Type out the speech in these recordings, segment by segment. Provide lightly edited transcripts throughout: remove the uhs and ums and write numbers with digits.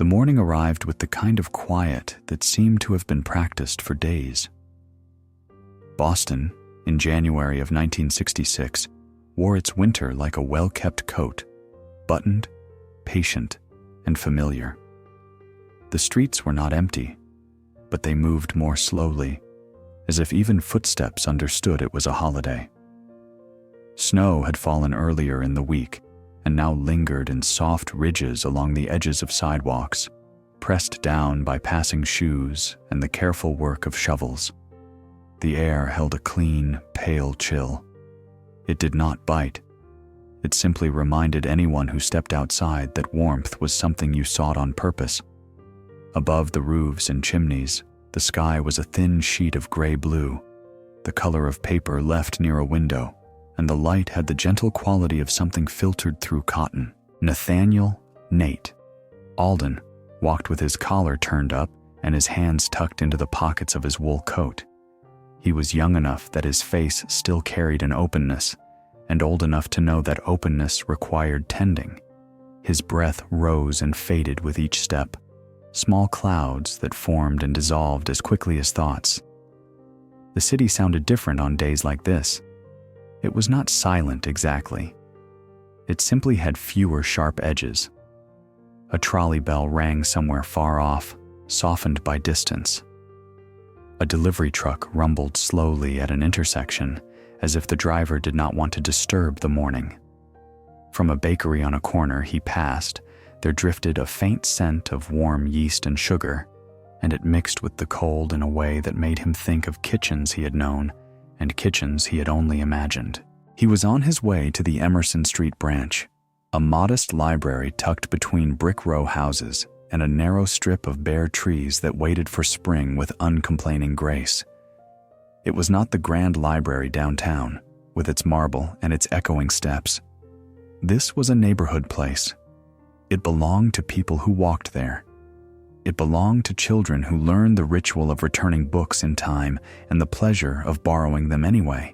The morning arrived with the kind of quiet that seemed to have been practiced for days. Boston, in January of 1966, wore its winter like a well-kept coat, buttoned, patient, and familiar. The streets were not empty, but they moved more slowly, as if even footsteps understood it was a holiday. Snow had fallen earlier in the week and now lingered in soft ridges along the edges of sidewalks, pressed down by passing shoes and the careful work of shovels. The air held a clean, pale chill. It did not bite. It simply reminded anyone who stepped outside that warmth was something you sought on purpose. Above the roofs and chimneys, the sky was a thin sheet of gray-blue, the color of paper left near a window, and the light had the gentle quality of something filtered through cotton. Nate Alden walked with his collar turned up and his hands tucked into the pockets of his wool coat. He was young enough that his face still carried an openness, and old enough to know that openness required tending. His breath rose and faded with each step, small clouds that formed and dissolved as quickly as thoughts. The city sounded different on days like this. It was not silent exactly. It simply had fewer sharp edges. A trolley bell rang somewhere far off, softened by distance. A delivery truck rumbled slowly at an intersection, as if the driver did not want to disturb the morning. From a bakery on a corner he passed, there drifted a faint scent of warm yeast and sugar, and it mixed with the cold in a way that made him think of kitchens he had known and kitchens he had only imagined. He was on his way to the Emerson Street branch, a modest library tucked between brick row houses and a narrow strip of bare trees that waited for spring with uncomplaining grace. It was not the grand library downtown, with its marble and its echoing steps. This was a neighborhood place. It belonged to people who walked there. It belonged to children who learned the ritual of returning books in time and the pleasure of borrowing them anyway.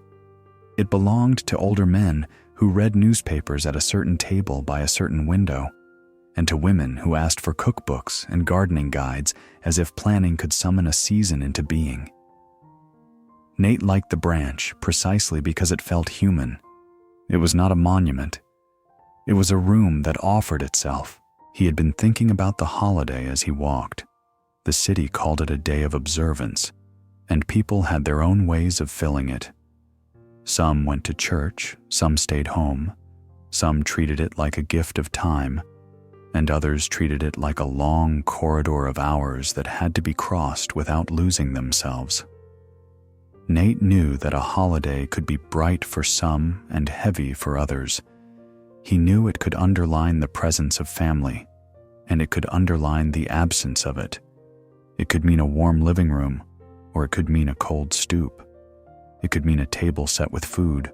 It belonged to older men who read newspapers at a certain table by a certain window, and to women who asked for cookbooks and gardening guides as if planning could summon a season into being. Nate liked the branch precisely because it felt human. It was not a monument. It was a room that offered itself. He had been thinking about the holiday as he walked. The city called it a day of observance, and people had their own ways of filling it. Some went to church, some stayed home, some treated it like a gift of time, and others treated it like a long corridor of hours that had to be crossed without losing themselves. Nate knew that a holiday could be bright for some and heavy for others. He knew it could underline the presence of family, and it could underline the absence of it. It could mean a warm living room, or it could mean a cold stoop. It could mean a table set with food,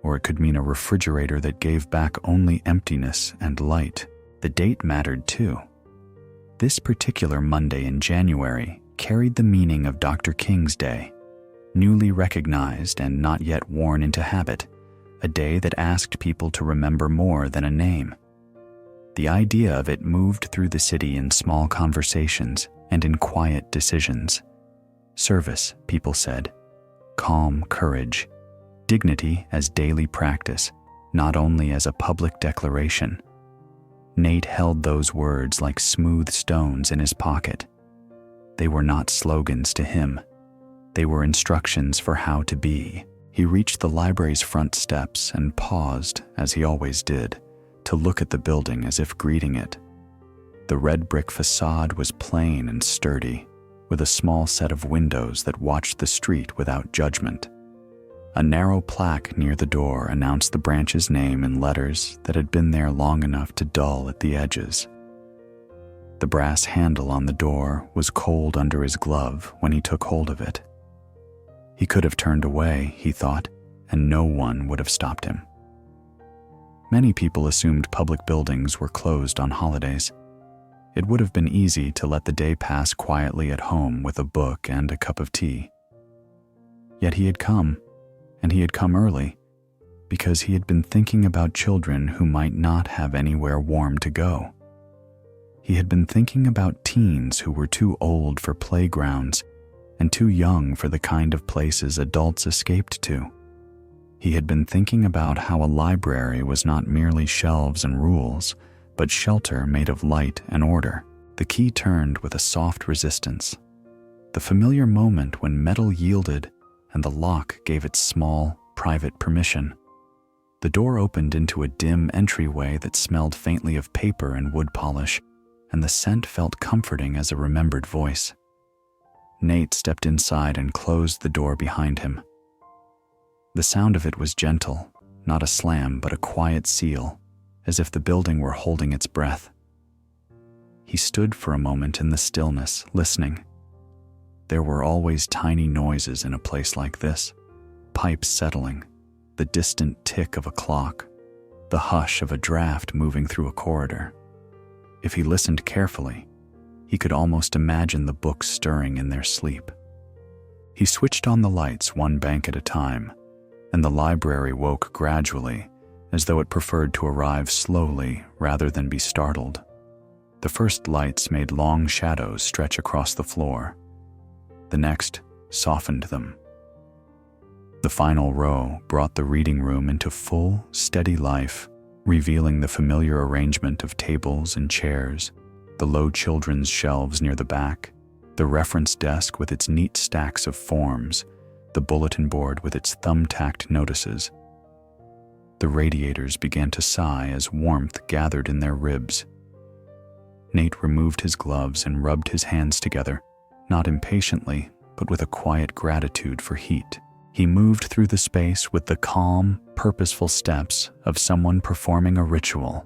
or it could mean a refrigerator that gave back only emptiness and light. The date mattered too. This particular Monday in January carried the meaning of Dr. King's Day, newly recognized and not yet worn into habit, a day that asked people to remember more than a name. The idea of it moved through the city in small conversations and in quiet decisions. Service, people said. Calm courage. Dignity as daily practice, not only as a public declaration. Nate held those words like smooth stones in his pocket. They were not slogans to him. They were instructions for how to be. He reached the library's front steps and paused, as he always did, to look at the building as if greeting it. The red brick facade was plain and sturdy, with a small set of windows that watched the street without judgment. A narrow plaque near the door announced the branch's name in letters that had been there long enough to dull at the edges. The brass handle on the door was cold under his glove when he took hold of it. He could have turned away, he thought, and no one would have stopped him. Many people assumed public buildings were closed on holidays. It would have been easy to let the day pass quietly at home with a book and a cup of tea. Yet he had come, and he had come early, because he had been thinking about children who might not have anywhere warm to go. He had been thinking about teens who were too old for playgrounds and too young for the kind of places adults escaped to. He had been thinking about how a library was not merely shelves and rules, but shelter made of light and order. The key turned with a soft resistance. The familiar moment when metal yielded and the lock gave its small, private permission. The door opened into a dim entryway that smelled faintly of paper and wood polish, and the scent felt comforting as a remembered voice. Nate stepped inside and closed the door behind him. The sound of it was gentle, not a slam but a quiet seal, as if the building were holding its breath. He stood for a moment in the stillness, listening. There were always tiny noises in a place like this, pipes settling, the distant tick of a clock, the hush of a draft moving through a corridor. If he listened carefully, he could almost imagine the books stirring in their sleep. He switched on the lights one bank at a time, and the library woke gradually, as though it preferred to arrive slowly rather than be startled. The first lights made long shadows stretch across the floor. The next softened them. The final row brought the reading room into full, steady life, revealing the familiar arrangement of tables and chairs, the low children's shelves near the back, the reference desk with its neat stacks of forms, the bulletin board with its thumbtacked notices. The radiators began to sigh as warmth gathered in their ribs. Nate removed his gloves and rubbed his hands together, not impatiently, but with a quiet gratitude for heat. He moved through the space with the calm, purposeful steps of someone performing a ritual.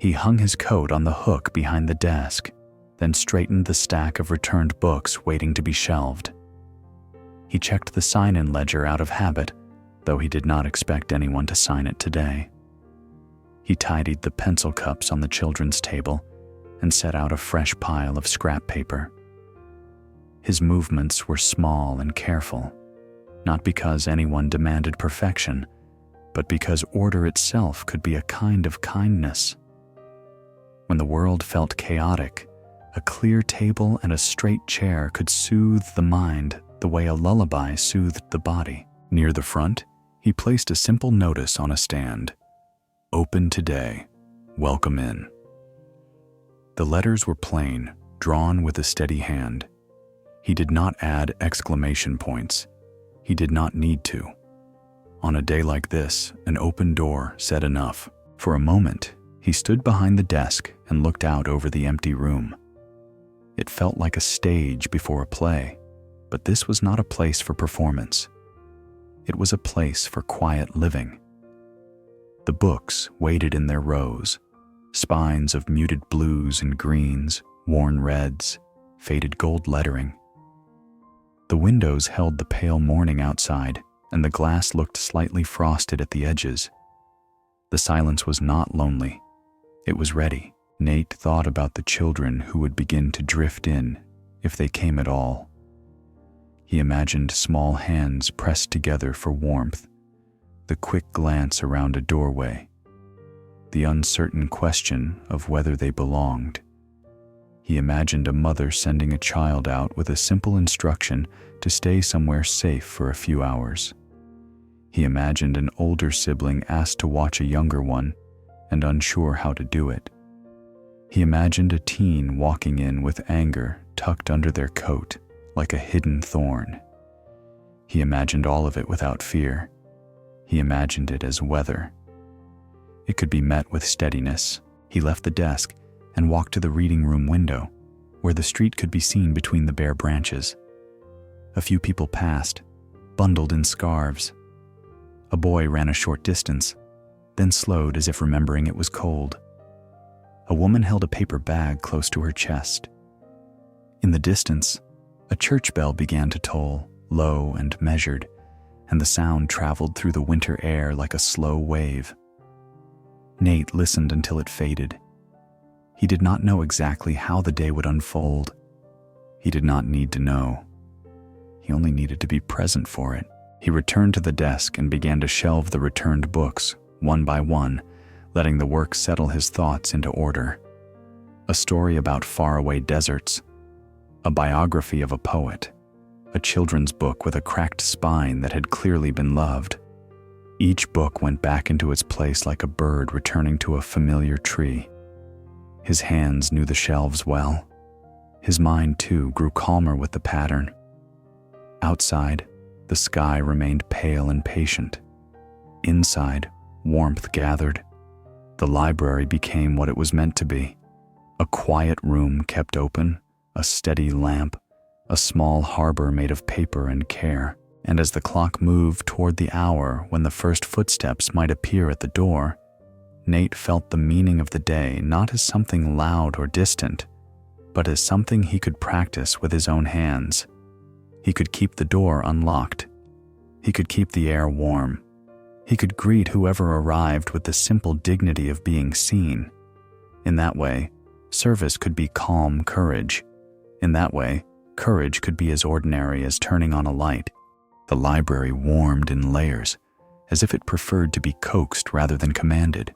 He hung his coat on the hook behind the desk, then straightened the stack of returned books waiting to be shelved. He checked the sign-in ledger out of habit, though he did not expect anyone to sign it today. He tidied the pencil cups on the children's table and set out a fresh pile of scrap paper. His movements were small and careful, not because anyone demanded perfection, but because order itself could be a kind of kindness. When the world felt chaotic, a clear table and a straight chair could soothe the mind the way a lullaby soothed the body. Near the front, he placed a simple notice on a stand. "Open today. Welcome in." The letters were plain, drawn with a steady hand. He did not add exclamation points. He did not need to. On a day like this, an open door said enough. For a moment, he stood behind the desk and looked out over the empty room. It felt like a stage before a play, but this was not a place for performance. It was a place for quiet living. The books waited in their rows, spines of muted blues and greens, worn reds, faded gold lettering. The windows held the pale morning outside, and the glass looked slightly frosted at the edges. The silence was not lonely. It was ready. Nate thought about the children who would begin to drift in, if they came at all. He imagined small hands pressed together for warmth, the quick glance around a doorway, the uncertain question of whether they belonged. He imagined a mother sending a child out with a simple instruction to stay somewhere safe for a few hours. He imagined an older sibling asked to watch a younger one and unsure how to do it. He imagined a teen walking in with anger tucked under their coat like a hidden thorn. He imagined all of it without fear. He imagined it as weather. It could be met with steadiness. He left the desk and walked to the reading room window, where the street could be seen between the bare branches. A few people passed, bundled in scarves. A boy ran a short distance, then slowed as if remembering it was cold. A woman held a paper bag close to her chest. In the distance, a church bell began to toll, low and measured, and the sound traveled through the winter air like a slow wave. Nate listened until it faded. He did not know exactly how the day would unfold. He did not need to know. He only needed to be present for it. He returned to the desk and began to shelve the returned books, one by one, letting the work settle his thoughts into order. a story about faraway deserts, a biography of a poet, a children's book with a cracked spine that had clearly been loved. Each book went back into its place like a bird returning to a familiar tree. His hands knew the shelves well. His mind, too, grew calmer with the pattern. Outside, the sky remained pale and patient. Inside, warmth gathered. The library became what it was meant to be. A quiet room kept open, a steady lamp, a small harbor made of paper and care. And as the clock moved toward the hour when the first footsteps might appear at the door, Nate felt the meaning of the day not as something loud or distant, but as something he could practice with his own hands. He could keep the door unlocked. He could keep the air warm. He could greet whoever arrived with the simple dignity of being seen. In that way, service could be calm courage. In that way, courage could be as ordinary as turning on a light. The library warmed in layers, as if it preferred to be coaxed rather than commanded.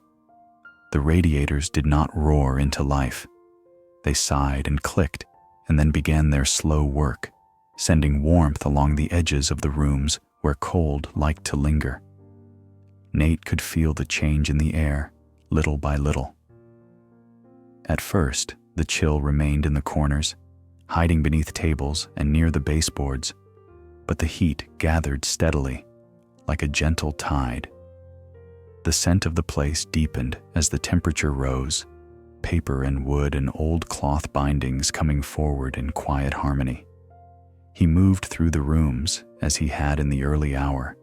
The radiators did not roar into life. They sighed and clicked, and then began their slow work, sending warmth along the edges of the rooms where cold liked to linger. Nate could feel the change in the air, little by little. At first, the chill remained in the corners, hiding beneath tables and near the baseboards, but the heat gathered steadily, like a gentle tide. The scent of the place deepened as the temperature rose, paper and wood and old cloth bindings coming forward in quiet harmony. He moved through the rooms as he had in the early hour,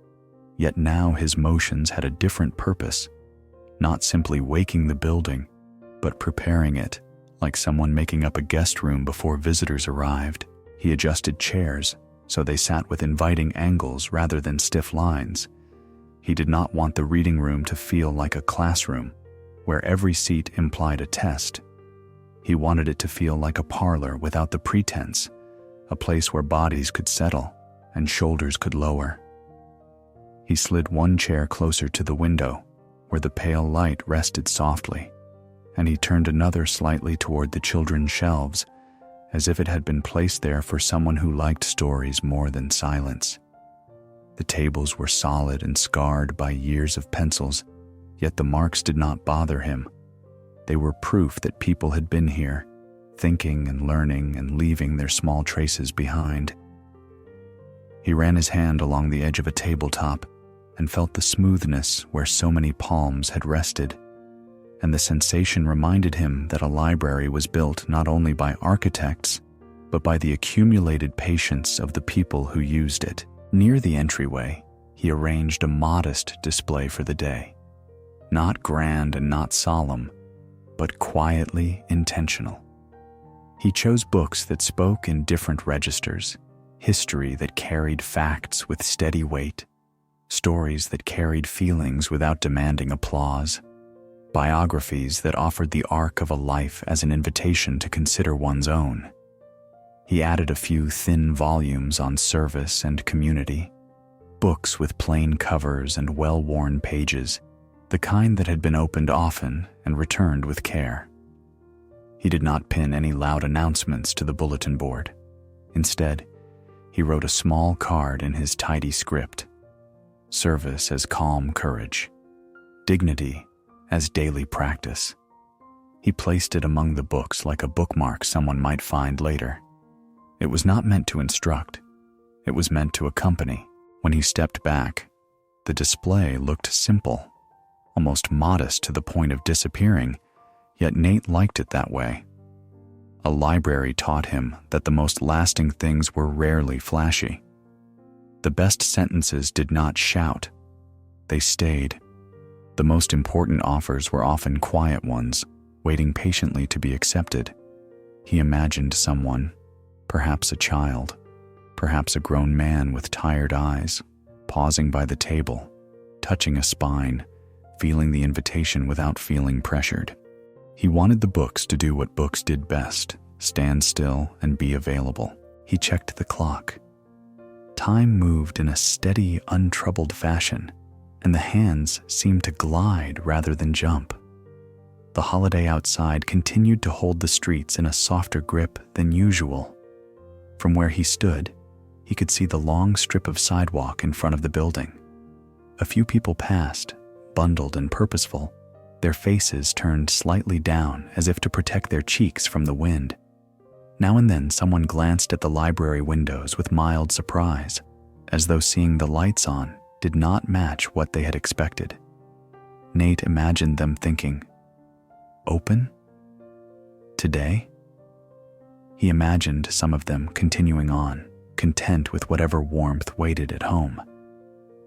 yet now his motions had a different purpose, not simply waking the building, but preparing it, like someone making up a guest room before visitors arrived. He adjusted chairs so they sat with inviting angles rather than stiff lines. He did not want the reading room to feel like a classroom, where every seat implied a test. He wanted it to feel like a parlor without the pretense, a place where bodies could settle and shoulders could lower. He slid one chair closer to the window, where the pale light rested softly, and he turned another slightly toward the children's shelves, as if it had been placed there for someone who liked stories more than silence. The tables were solid and scarred by years of pencils, yet the marks did not bother him. They were proof that people had been here, thinking and learning and leaving their small traces behind. He ran his hand along the edge of a tabletop and felt the smoothness where so many palms had rested, and the sensation reminded him that a library was built not only by architects, but by the accumulated patience of the people who used it. Near the entryway, he arranged a modest display for the day. Not grand and not solemn, but quietly intentional. He chose books that spoke in different registers, history that carried facts with steady weight, stories that carried feelings without demanding applause, biographies that offered the arc of a life as an invitation to consider one's own. He added a few thin volumes on service and community, books with plain covers and well-worn pages, the kind that had been opened often and returned with care. He did not pin any loud announcements to the bulletin board. Instead, he wrote a small card in his tidy script: service as calm courage, dignity as daily practice. He placed it among the books like a bookmark someone might find later. It was not meant to instruct. It was meant to accompany. When he stepped back, the display looked simple, almost modest to the point of disappearing, yet Nate liked it that way. A library taught him that the most lasting things were rarely flashy. The best sentences did not shout. They stayed. The most important offers were often quiet ones, waiting patiently to be accepted. He imagined someone, perhaps a child, perhaps a grown man with tired eyes, pausing by the table, touching a spine, feeling the invitation without feeling pressured. He wanted the books to do what books did best: stand still and be available. He checked the clock. Time moved in a steady, untroubled fashion, and the hands seemed to glide rather than jump. The holiday outside continued to hold the streets in a softer grip than usual. From where he stood, he could see the long strip of sidewalk in front of the building. A few people passed, bundled and purposeful, their faces turned slightly down as if to protect their cheeks from the wind. Now and then someone glanced at the library windows with mild surprise, as though seeing the lights on did not match what they had expected. Nate imagined them thinking, "Open? Today?" He imagined some of them continuing on, content with whatever warmth waited at home.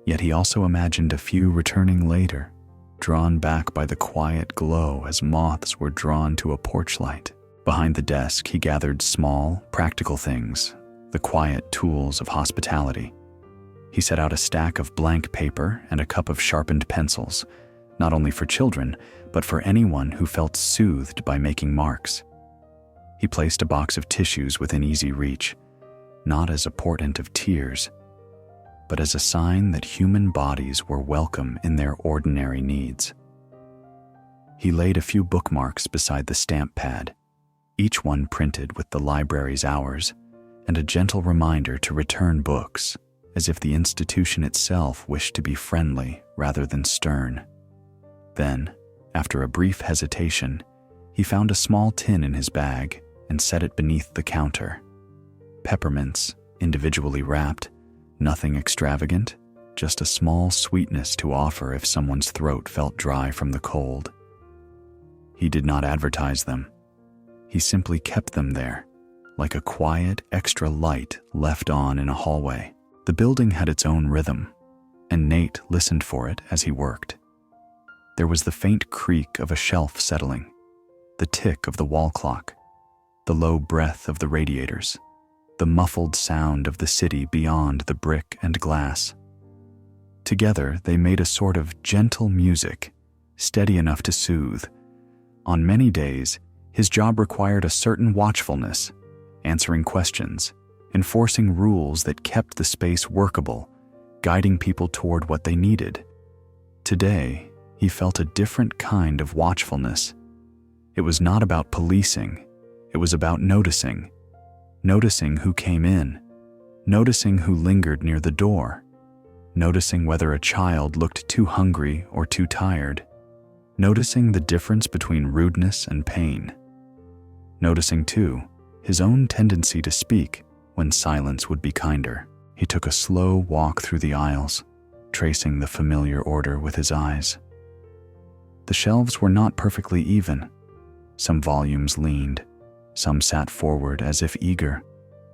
Yet he also imagined a few returning later, drawn back by the quiet glow as moths were drawn to a porch light. Behind the desk, he gathered small, practical things, the quiet tools of hospitality. He set out a stack of blank paper and a cup of sharpened pencils, not only for children, but for anyone who felt soothed by making marks. He placed a box of tissues within easy reach, not as a portent of tears, but as a sign that human bodies were welcome in their ordinary needs. He laid a few bookmarks beside the stamp pad, each one printed with the library's hours, and a gentle reminder to return books, as if the institution itself wished to be friendly rather than stern. Then, after a brief hesitation, he found a small tin in his bag and set it beneath the counter. Peppermints, individually wrapped, nothing extravagant, just a small sweetness to offer if someone's throat felt dry from the cold. He did not advertise them. He simply kept them there, like a quiet, extra light left on in a hallway. The building had its own rhythm, and Nate listened for it as he worked. There was the faint creak of a shelf settling, the tick of the wall clock, the low breath of the radiators, the muffled sound of the city beyond the brick and glass. Together, they made a sort of gentle music, steady enough to soothe. On many days, his job required a certain watchfulness, answering questions, enforcing rules that kept the space workable, guiding people toward what they needed. Today, he felt a different kind of watchfulness. It was not about policing, it was about noticing who came in, noticing who lingered near the door, noticing whether a child looked too hungry or too tired, noticing the difference between rudeness and pain, noticing, too, his own tendency to speak when silence would be kinder. He took a slow walk through the aisles, tracing the familiar order with his eyes. The shelves were not perfectly even. Some volumes leaned, some sat forward as if eager,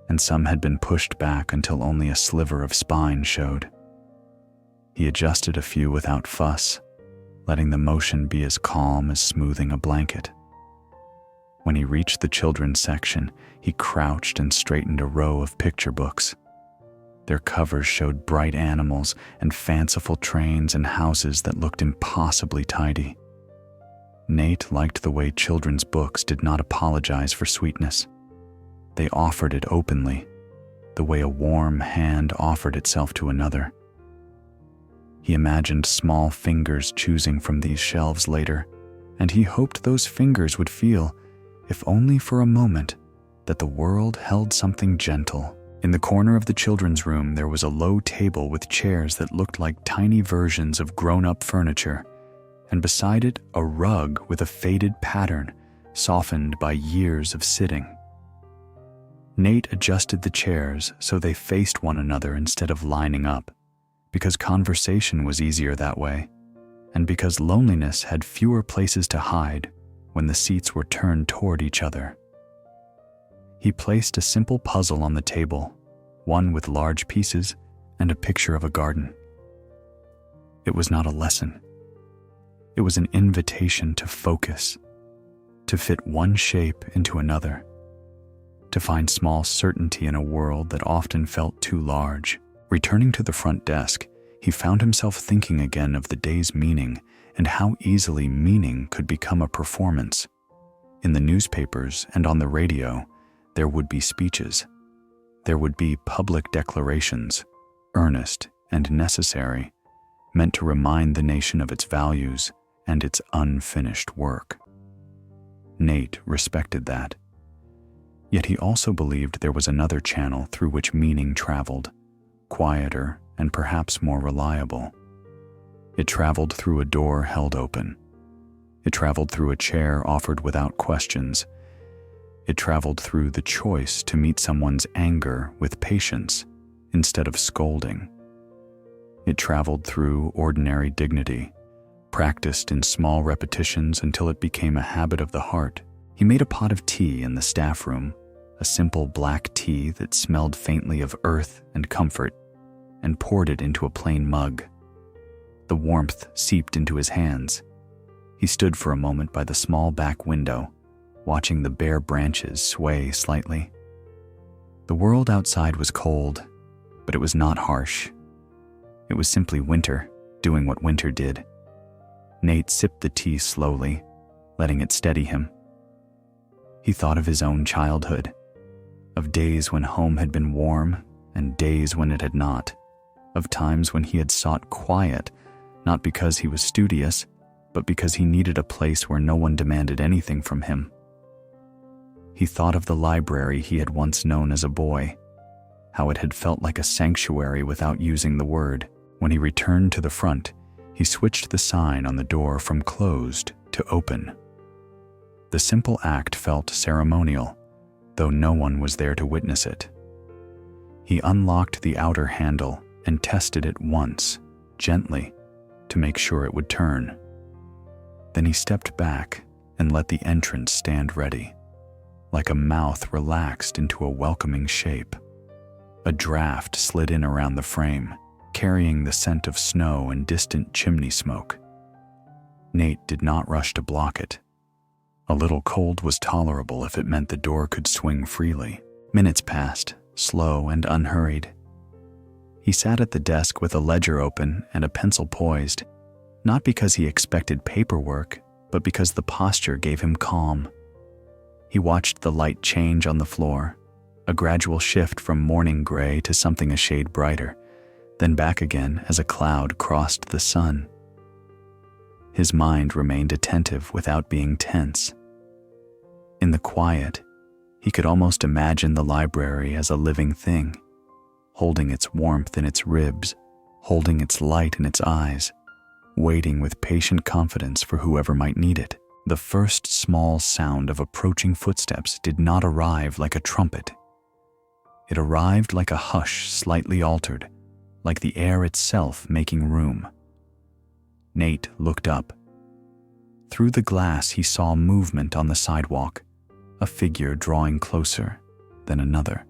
and some had been pushed back until only a sliver of spine showed. He adjusted a few without fuss, letting the motion be as calm as smoothing a blanket. When he reached the children's section, he crouched and straightened a row of picture books. Their covers showed bright animals and fanciful trains and houses that looked impossibly tidy. Nate liked the way children's books did not apologize for sweetness. They offered it openly, the way a warm hand offered itself to another. He imagined small fingers choosing from these shelves later, and he hoped those fingers would feel, if only for a moment, that the world held something gentle. In the corner of the children's room, there was a low table with chairs that looked like tiny versions of grown-up furniture, and beside it, a rug with a faded pattern, softened by years of sitting. Nate adjusted the chairs so they faced one another instead of lining up, because conversation was easier that way, and because loneliness had fewer places to hide when the seats were turned toward each other. He placed a simple puzzle on the table, one with large pieces and a picture of a garden. It was not a lesson. It was an invitation to focus, to fit one shape into another, to find small certainty in a world that often felt too large. Returning to the front desk, he found himself thinking again of the day's meaning and how easily meaning could become a performance. In the newspapers and on the radio, there would be speeches. There would be public declarations, earnest and necessary, meant to remind the nation of its values and its unfinished work. Nate respected that. Yet he also believed there was another channel through which meaning traveled, quieter and perhaps more reliable. It traveled through a door held open. It traveled through a chair offered without questions. It traveled through the choice to meet someone's anger with patience instead of scolding. It traveled through ordinary dignity, practiced in small repetitions until it became a habit of the heart. He made a pot of tea in the staff room, a simple black tea that smelled faintly of earth and comfort, and poured it into a plain mug. The warmth seeped into his hands. He stood for a moment by the small back window, watching the bare branches sway slightly. The world outside was cold, but it was not harsh. It was simply winter, doing what winter did. Nate sipped the tea slowly, letting it steady him. He thought of his own childhood, of days when home had been warm and days when it had not, of times when he had sought quiet, not because he was studious, but because he needed a place where no one demanded anything from him. He thought of the library he had once known as a boy, how it had felt like a sanctuary without using the word. When he returned to the front, he switched the sign on the door from closed to open. The simple act felt ceremonial, though no one was there to witness it. He unlocked the outer handle and tested it once, gently, to make sure it would turn. Then he stepped back and let the entrance stand ready, like a mouth relaxed into a welcoming shape. A draft slid in around the frame, carrying the scent of snow and distant chimney smoke. Nate did not rush to block it. A little cold was tolerable if it meant the door could swing freely. Minutes passed, slow and unhurried. He sat at the desk with a ledger open and a pencil poised, not because he expected paperwork, but because the posture gave him calm. He watched the light change on the floor, a gradual shift from morning gray to something a shade brighter, then back again as a cloud crossed the sun. His mind remained attentive without being tense. In the quiet, he could almost imagine the library as a living thing, holding its warmth in its ribs, holding its light in its eyes, waiting with patient confidence for whoever might need it. The first small sound of approaching footsteps did not arrive like a trumpet. It arrived like a hush slightly altered, like the air itself making room. Nate looked up. Through the glass he saw movement on the sidewalk, a figure drawing closer, then another.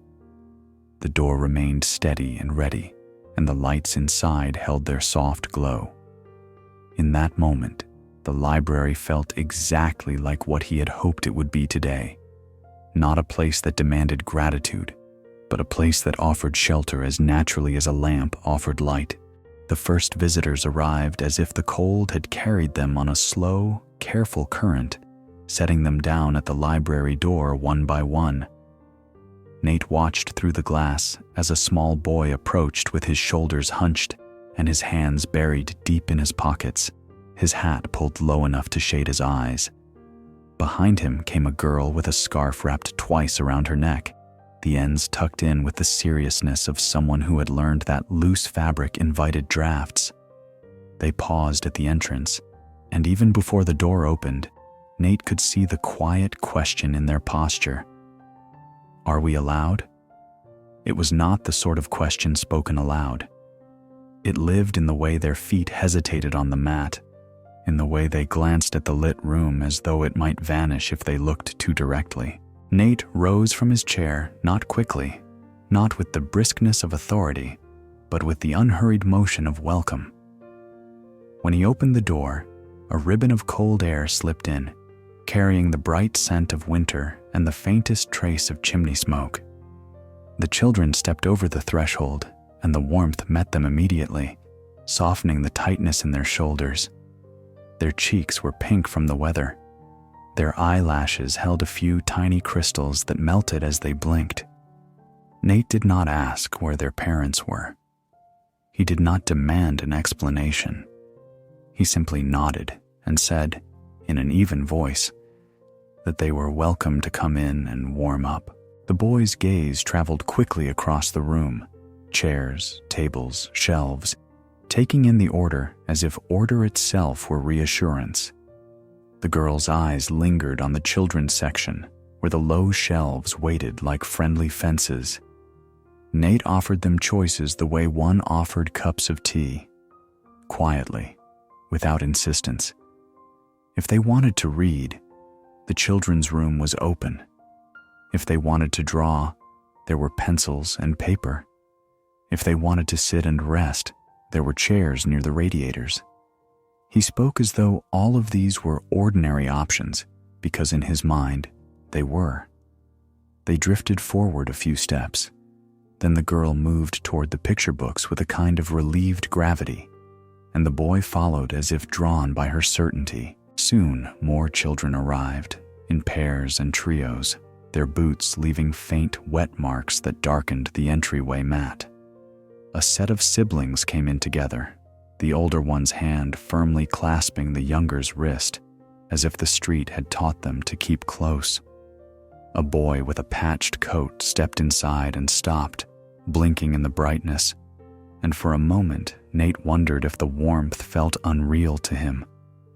The door remained steady and ready, and the lights inside held their soft glow. In that moment, the library felt exactly like what he had hoped it would be today. Not a place that demanded gratitude, but a place that offered shelter as naturally as a lamp offered light. The first visitors arrived as if the cold had carried them on a slow, careful current, setting them down at the library door one by one. Nate watched through the glass as a small boy approached with his shoulders hunched and his hands buried deep in his pockets, his hat pulled low enough to shade his eyes. Behind him came a girl with a scarf wrapped twice around her neck, the ends tucked in with the seriousness of someone who had learned that loose fabric invited drafts. They paused at the entrance, and even before the door opened, Nate could see the quiet question in their posture. Are we allowed? It was not the sort of question spoken aloud. It lived in the way their feet hesitated on the mat, in the way they glanced at the lit room as though it might vanish if they looked too directly. Nate rose from his chair, not quickly, not with the briskness of authority, but with the unhurried motion of welcome. When he opened the door, a ribbon of cold air slipped in, carrying the bright scent of winter and the faintest trace of chimney smoke. The children stepped over the threshold, and the warmth met them immediately, softening the tightness in their shoulders. Their cheeks were pink from the weather. Their eyelashes held a few tiny crystals that melted as they blinked. Nate did not ask where their parents were. He did not demand an explanation. He simply nodded and said, in an even voice, that they were welcome to come in and warm up. The boy's gaze traveled quickly across the room, chairs, tables, shelves, taking in the order as if order itself were reassurance. The girl's eyes lingered on the children's section, where the low shelves waited like friendly fences. Nate offered them choices the way one offered cups of tea, quietly, without insistence. If they wanted to read, the children's room was open. If they wanted to draw, there were pencils and paper. If they wanted to sit and rest, there were chairs near the radiators. He spoke as though all of these were ordinary options, because in his mind, they were. They drifted forward a few steps. Then the girl moved toward the picture books with a kind of relieved gravity, and the boy followed as if drawn by her certainty. Soon, more children arrived, in pairs and trios, their boots leaving faint wet marks that darkened the entryway mat. A set of siblings came in together, the older one's hand firmly clasping the younger's wrist, as if the street had taught them to keep close. A boy with a patched coat stepped inside and stopped, blinking in the brightness, and for a moment Nate wondered if the warmth felt unreal to him,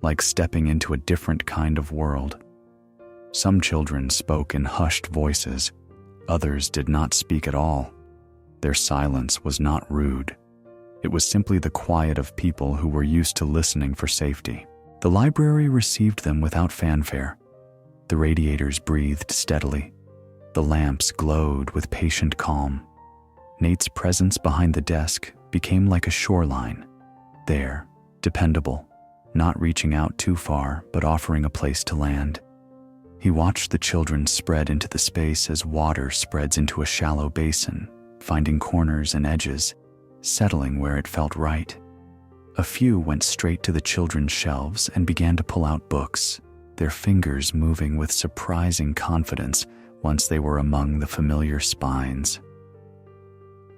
like stepping into a different kind of world. Some children spoke in hushed voices, others did not speak at all. Their silence was not rude. It was simply the quiet of people who were used to listening for safety. The library received them without fanfare. The radiators breathed steadily. The lamps glowed with patient calm. Nate's presence behind the desk became like a shoreline. There, dependable, not reaching out too far, but offering a place to land. He watched the children spread into the space as water spreads into a shallow basin, finding corners and edges, settling where it felt right. A few went straight to the children's shelves and began to pull out books, their fingers moving with surprising confidence once they were among the familiar spines.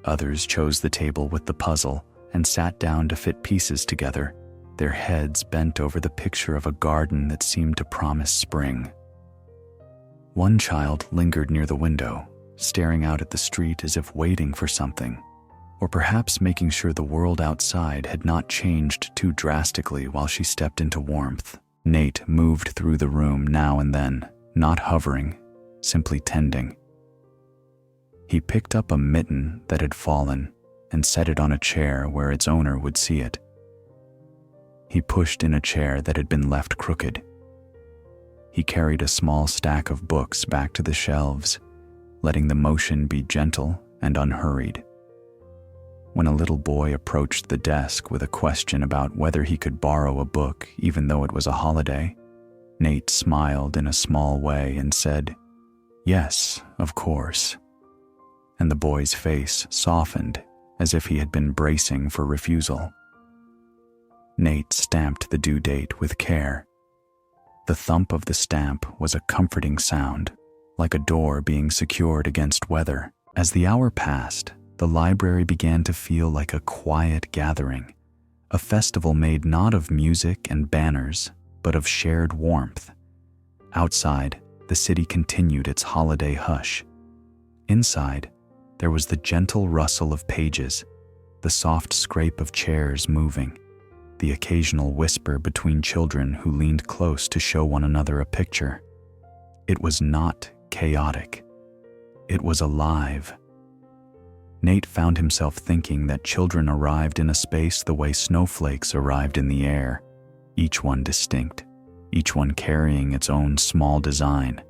Others chose the table with the puzzle and sat down to fit pieces together, their heads bent over the picture of a garden that seemed to promise spring. One child lingered near the window, staring out at the street as if waiting for something, or perhaps making sure the world outside had not changed too drastically while she stepped into warmth. Nate moved through the room now and then, not hovering, simply tending. He picked up a mitten that had fallen and set it on a chair where its owner would see it. He pushed in a chair that had been left crooked. He carried a small stack of books back to the shelves, letting the motion be gentle and unhurried. When a little boy approached the desk with a question about whether he could borrow a book even though it was a holiday, Nate smiled in a small way and said, "Yes, of course." And the boy's face softened as if he had been bracing for refusal. Nate stamped the due date with care. The thump of the stamp was a comforting sound, like a door being secured against weather. As the hour passed, the library began to feel like a quiet gathering, a festival made not of music and banners, but of shared warmth. Outside, the city continued its holiday hush. Inside, there was the gentle rustle of pages, the soft scrape of chairs moving, the occasional whisper between children who leaned close to show one another a picture. It was not chaotic. It was alive. Nate found himself thinking that children arrived in a space the way snowflakes arrived in the air, each one distinct, each one carrying its own small design,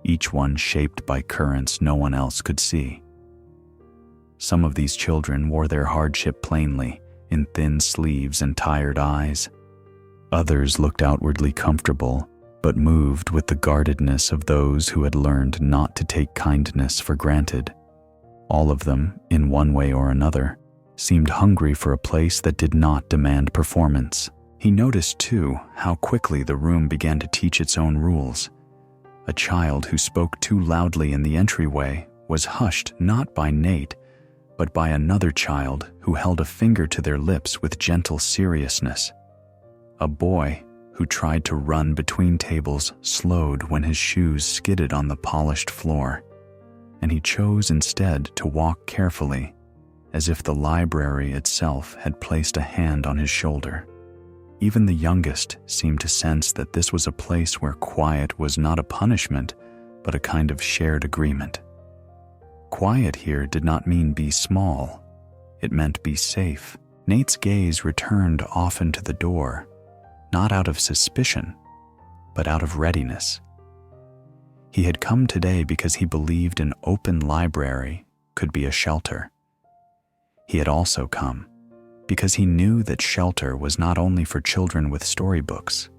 each one shaped by currents no one else could see. Some of these children wore their hardship plainly, in thin sleeves and tired eyes. Others looked outwardly comfortable, but moved with the guardedness of those who had learned not to take kindness for granted. All of them, in one way or another, seemed hungry for a place that did not demand performance. He noticed, too, how quickly the room began to teach its own rules. A child who spoke too loudly in the entryway was hushed not by Nate, but by another child who held a finger to their lips with gentle seriousness. A boy, who tried to run between tables slowed when his shoes skidded on the polished floor, and he chose instead to walk carefully, as if the library itself had placed a hand on his shoulder. Even the youngest seemed to sense that this was a place where quiet was not a punishment, but a kind of shared agreement. Quiet here did not mean be small. It meant be safe. Nate's gaze returned often to the door, not out of suspicion, but out of readiness. He had come today because he believed an open library could be a shelter. He had also come because he knew that shelter was not only for children with storybooks.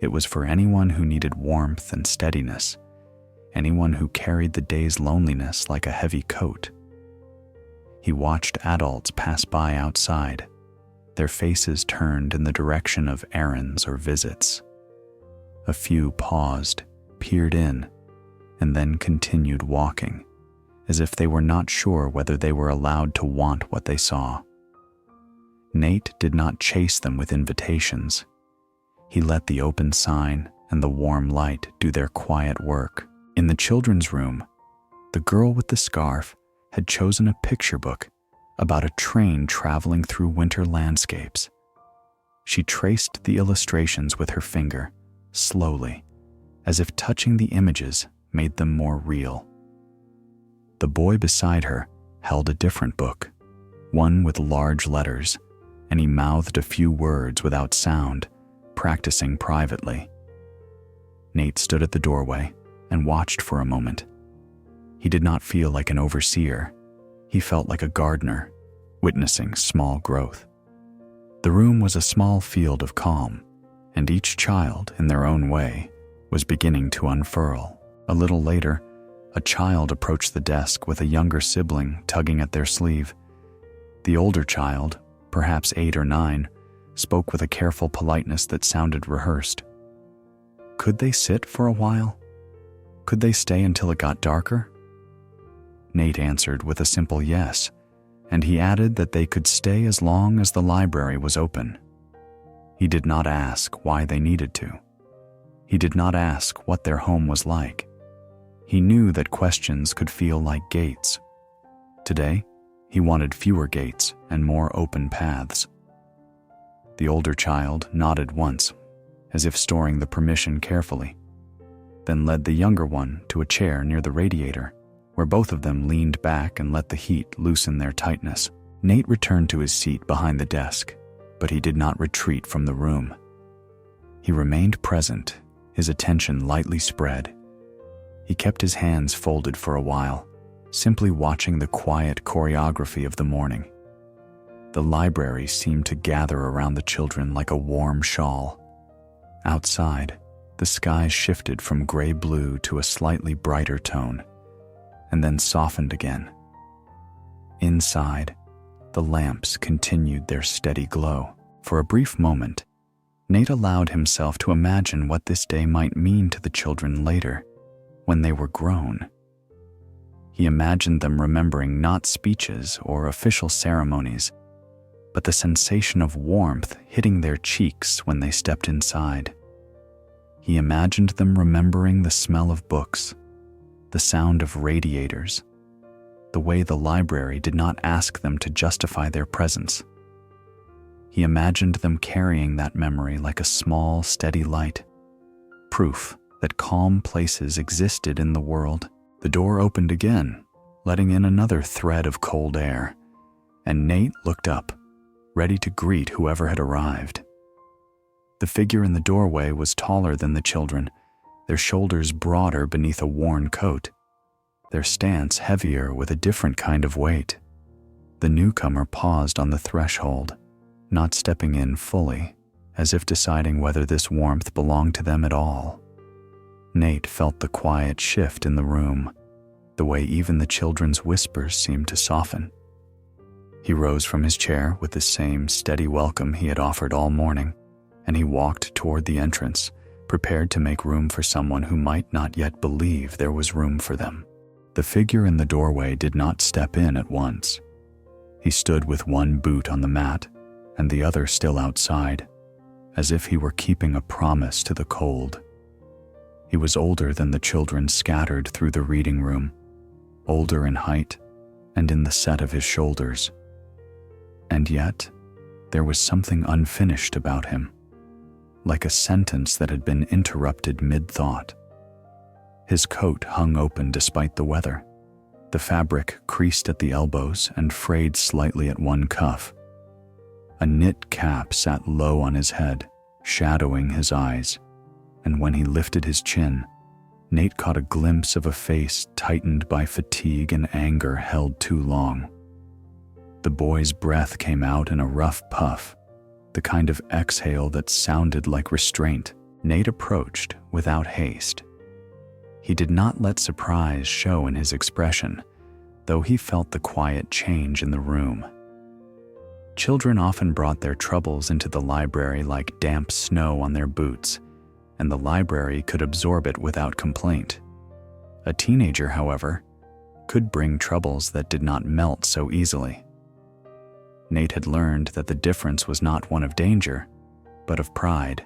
It was for anyone who needed warmth and steadiness, anyone who carried the day's loneliness like a heavy coat. He watched adults pass by outside, their faces turned in the direction of errands or visits. A few paused, peered in, and then continued walking, as if they were not sure whether they were allowed to want what they saw. Nate did not chase them with invitations. He let the open sign and the warm light do their quiet work. In the children's room, the girl with the scarf had chosen a picture book about a train traveling through winter landscapes. She traced the illustrations with her finger, slowly, as if touching the images made them more real. The boy beside her held a different book, one with large letters, and he mouthed a few words without sound, practicing privately. Nate stood at the doorway and watched for a moment. He did not feel like an overseer. He felt like a gardener, witnessing small growth. The room was a small field of calm, and each child, in their own way, was beginning to unfurl. A little later, a child approached the desk with a younger sibling tugging at their sleeve. The older child, perhaps 8 or 9, spoke with a careful politeness that sounded rehearsed. Could they sit for a while? Could they stay until it got darker? Nate answered with a simple yes, and he added that they could stay as long as the library was open. He did not ask why they needed to. He did not ask what their home was like. He knew that questions could feel like gates. Today, he wanted fewer gates and more open paths. The older child nodded once, as if storing the permission carefully, then led the younger one to a chair near the radiator, where both of them leaned back and let the heat loosen their tightness. Nate returned to his seat behind the desk, but he did not retreat from the room. He remained present, his attention lightly spread. He kept his hands folded for a while, simply watching the quiet choreography of the morning. The library seemed to gather around the children like a warm shawl. Outside, the sky shifted from gray-blue to a slightly brighter tone, and then softened again. Inside, the lamps continued their steady glow. For a brief moment, Nate allowed himself to imagine what this day might mean to the children later, when they were grown. He imagined them remembering not speeches or official ceremonies, but the sensation of warmth hitting their cheeks when they stepped inside. He imagined them remembering the smell of books, the sound of radiators, the way the library did not ask them to justify their presence. He imagined them carrying that memory like a small, steady light, proof that calm places existed in the world. The door opened again, letting in another thread of cold air, and Nate looked up, ready to greet whoever had arrived. The figure in the doorway was taller than the children, their shoulders broader beneath a worn coat, their stance heavier with a different kind of weight. The newcomer paused on the threshold, not stepping in fully, as if deciding whether this warmth belonged to them at all. Nate felt the quiet shift in the room, the way even the children's whispers seemed to soften. He rose from his chair with the same steady welcome he had offered all morning, and he walked toward the entrance, prepared to make room for someone who might not yet believe there was room for them. The figure in the doorway did not step in at once. He stood with one boot on the mat and the other still outside, as if he were keeping a promise to the cold. He was older than the children scattered through the reading room, older in height and in the set of his shoulders. And yet, there was something unfinished about him, like a sentence that had been interrupted mid-thought. His coat hung open despite the weather, the fabric creased at the elbows and frayed slightly at one cuff. A knit cap sat low on his head, shadowing his eyes, and when he lifted his chin, Nate caught a glimpse of a face tightened by fatigue and anger held too long. The boy's breath came out in a rough puff, the kind of exhale that sounded like restraint. Nate approached without haste. He did not let surprise show in his expression, though he felt the quiet change in the room. Children often brought their troubles into the library like damp snow on their boots, and the library could absorb it without complaint. A teenager, however, could bring troubles that did not melt so easily. Nate had learned that the difference was not one of danger, but of pride.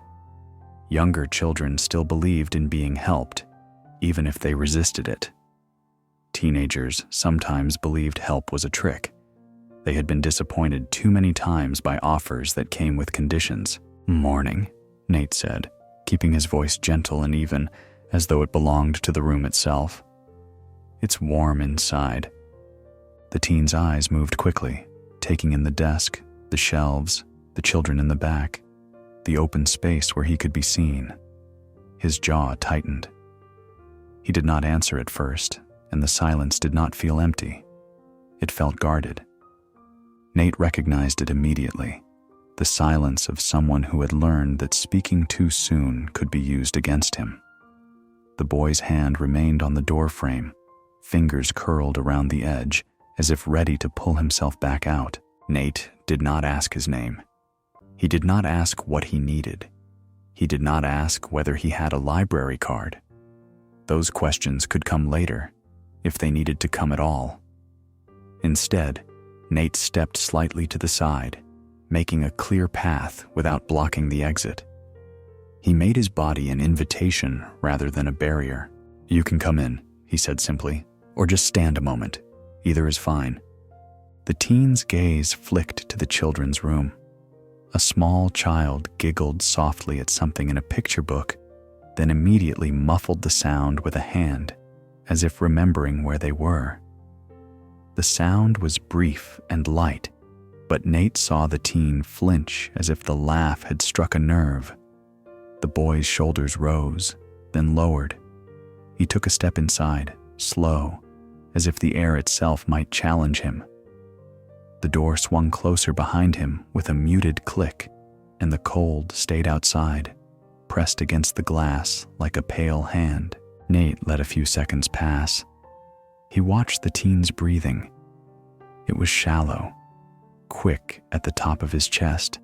Younger children still believed in being helped, even if they resisted it. Teenagers sometimes believed help was a trick. They had been disappointed too many times by offers that came with conditions. "Morning," Nate said, keeping his voice gentle and even, as though it belonged to the room itself. "It's warm inside." The teen's eyes moved quickly, taking in the desk, the shelves, the children in the back, the open space where he could be seen. His jaw tightened. He did not answer at first, and the silence did not feel empty. It felt guarded. Nate recognized it immediately, the silence of someone who had learned that speaking too soon could be used against him. The boy's hand remained on the door frame, fingers curled around the edge, as if ready to pull himself back out. Nate did not ask his name. He did not ask what he needed. He did not ask whether he had a library card. Those questions could come later, if they needed to come at all. Instead, Nate stepped slightly to the side, making a clear path without blocking the exit. He made his body an invitation rather than a barrier. "You can come in," he said simply, "or just stand a moment. Either is fine." The teen's gaze flicked to the children's room. A small child giggled softly at something in a picture book, then immediately muffled the sound with a hand, as if remembering where they were. The sound was brief and light, but Nate saw the teen flinch as if the laugh had struck a nerve. The boy's shoulders rose, then lowered. He took a step inside, slow, as if the air itself might challenge him. The door swung closer behind him with a muted click, and the cold stayed outside, pressed against the glass like a pale hand. Nate let a few seconds pass. He watched the teen's breathing. It was shallow, quick at the top of his chest,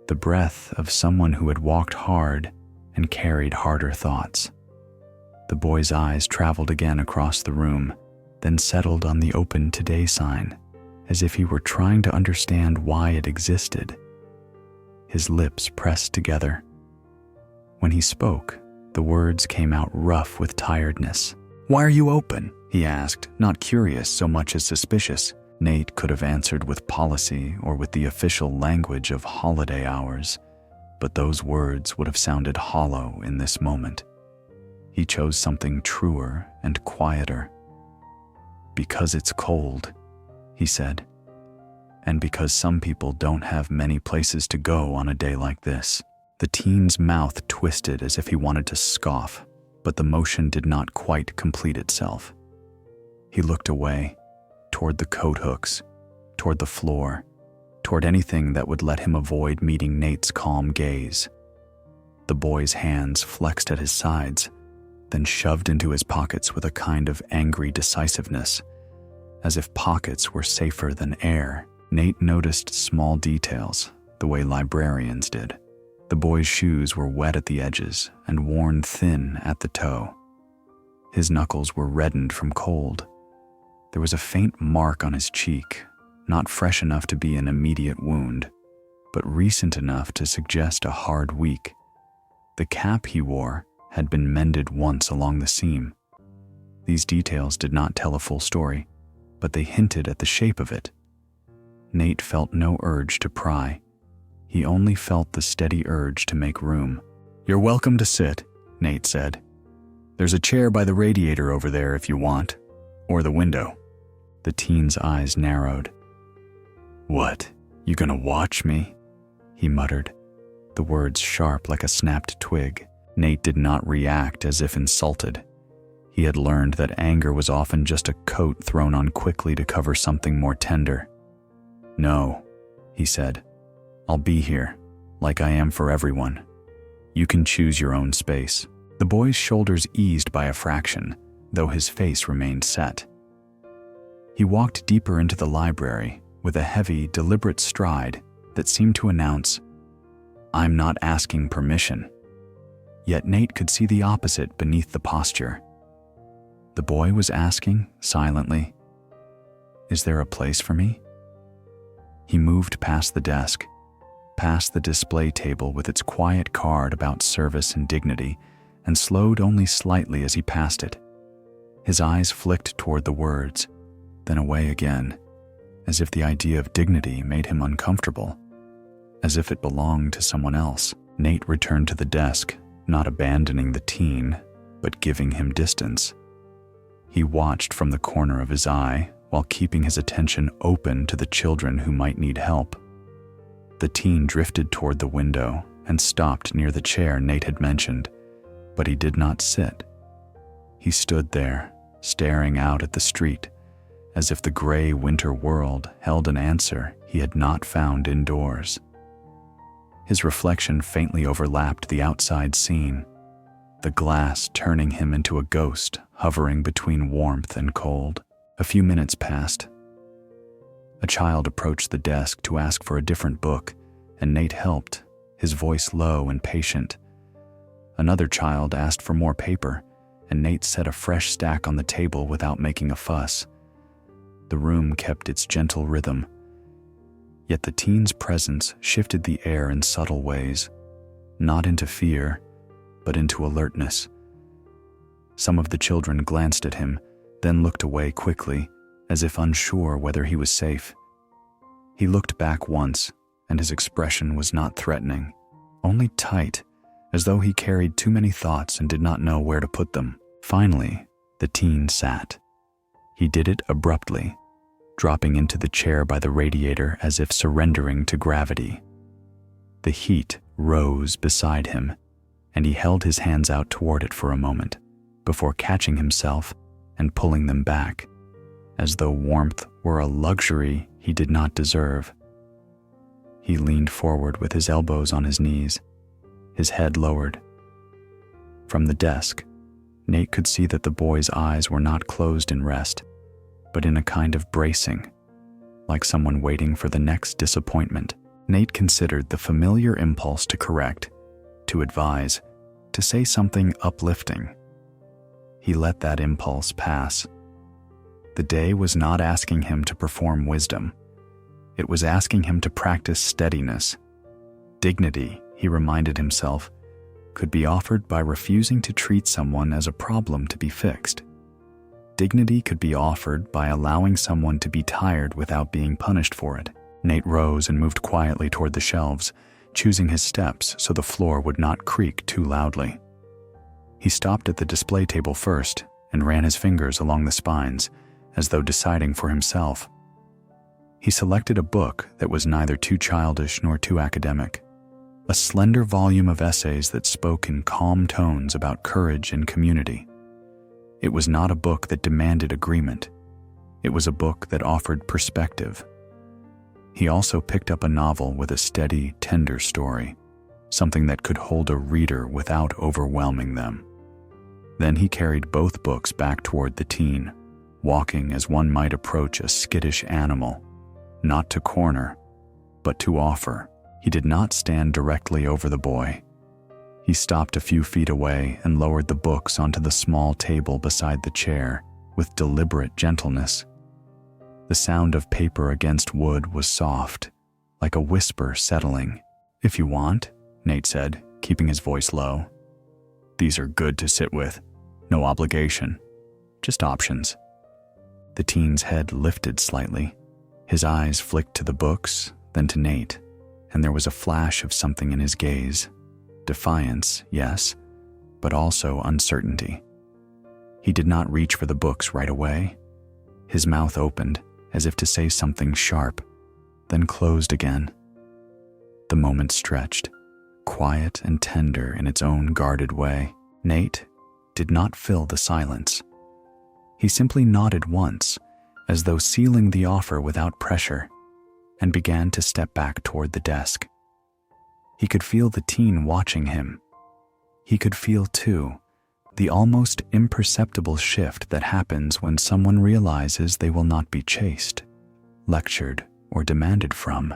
the breath of someone who had walked hard and carried harder thoughts. The boy's eyes traveled again across the room, then settled on the open today sign, as if he were trying to understand why it existed. His lips pressed together. When he spoke, the words came out rough with tiredness. "Why are you open?" he asked, not curious so much as suspicious. Nate could have answered with policy or with the official language of holiday hours, but those words would have sounded hollow in this moment. He chose something truer and quieter. "Because it's cold," he said, "and because some people don't have many places to go on a day like this." The teen's mouth twisted as if he wanted to scoff, but the motion did not quite complete itself. He looked away, toward the coat hooks, toward the floor, toward anything that would let him avoid meeting Nate's calm gaze. The boy's hands flexed at his sides, then shoved into his pockets with a kind of angry decisiveness, as if pockets were safer than air. Nate noticed small details, the way librarians did. The boy's shoes were wet at the edges and worn thin at the toe. His knuckles were reddened from cold. There was a faint mark on his cheek, not fresh enough to be an immediate wound, but recent enough to suggest a hard week. The cap he wore had been mended once along the seam. These details did not tell a full story, but they hinted at the shape of it. Nate felt no urge to pry. He only felt the steady urge to make room. "You're welcome to sit," Nate said. "There's a chair by the radiator over there if you want, or the window." The teen's eyes narrowed. "What, you gonna watch me?" he muttered, the words sharp like a snapped twig. Nate did not react as if insulted. He had learned that anger was often just a coat thrown on quickly to cover something more tender. "No," he said. "I'll be here, like I am for everyone. You can choose your own space." The boy's shoulders eased by a fraction, though his face remained set. He walked deeper into the library with a heavy, deliberate stride that seemed to announce, "I'm not asking permission." Yet Nate could see the opposite beneath the posture. The boy was asking, silently, "Is there a place for me?" He moved past the desk, past the display table with its quiet card about service and dignity, and slowed only slightly as he passed it. His eyes flicked toward the words, then away again, as if the idea of dignity made him uncomfortable, as if it belonged to someone else. Nate returned to the desk, not abandoning the teen, but giving him distance. He watched from the corner of his eye while keeping his attention open to the children who might need help. The teen drifted toward the window and stopped near the chair Nate had mentioned, but he did not sit. He stood there, staring out at the street, as if the gray winter world held an answer he had not found indoors. His reflection faintly overlapped the outside scene, the glass turning him into a ghost hovering between warmth and cold. A few minutes passed. A child approached the desk to ask for a different book, and Nate helped, his voice low and patient. Another child asked for more paper, and Nate set a fresh stack on the table without making a fuss. The room kept its gentle rhythm. Yet the teen's presence shifted the air in subtle ways, not into fear, but into alertness. Some of the children glanced at him, then looked away quickly, as if unsure whether he was safe. He looked back once, and his expression was not threatening, only tight, as though he carried too many thoughts and did not know where to put them. Finally, the teen sat. He did it abruptly, dropping into the chair by the radiator as if surrendering to gravity. The heat rose beside him, and he held his hands out toward it for a moment, before catching himself and pulling them back, as though warmth were a luxury he did not deserve. He leaned forward with his elbows on his knees, his head lowered. From the desk, Nate could see that the boy's eyes were not closed in rest, but in a kind of bracing, like someone waiting for the next disappointment. Nate considered the familiar impulse to correct, to advise, to say something uplifting. He let that impulse pass. The day was not asking him to perform wisdom. It was asking him to practice steadiness. Dignity, he reminded himself, could be offered by refusing to treat someone as a problem to be fixed. Dignity could be offered by allowing someone to be tired without being punished for it. Nate rose and moved quietly toward the shelves, choosing his steps so the floor would not creak too loudly. He stopped at the display table first and ran his fingers along the spines, as though deciding for himself. He selected a book that was neither too childish nor too academic, a slender volume of essays that spoke in calm tones about courage and community. It was not a book that demanded agreement. It was a book that offered perspective. He also picked up a novel with a steady, tender story, something that could hold a reader without overwhelming them. Then he carried both books back toward the teen, walking as one might approach a skittish animal, not to corner, but to offer. He did not stand directly over the boy. He stopped a few feet away and lowered the books onto the small table beside the chair with deliberate gentleness. The sound of paper against wood was soft, like a whisper settling. "If you want," Nate said, keeping his voice low. "These are good to sit with. No obligation. Just options." The teen's head lifted slightly. His eyes flicked to the books, then to Nate, and there was a flash of something in his gaze. Defiance, yes, but also uncertainty. He did not reach for the books right away. His mouth opened, as if to say something sharp, then closed again. The moment stretched, quiet and tender in its own guarded way. Nate did not fill the silence. He simply nodded once, as though sealing the offer without pressure, and began to step back toward the desk. He could feel the teen watching him. He could feel, too, the almost imperceptible shift that happens when someone realizes they will not be chased, lectured, or demanded from.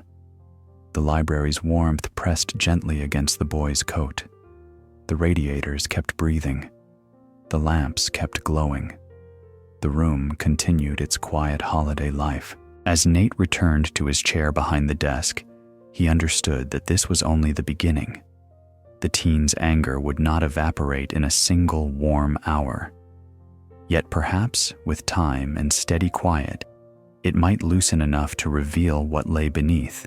The library's warmth pressed gently against the boy's coat. The radiators kept breathing. The lamps kept glowing. The room continued its quiet holiday life. As Nate returned to his chair behind the desk, he understood that this was only the beginning. The teen's anger would not evaporate in a single warm hour. Yet perhaps, with time and steady quiet, it might loosen enough to reveal what lay beneath.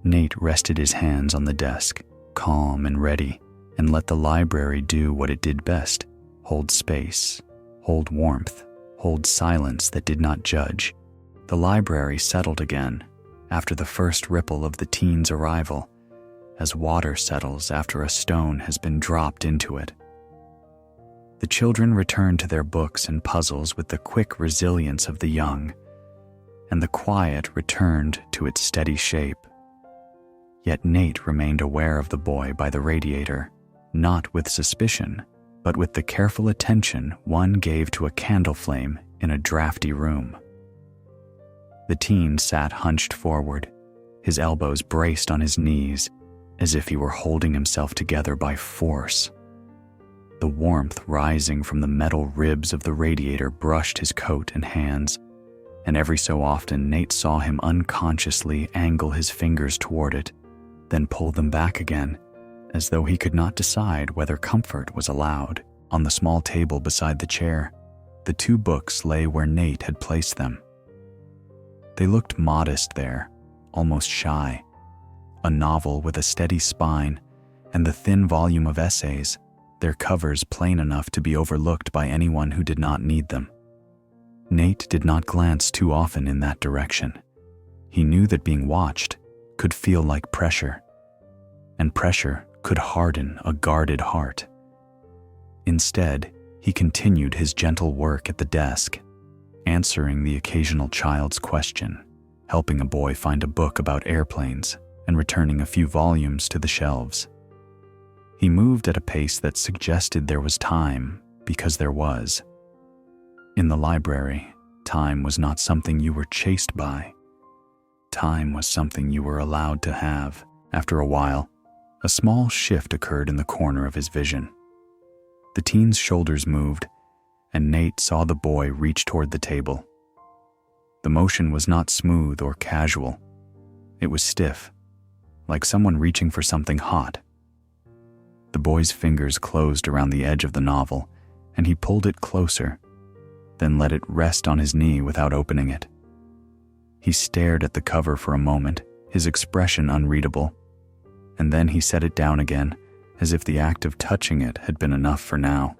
Nate rested his hands on the desk, calm and ready, and let the library do what it did best: hold space, hold warmth, hold silence that did not judge. The library settled again after the first ripple of the teen's arrival, as water settles after a stone has been dropped into it. The children returned to their books and puzzles with the quick resilience of the young, and the quiet returned to its steady shape. Yet Nate remained aware of the boy by the radiator, not with suspicion, but with the careful attention one gave to a candle flame in a drafty room. The teen sat hunched forward, his elbows braced on his knees, as if he were holding himself together by force. The warmth rising from the metal ribs of the radiator brushed his coat and hands, and every so often Nate saw him unconsciously angle his fingers toward it, then pull them back again, as though he could not decide whether comfort was allowed. On the small table beside the chair, the two books lay where Nate had placed them. They looked modest there, almost shy. A novel with a steady spine, and the thin volume of essays, their covers plain enough to be overlooked by anyone who did not need them. Nate did not glance too often in that direction. He knew that being watched could feel like pressure, and pressure could harden a guarded heart. Instead, he continued his gentle work at the desk, answering the occasional child's question, helping a boy find a book about airplanes, and returning a few volumes to the shelves. He moved at a pace that suggested there was time, because there was. In the library, time was not something you were chased by. Time was something you were allowed to have. After a while, a small shift occurred in the corner of his vision. The teen's shoulders moved, and Nate saw the boy reach toward the table. The motion was not smooth or casual. It was stiff, like someone reaching for something hot. The boy's fingers closed around the edge of the novel, and he pulled it closer, then let it rest on his knee without opening it. He stared at the cover for a moment, his expression unreadable, and then he set it down again, as if the act of touching it had been enough for now.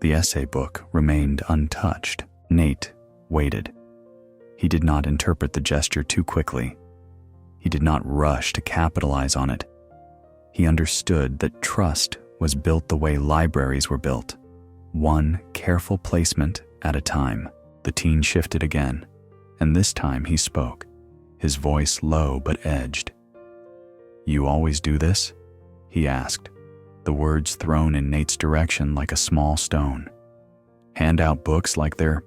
The essay book remained untouched. Nate waited. He did not interpret the gesture too quickly. He did not rush to capitalize on it. He understood that trust was built the way libraries were built, one careful placement at a time. The teen shifted again, and this time he spoke, his voice low but edged. "You always do this?" he asked, the words thrown in Nate's direction like a small stone. "Hand out books like they're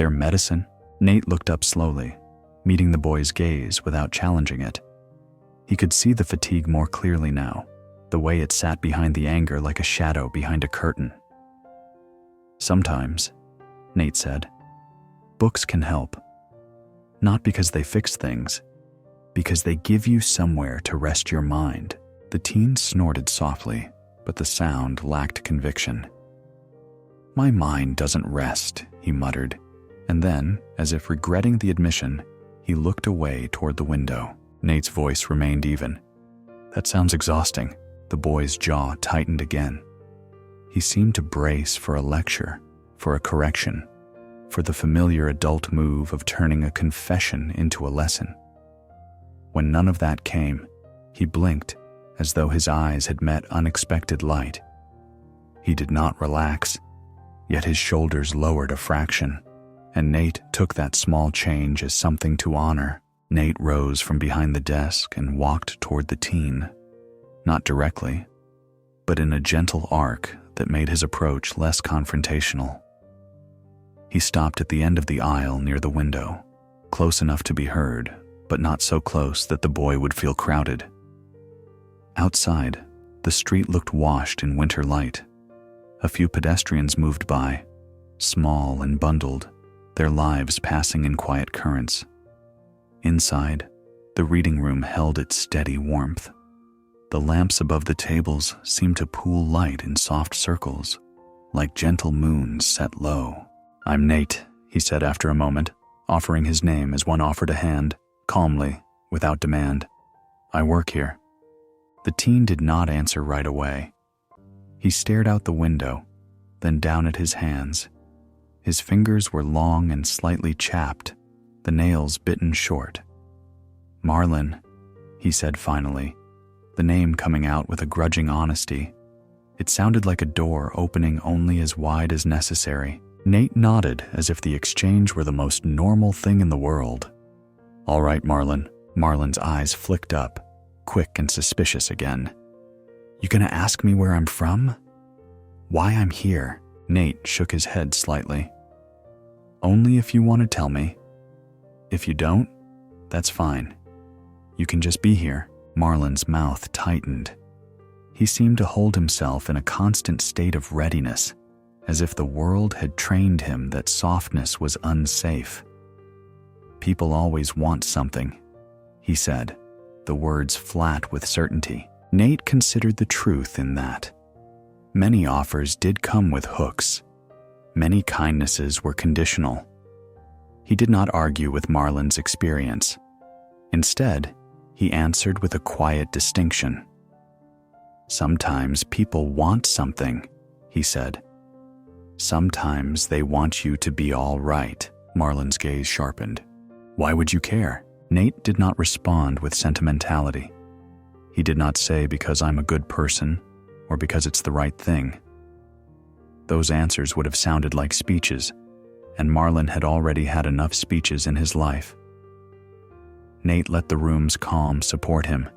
medicine?" Nate looked up slowly, meeting the boy's gaze without challenging it. He could see the fatigue more clearly now, the way it sat behind the anger like a shadow behind a curtain. "Sometimes," Nate said, "books can help. Not because they fix things, Because they give you somewhere to rest your mind. The teen snorted softly, but the sound lacked conviction. My mind doesn't rest, he muttered, and then, as if regretting the admission, he looked away toward the window. Nate's voice remained even. That sounds exhausting. The boy's jaw tightened again. He seemed to brace for a lecture, for a correction, for the familiar adult move of turning a confession into a lesson. When none of that came, he blinked as though his eyes had met unexpected light. He did not relax, yet his shoulders lowered a fraction, and Nate took that small change as something to honor. Nate rose from behind the desk and walked toward the teen, not directly, but in a gentle arc that made his approach less confrontational. He stopped at the end of the aisle near the window, close enough to be heard, but not so close that the boy would feel crowded. Outside, the street looked washed in winter light. A few pedestrians moved by, small and bundled, their lives passing in quiet currents. Inside, the reading room held its steady warmth. The lamps above the tables seemed to pool light in soft circles, like gentle moons set low. "I'm Nate," he said after a moment, offering his name as one offered a hand, calmly, without demand. "I work here." The teen did not answer right away. He stared out the window, then down at his hands. His fingers were long and slightly chapped, the nails bitten short. "Marlin," he said finally, the name coming out with a grudging honesty. It sounded like a door opening only as wide as necessary. Nate nodded as if the exchange were the most normal thing in the world. "All right, Marlin." Marlin's eyes flicked up, quick and suspicious again. "You gonna ask me where I'm from? Why I'm here?" Nate shook his head slightly. "Only if you want to tell me. If you don't, that's fine. You can just be here." Marlin's mouth tightened. He seemed to hold himself in a constant state of readiness, as if the world had trained him that softness was unsafe. "People always want something," he said, the words flat with certainty. Nate considered the truth in that. Many offers did come with hooks. Many kindnesses were conditional. He did not argue with Marlin's experience. Instead, he answered with a quiet distinction. "Sometimes people want something," he said. "Sometimes they want you to be all right." Marlin's gaze sharpened. "Why would you care?" Nate did not respond with sentimentality. He did not say because I'm a good person or because it's the right thing. Those answers would have sounded like speeches, and Marlin had already had enough speeches in his life. Nate let the room's calm support him,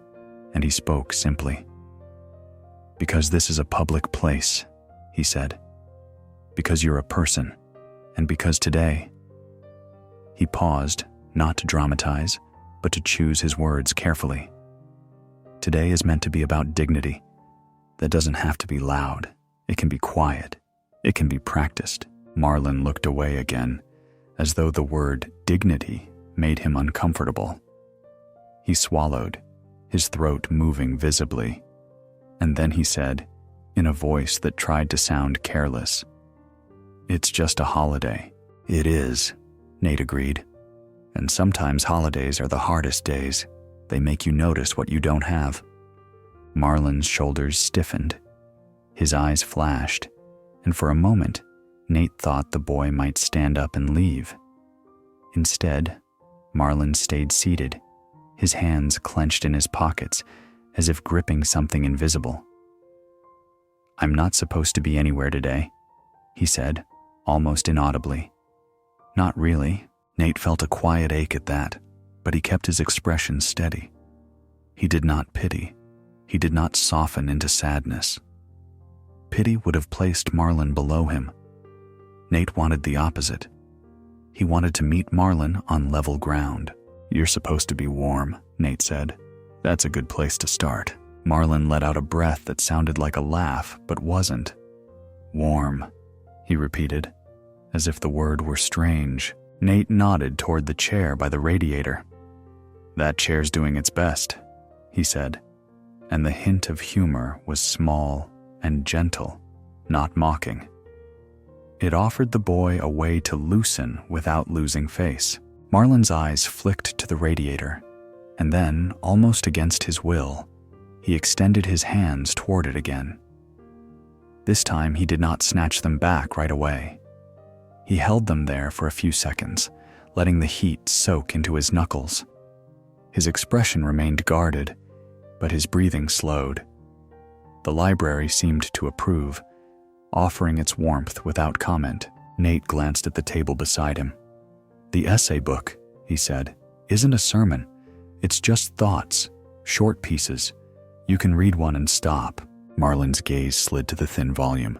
and he spoke simply. "Because this is a public place," he said. "Because you're a person, and because today..." He paused, not to dramatize, but to choose his words carefully. "Today is meant to be about dignity. That doesn't have to be loud. It can be quiet. It can be practiced." Marlin looked away again, as though the word dignity made him uncomfortable. He swallowed, his throat moving visibly, and then he said, in a voice that tried to sound careless, "It's just a holiday." "It is," Nate agreed. "And sometimes holidays are the hardest days. They make you notice what you don't have." Marlin's shoulders stiffened. His eyes flashed, and for a moment, Nate thought the boy might stand up and leave. Instead, Marlin stayed seated, his hands clenched in his pockets, as if gripping something invisible. "I'm not supposed to be anywhere today," he said, almost inaudibly. "Not really." Nate felt a quiet ache at that, but he kept his expression steady. He did not pity. He did not soften into sadness. Pity would have placed Marlin below him. Nate wanted the opposite. He wanted to meet Marlin on level ground. "You're supposed to be warm," Nate said. "That's a good place to start." Marlin let out a breath that sounded like a laugh, but wasn't. "Warm," he repeated, as if the word were strange. Nate nodded toward the chair by the radiator. "That chair's doing its best," he said, and the hint of humor was small and gentle, not mocking. It offered the boy a way to loosen without losing face. Marlin's eyes flicked to the radiator, and then, almost against his will, he extended his hands toward it again. This time he did not snatch them back right away. He held them there for a few seconds, letting the heat soak into his knuckles. His expression remained guarded, but his breathing slowed. The library seemed to approve, offering its warmth without comment. Nate glanced at the table beside him. "The essay book," he said, "isn't a sermon. It's just thoughts, short pieces. You can read one and stop." Marlin's gaze slid to the thin volume.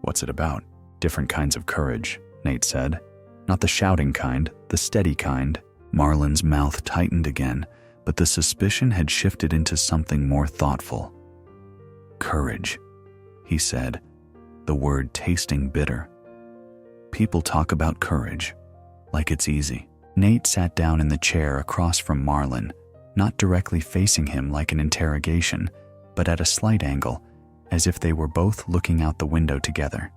"What's it about?" "Different kinds of courage," Nate said. "Not the shouting kind, the steady kind." Marlin's mouth tightened again, but the suspicion had shifted into something more thoughtful. "Courage," he said, the word tasting bitter. "People talk about courage, like it's easy." Nate sat down in the chair across from Marlin, not directly facing him like an interrogation, but at a slight angle, as if they were both looking out the window together.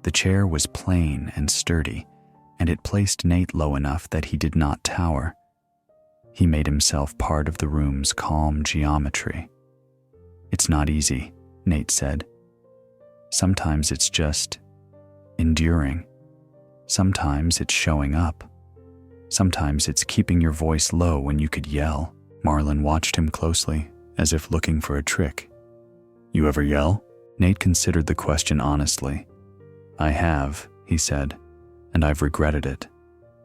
The chair was plain and sturdy, and it placed Nate low enough that he did not tower. He made himself part of the room's calm geometry. "It's not easy," Nate said. "Sometimes it's just enduring. Sometimes it's showing up. Sometimes it's keeping your voice low when you could yell." Marlin watched him closely, as if looking for a trick. "You ever yell?" Nate considered the question honestly. "I have," he said, "and I've regretted it.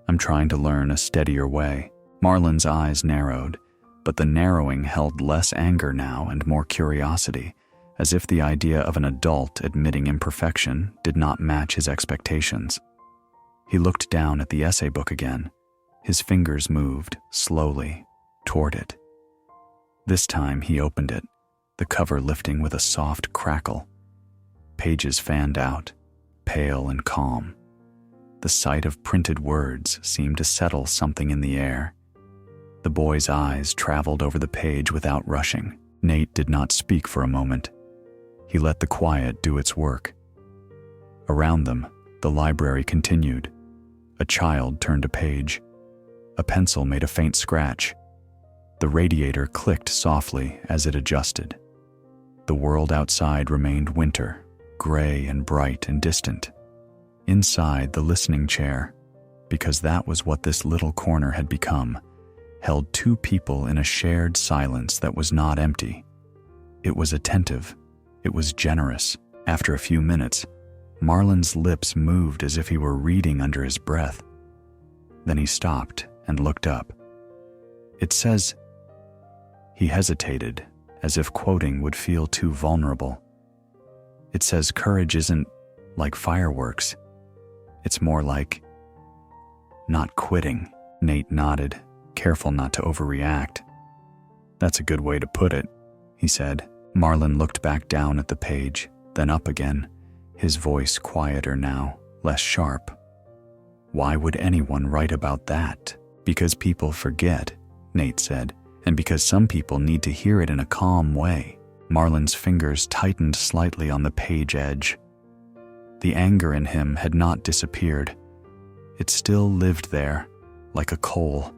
I'm trying to learn a steadier way." Marlin's eyes narrowed, but the narrowing held less anger now and more curiosity, as if the idea of an adult admitting imperfection did not match his expectations. He looked down at the essay book again. His fingers moved, slowly, toward it. This time he opened it, the cover lifting with a soft crackle. Pages fanned out, pale and calm. The sight of printed words seemed to settle something in the air. The boy's eyes traveled over the page without rushing. Nate did not speak for a moment. He let the quiet do its work. Around them, the library continued. A child turned a page. A pencil made a faint scratch. The radiator clicked softly as it adjusted. The world outside remained winter, gray and bright and distant. Inside, the listening chair, because that was what this little corner had become, held two people in a shared silence that was not empty. It was attentive. It was generous. After a few minutes, Marlin's lips moved as if he were reading under his breath. Then he stopped and looked up. "It says..." He hesitated, as if quoting would feel too vulnerable. "It says courage isn't like fireworks. It's more like not quitting." Nate nodded, careful not to overreact. "That's a good way to put it," he said. Marlin looked back down at the page, then up again, his voice quieter now, less sharp. "Why would anyone write about that?" "Because people forget," Nate said, "and because some people need to hear it in a calm way." Marlin's fingers tightened slightly on the page edge. The anger in him had not disappeared. It still lived there, like a coal.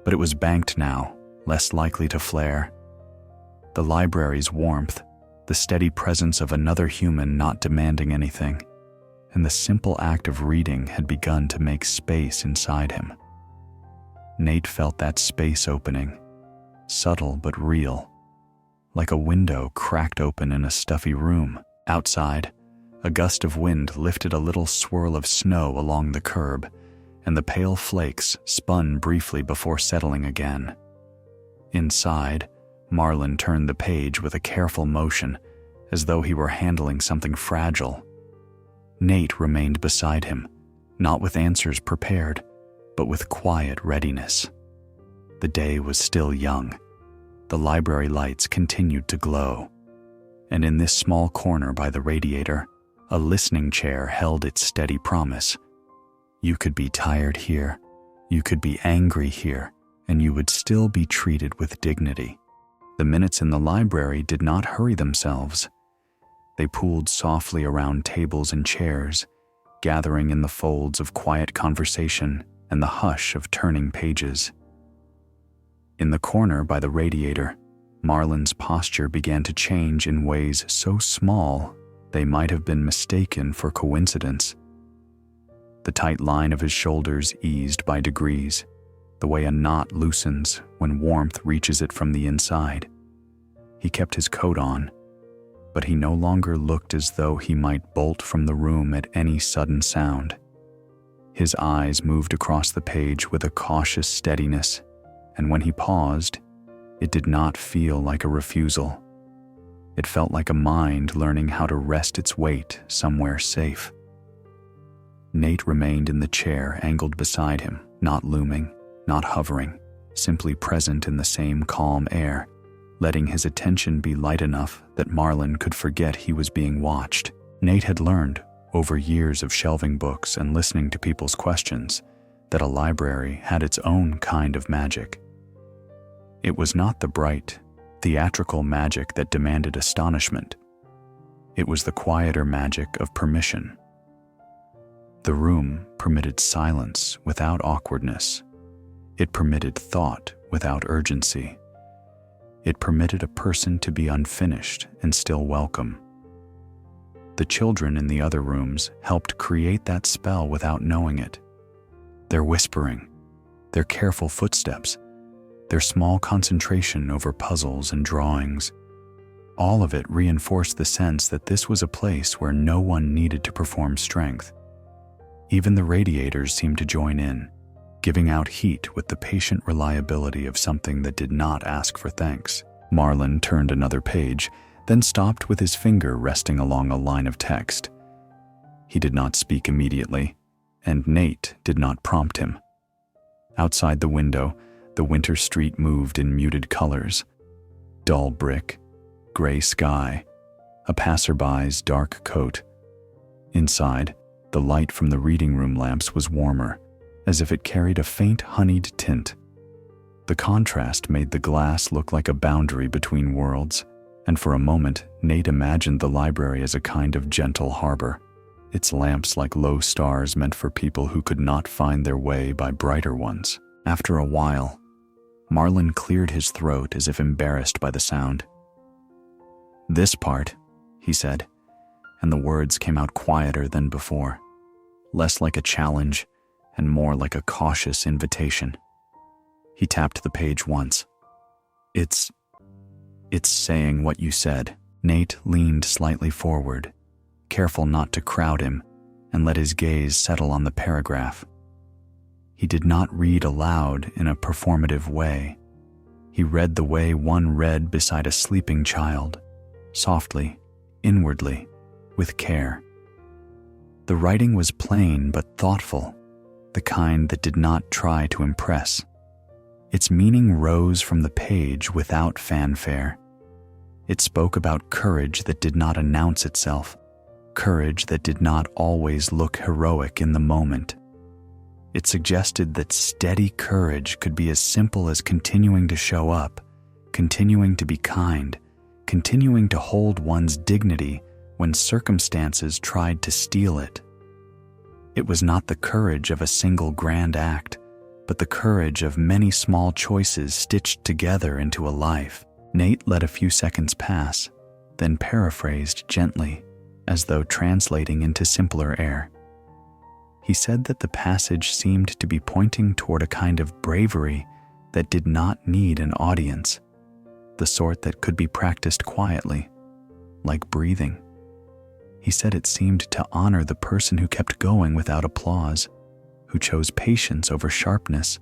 But it was banked now, less likely to flare. The library's warmth, the steady presence of another human not demanding anything, and the simple act of reading had begun to make space inside him. Nate felt that space opening, subtle but real, like a window cracked open in a stuffy room. Outside, a gust of wind lifted a little swirl of snow along the curb, and the pale flakes spun briefly before settling again. Inside, Marlin turned the page with a careful motion, as though he were handling something fragile. Nate remained beside him, not with answers prepared, but with quiet readiness. The day was still young. The library lights continued to glow, and in this small corner by the radiator, a listening chair held its steady promise. You could be tired here. You could be angry here. and you would still be treated with dignity. The minutes in the library did not hurry themselves. They pooled softly around tables and chairs, gathering in the folds of quiet conversation and the hush of turning pages. In the corner by the radiator, Marlon's posture began to change in ways so small they might have been mistaken for coincidence. The tight line of his shoulders eased by degrees, the way a knot loosens when warmth reaches it from the inside. He kept his coat on, but he no longer looked as though he might bolt from the room at any sudden sound. His eyes moved across the page with a cautious steadiness, and when he paused, it did not feel like a refusal. It felt like a mind learning how to rest its weight somewhere safe. Nate remained in the chair angled beside him, not looming, not hovering, simply present in the same calm air, letting his attention be light enough that Marlon could forget he was being watched. Nate had learned, over years of shelving books and listening to people's questions, that a library had its own kind of magic. It was not the bright, theatrical magic that demanded astonishment. It was the quieter magic of permission. The room permitted silence without awkwardness. It permitted thought without urgency. It permitted a person to be unfinished and still welcome. The children in the other rooms helped create that spell without knowing it. Their whispering, their careful footsteps, their small concentration over puzzles and drawings, all of it reinforced the sense that this was a place where no one needed to perform strength. Even the radiators seemed to join in, giving out heat with the patient reliability of something that did not ask for thanks. Marlon turned another page, then stopped with his finger resting along a line of text. He did not speak immediately, and Nate did not prompt him. Outside the window, the winter street moved in muted colors: dull brick, gray sky, a passerby's dark coat. Inside, the light from the reading room lamps was warmer, as if it carried a faint honeyed tint. The contrast made the glass look like a boundary between worlds, and for a moment Nate imagined the library as a kind of gentle harbor, its lamps like low stars meant for people who could not find their way by brighter ones. After a while, Marlon cleared his throat as if embarrassed by the sound. "This part," he said, and the words came out quieter than before, less like a challenge and more like a cautious invitation. He tapped the page once. It's saying what you said." Nate leaned slightly forward, careful not to crowd him, and let his gaze settle on the paragraph. He did not read aloud in a performative way. He read the way one read beside a sleeping child, softly, inwardly, with care. The writing was plain but thoughtful, the kind that did not try to impress. Its meaning rose from the page without fanfare. It spoke about courage that did not announce itself, courage that did not always look heroic in the moment. It suggested that steady courage could be as simple as continuing to show up, continuing to be kind, continuing to hold one's dignity when circumstances tried to steal it. It was not the courage of a single grand act, but the courage of many small choices stitched together into a life. Nate let a few seconds pass, then paraphrased gently, as though translating into simpler air. He said that the passage seemed to be pointing toward a kind of bravery that did not need an audience, the sort that could be practiced quietly, like breathing. He said it seemed to honor the person who kept going without applause, who chose patience over sharpness,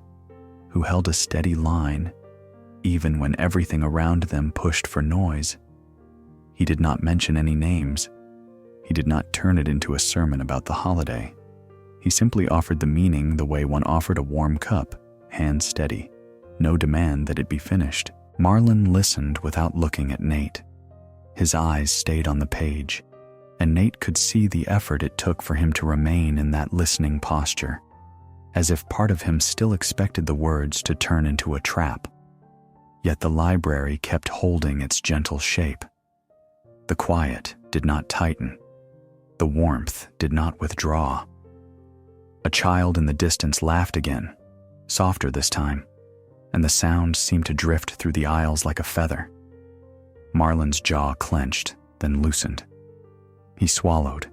who held a steady line, even when everything around them pushed for noise. He did not mention any names. He did not turn it into a sermon about the holiday. He simply offered the meaning the way one offered a warm cup, hand steady, no demand that it be finished. Marlon listened without looking at Nate. His eyes stayed on the page, and Nate could see the effort it took for him to remain in that listening posture. as if part of him still expected the words to turn into a trap. Yet the library kept holding its gentle shape. The quiet did not tighten. The warmth did not withdraw. A child in the distance laughed again, softer this time, and the sound seemed to drift through the aisles like a feather. Marlin's jaw clenched, then loosened. He swallowed.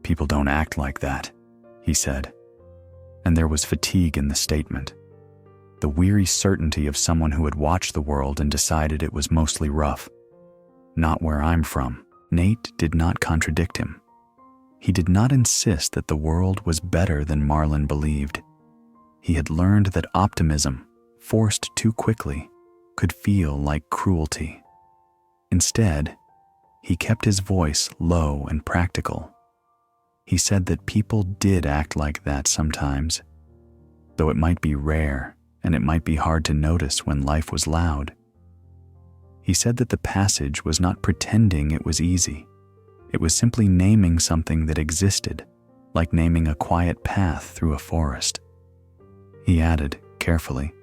"People don't act like that," he said. And there was fatigue in the statement, the weary certainty of someone who had watched the world and decided it was mostly rough. "Not where I'm from." Nate did not contradict him. He did not insist that the world was better than Marlin believed. He had learned that optimism, forced too quickly, could feel like cruelty. Instead, he kept his voice low and practical. He said that people did act like that sometimes, though it might be rare and it might be hard to notice when life was loud. He said that the passage was not pretending it was easy. It was simply naming something that existed, like naming a quiet path through a forest. He added, carefully,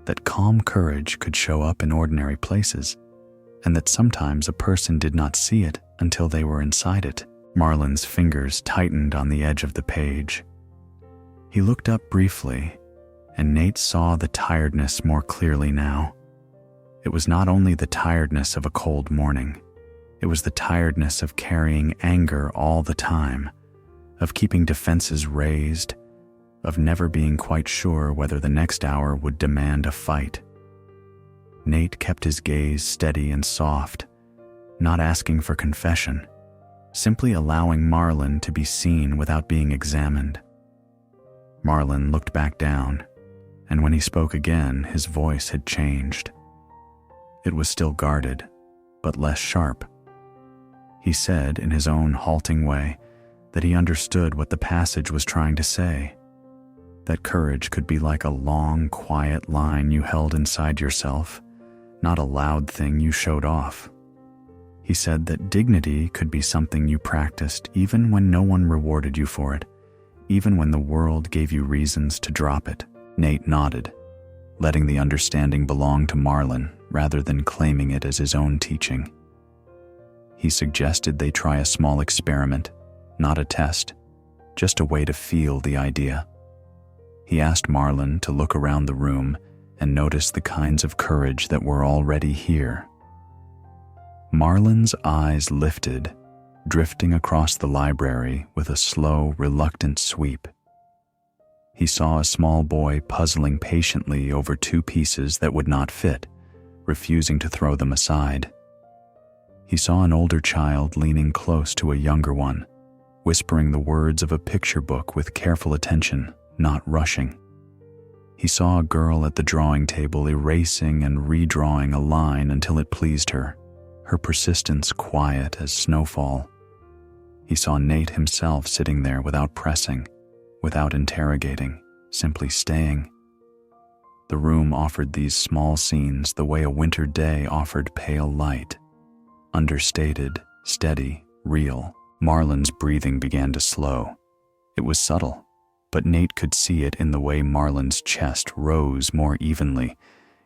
that calm courage could show up in ordinary places, and that sometimes a person did not see it until they were inside it. Marlin's fingers tightened on the edge of the page. He looked up briefly, and Nate saw the tiredness more clearly now. It was not only the tiredness of a cold morning. It was the tiredness of carrying anger all the time, of keeping defenses raised, of never being quite sure whether the next hour would demand a fight. Nate kept his gaze steady and soft, not asking for confession, simply allowing Marlin to be seen without being examined. Marlin looked back down, and when he spoke again, his voice had changed. It was still guarded, but less sharp. He said, in his own halting way, that he understood what the passage was trying to say, that courage could be like a long, quiet line you held inside yourself, not a loud thing you showed off. He said that dignity could be something you practiced even when no one rewarded you for it, even when the world gave you reasons to drop it. Nate nodded, letting the understanding belong to Marlin rather than claiming it as his own teaching. He suggested they try a small experiment, not a test, just a way to feel the idea. He asked Marlin to look around the room and notice the kinds of courage that were already here. Marlin's eyes lifted, drifting across the library with a slow, reluctant sweep. He saw a small boy puzzling patiently over two pieces that would not fit, refusing to throw them aside. He saw an older child leaning close to a younger one, whispering the words of a picture book with careful attention, not rushing. He saw a girl at the drawing table erasing and redrawing a line until it pleased her, her persistence quiet as snowfall. He saw Nate himself sitting there without pressing, without interrogating, simply staying. The room offered these small scenes the way a winter day offered pale light. Understated, steady, real. Marlin's breathing began to slow. It was subtle, but Nate could see it in the way Marlin's chest rose more evenly,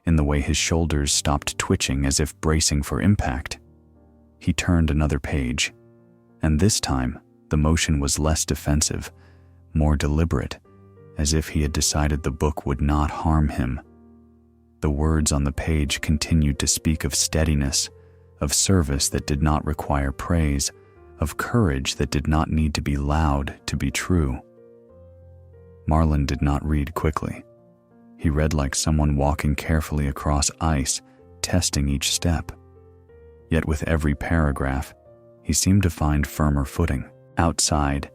in the way his shoulders stopped twitching as if bracing for impact. He turned another page, and this time the motion was less defensive, more deliberate, as if he had decided the book would not harm him. The words on the page continued to speak of steadiness, of service that did not require praise, of courage that did not need to be loud to be true. Marlin did not read quickly. He read like someone walking carefully across ice, testing each step. Yet with every paragraph, he seemed to find firmer footing. Outside,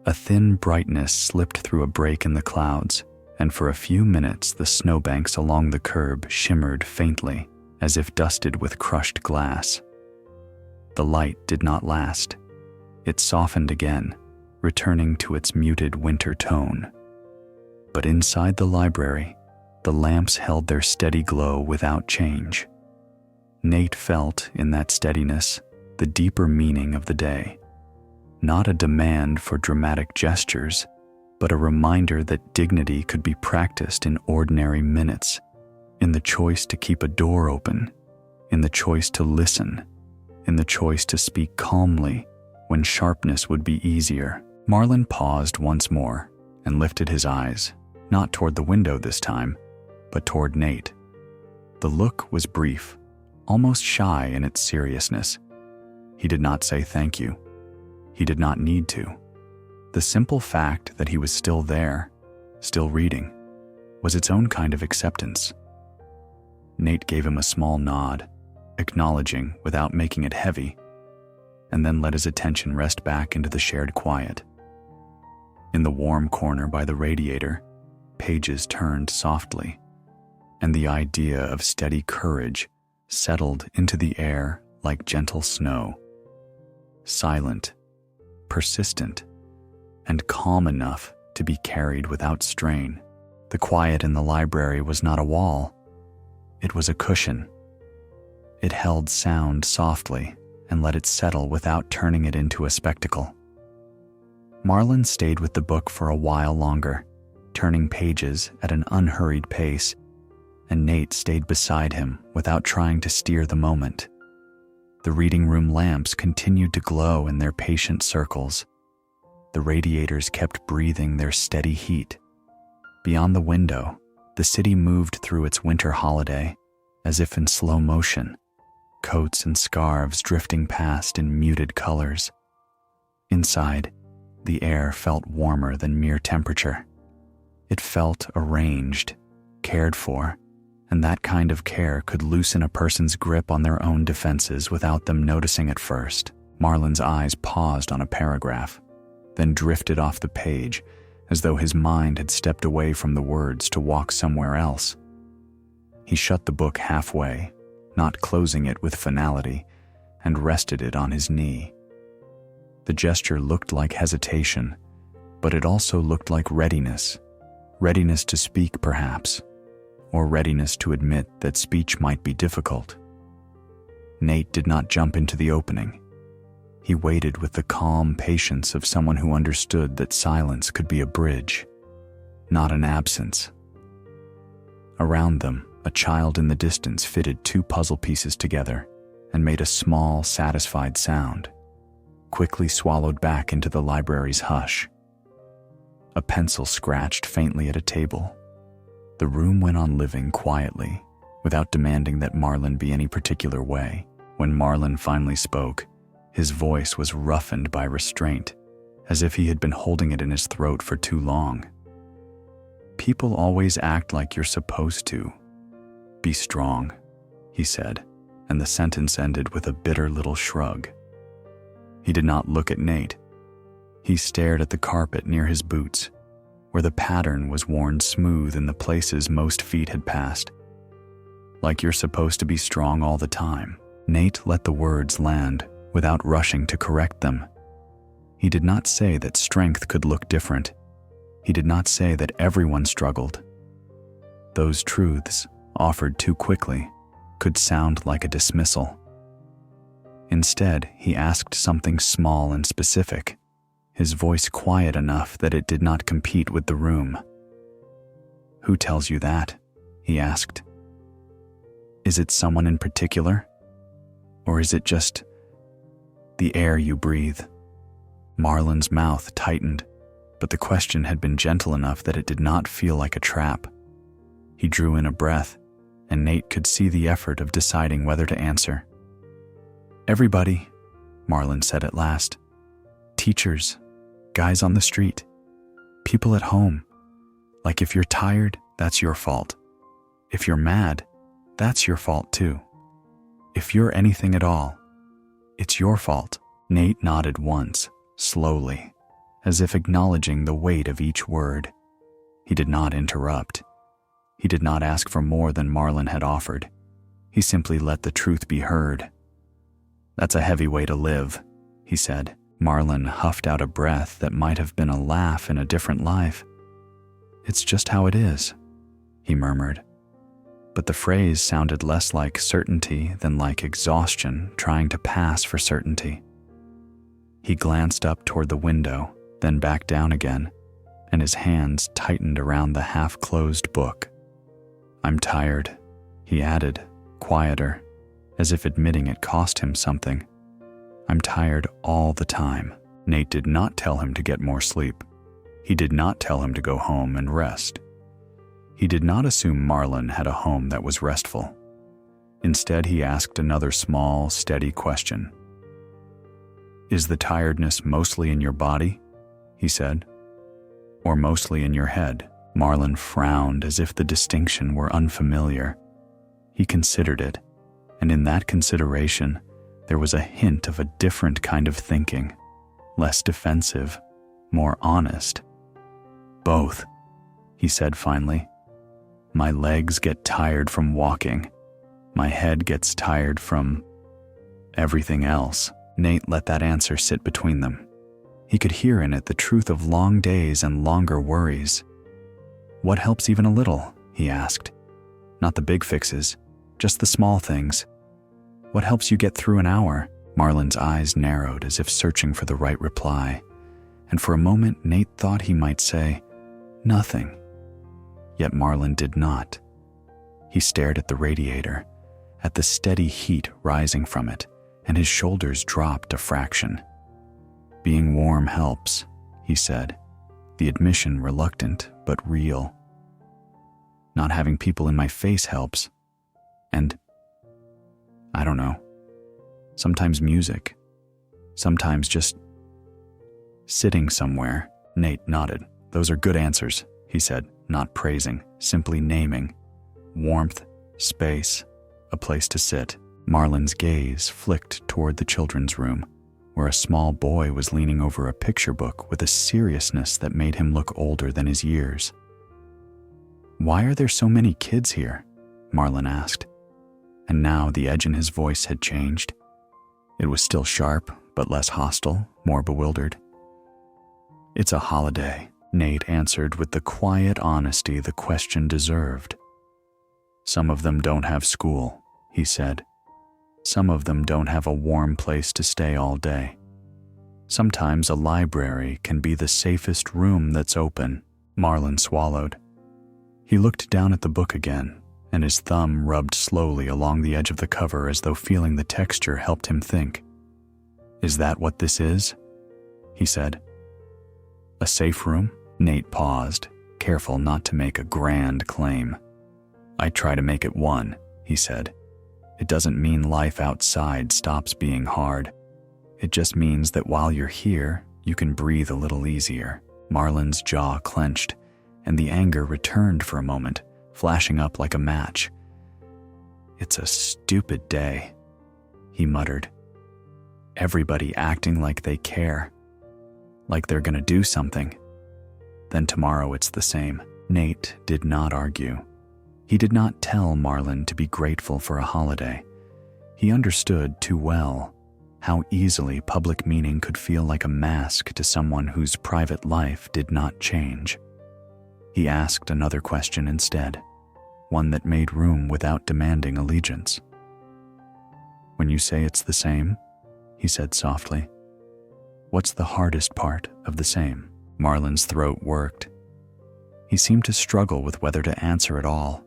a thin brightness slipped through a break in the clouds, and for a few minutes the snowbanks along the curb shimmered faintly, as if dusted with crushed glass. The light did not last. It softened again, returning to its muted winter tone. But inside the library, the lamps held their steady glow without change. Nate felt, in that steadiness, the deeper meaning of the day. Not a demand for dramatic gestures, but a reminder that dignity could be practiced in ordinary minutes, in the choice to keep a door open, in the choice to listen, in the choice to speak calmly when sharpness would be easier. Marlon paused once more and lifted his eyes, not toward the window this time, but toward Nate. The look was brief, almost shy in its seriousness. He did not say thank you. He did not need to. The simple fact that he was still there, still reading, was its own kind of acceptance. Nate gave him a small nod, acknowledging without making it heavy, and then let his attention rest back into the shared quiet. In the warm corner by the radiator, pages turned softly, and the idea of steady courage settled into the air like gentle snow. Silent, persistent, and calm enough to be carried without strain. The quiet in the library was not a wall. It was a cushion. It held sound softly and let it settle without turning it into a spectacle. Marlon stayed with the book for a while longer, turning pages at an unhurried pace, and Nate stayed beside him without trying to steer the moment. The reading room lamps continued to glow in their patient circles. The radiators kept breathing their steady heat. Beyond the window, the city moved through its winter holiday, as if in slow motion, coats and scarves drifting past in muted colors. Inside, the air felt warmer than mere temperature. It felt arranged, cared for, and that kind of care could loosen a person's grip on their own defenses without them noticing at first. Marlon's eyes paused on a paragraph, then drifted off the page as though his mind had stepped away from the words to walk somewhere else. He shut the book halfway, not closing it with finality, and rested it on his knee. The gesture looked like hesitation, but it also looked like readiness. Readiness to speak, perhaps, or readiness to admit that speech might be difficult. Nate did not jump into the opening. He waited with the calm patience of someone who understood that silence could be a bridge, not an absence. Around them, a child in the distance fitted two puzzle pieces together and made a small, satisfied sound, quickly swallowed back into the library's hush. A pencil scratched faintly at a table. The room went on living quietly, without demanding that Marlon be any particular way. When Marlon finally spoke, his voice was roughened by restraint, as if he had been holding it in his throat for too long. "People always act like you're supposed to. Be strong," he said, and the sentence ended with a bitter little shrug. He did not look at Nate. He stared at the carpet near his boots, where the pattern was worn smooth in the places most feet had passed. "Like you're supposed to be strong all the time." Nate let the words land without rushing to correct them. He did not say that strength could look different. He did not say that everyone struggled. Those truths, offered too quickly, could sound like a dismissal. Instead, he asked something small and specific, his voice quiet enough that it did not compete with the room. "Who tells you that?" he asked. "Is it someone in particular? Or is it just the air you breathe?" Marlon's mouth tightened, but the question had been gentle enough that it did not feel like a trap. He drew in a breath, and Nate could see the effort of deciding whether to answer. "Everybody," Marlon said at last. "Teachers, guys on the street, people at home. Like if you're tired, that's your fault. If you're mad, that's your fault too. If you're anything at all, it's your fault." Nate nodded once, slowly, as if acknowledging the weight of each word. He did not interrupt. He did not ask for more than Marlon had offered. He simply let the truth be heard. "That's a heavy way to live," he said. Marlon huffed out a breath that might have been a laugh in a different life. "It's just how it is," he murmured. But the phrase sounded less like certainty than like exhaustion trying to pass for certainty. He glanced up toward the window, then back down again, and his hands tightened around the half-closed book. "I'm tired," he added, quieter, as if admitting it cost him something. "I'm tired all the time." Nate did not tell him to get more sleep. He did not tell him to go home and rest. He did not assume Marlon had a home that was restful. Instead, he asked another small, steady question. "Is the tiredness mostly in your body?" he said. "Or mostly in your head?" Marlon frowned as if the distinction were unfamiliar. He considered it, and in that consideration, there was a hint of a different kind of thinking, less defensive, more honest. "Both," he said finally. "My legs get tired from walking. My head gets tired from everything else." Nate let that answer sit between them. He could hear in it the truth of long days and longer worries. "What helps even a little?" he asked. "Not the big fixes, just the small things. What helps you get through an hour?" Marlon's eyes narrowed as if searching for the right reply, and for a moment Nate thought he might say, "Nothing." Yet Marlon did not. He stared at the radiator, at the steady heat rising from it, and his shoulders dropped a fraction. "Being warm helps," he said, the admission reluctant but real. "Not having people in my face helps. And I don't know. Sometimes music. Sometimes just sitting somewhere." Nate nodded. "Those are good answers," he said, not praising, simply naming. Warmth, space, a place to sit. Marlon's gaze flicked toward the children's room, where a small boy was leaning over a picture book with a seriousness that made him look older than his years. "Why are there so many kids here?" Marlon asked. And now the edge in his voice had changed. It was still sharp, but less hostile, more bewildered. "It's a holiday," Nate answered with the quiet honesty the question deserved. "Some of them don't have school," he said. "Some of them don't have a warm place to stay all day. Sometimes a library can be the safest room that's open." Marlon swallowed. He looked down at the book again, and his thumb rubbed slowly along the edge of the cover as though feeling the texture helped him think. "Is that what this is?" he said. "A safe room?" Nate paused, careful not to make a grand claim. "I try to make it one," he said. "It doesn't mean life outside stops being hard. It just means that while you're here, you can breathe a little easier." Marlon's jaw clenched, and the anger returned for a moment, flashing up like a match. "It's a stupid day," he muttered. "Everybody acting like they care, like they're gonna do something. Then tomorrow it's the same." Nate did not argue. He did not tell Marlon to be grateful for a holiday. He understood too well how easily public meaning could feel like a mask to someone whose private life did not change. He asked another question instead, one that made room without demanding allegiance. "When you say it's the same," he said softly, "what's the hardest part of the same?" Marlon's throat worked. He seemed to struggle with whether to answer at all.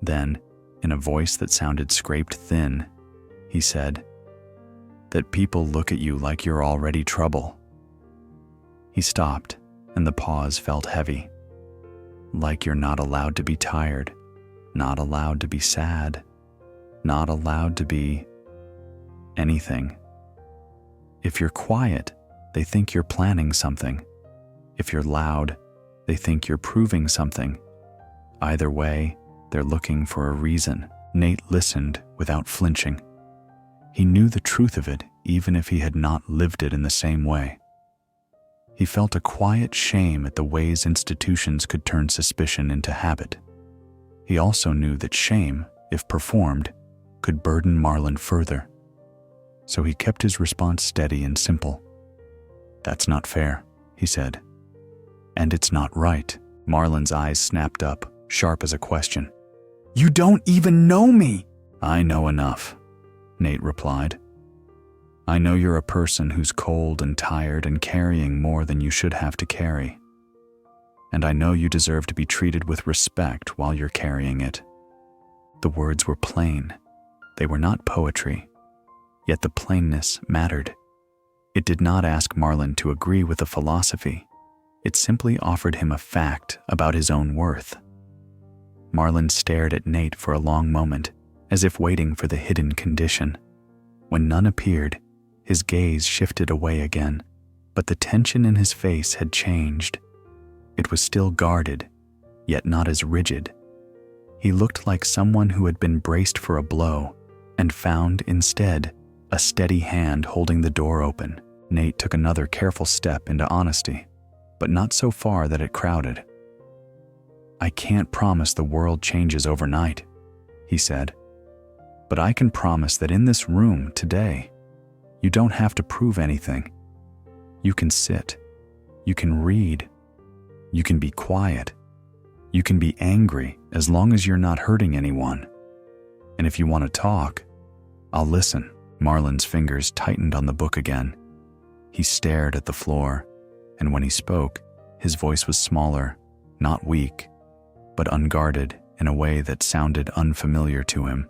Then, in a voice that sounded scraped thin, he said, "That people look at you like you're already trouble." He stopped, and the pause felt heavy. Like you're not allowed to be tired, not allowed to be sad, not allowed to be anything. If you're quiet, they think you're planning something. If you're loud, they think you're proving something. Either way, they're looking for a reason. Nate listened without flinching. He knew the truth of it, even if he had not lived it in the same way. He felt a quiet shame at the ways institutions could turn suspicion into habit. He also knew that shame, if performed, could burden Marlon further. So he kept his response steady and simple. "That's not fair," he said. "And it's not right." Marlon's eyes snapped up, sharp as a question. "You don't even know me!" "I know enough," Nate replied. "I know you're a person who's cold and tired and carrying more than you should have to carry. and I know you deserve to be treated with respect while you're carrying it." The words were plain. They were not poetry, yet the plainness mattered. It did not ask Marlon to agree with the philosophy. It simply offered him a fact about his own worth. Marlon stared at Nate for a long moment, as if waiting for the hidden condition. When none appeared, his gaze shifted away again, but the tension in his face had changed. It was still guarded, yet not as rigid. He looked like someone who had been braced for a blow and found, instead, a steady hand holding the door open. Nate took another careful step into honesty, but not so far that it crowded. "I can't promise the world changes overnight," he said, "but I can promise that in this room today, you don't have to prove anything. You can sit, you can read, you can be quiet, you can be angry as long as you're not hurting anyone. And if you want to talk, I'll listen." Marlon's fingers tightened on the book again. He stared at the floor, and when he spoke, his voice was smaller, not weak, but unguarded in a way that sounded unfamiliar to him.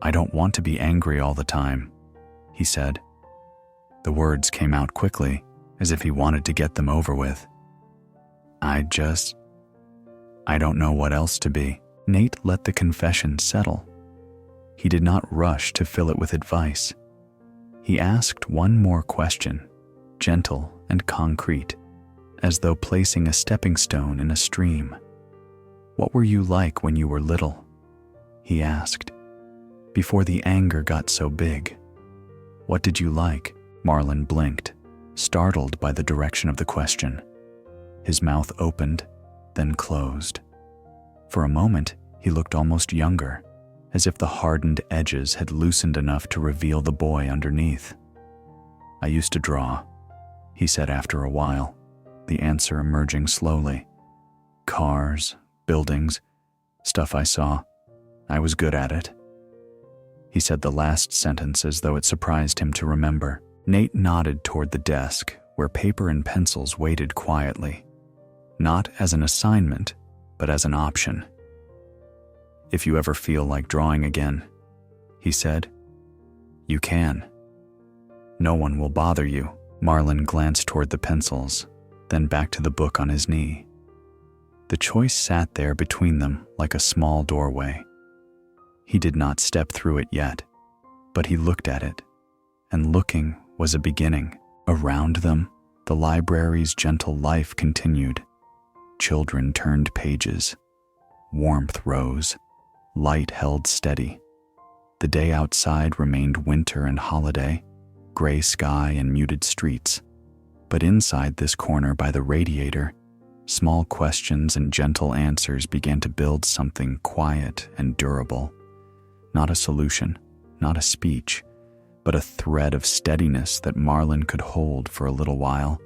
"I don't want to be angry all the time," he said. The words came out quickly, as if he wanted to get them over with. I don't know what else to be." Nate let the confession settle. He did not rush to fill it with advice. He asked one more question, gentle and concrete, as though placing a stepping stone in a stream. "What were you like when you were little?" he asked, "before the anger got so big. What did you like?" Marlon blinked, startled by the direction of the question. His mouth opened, then closed. For a moment, he looked almost younger, as if the hardened edges had loosened enough to reveal the boy underneath. "I used to draw," he said after a while, the answer emerging slowly. "Cars, buildings, stuff I saw. I was good at it." He said the last sentence as though it surprised him to remember. Nate nodded toward the desk, where paper and pencils waited quietly, not as an assignment, but as an option. "If you ever feel like drawing again," he said, "you can. No one will bother you." Marlon glanced toward the pencils, then back to the book on his knee. The choice sat there between them like a small doorway. He did not step through it yet, but he looked at it, and looking was a beginning. Around them, the library's gentle life continued. Children turned pages. Warmth rose. Light held steady. The day outside remained winter and holiday, gray sky and muted streets. But inside this corner by the radiator, small questions and gentle answers began to build something quiet and durable. Not a solution, not a speech, but a thread of steadiness that Marlon could hold for a little while,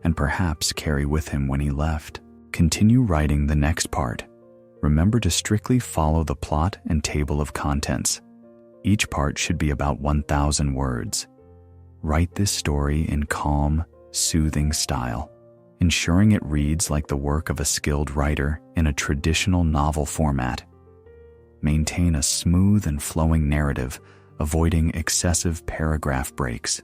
and perhaps carry with him when he left. "Continue writing the next part. Remember to strictly follow the plot and table of contents. Each part should be about 1,000 words. Write this story in calm, soothing style, ensuring it reads like the work of a skilled writer in a traditional novel format. Maintain a smooth and flowing narrative, avoiding excessive paragraph breaks.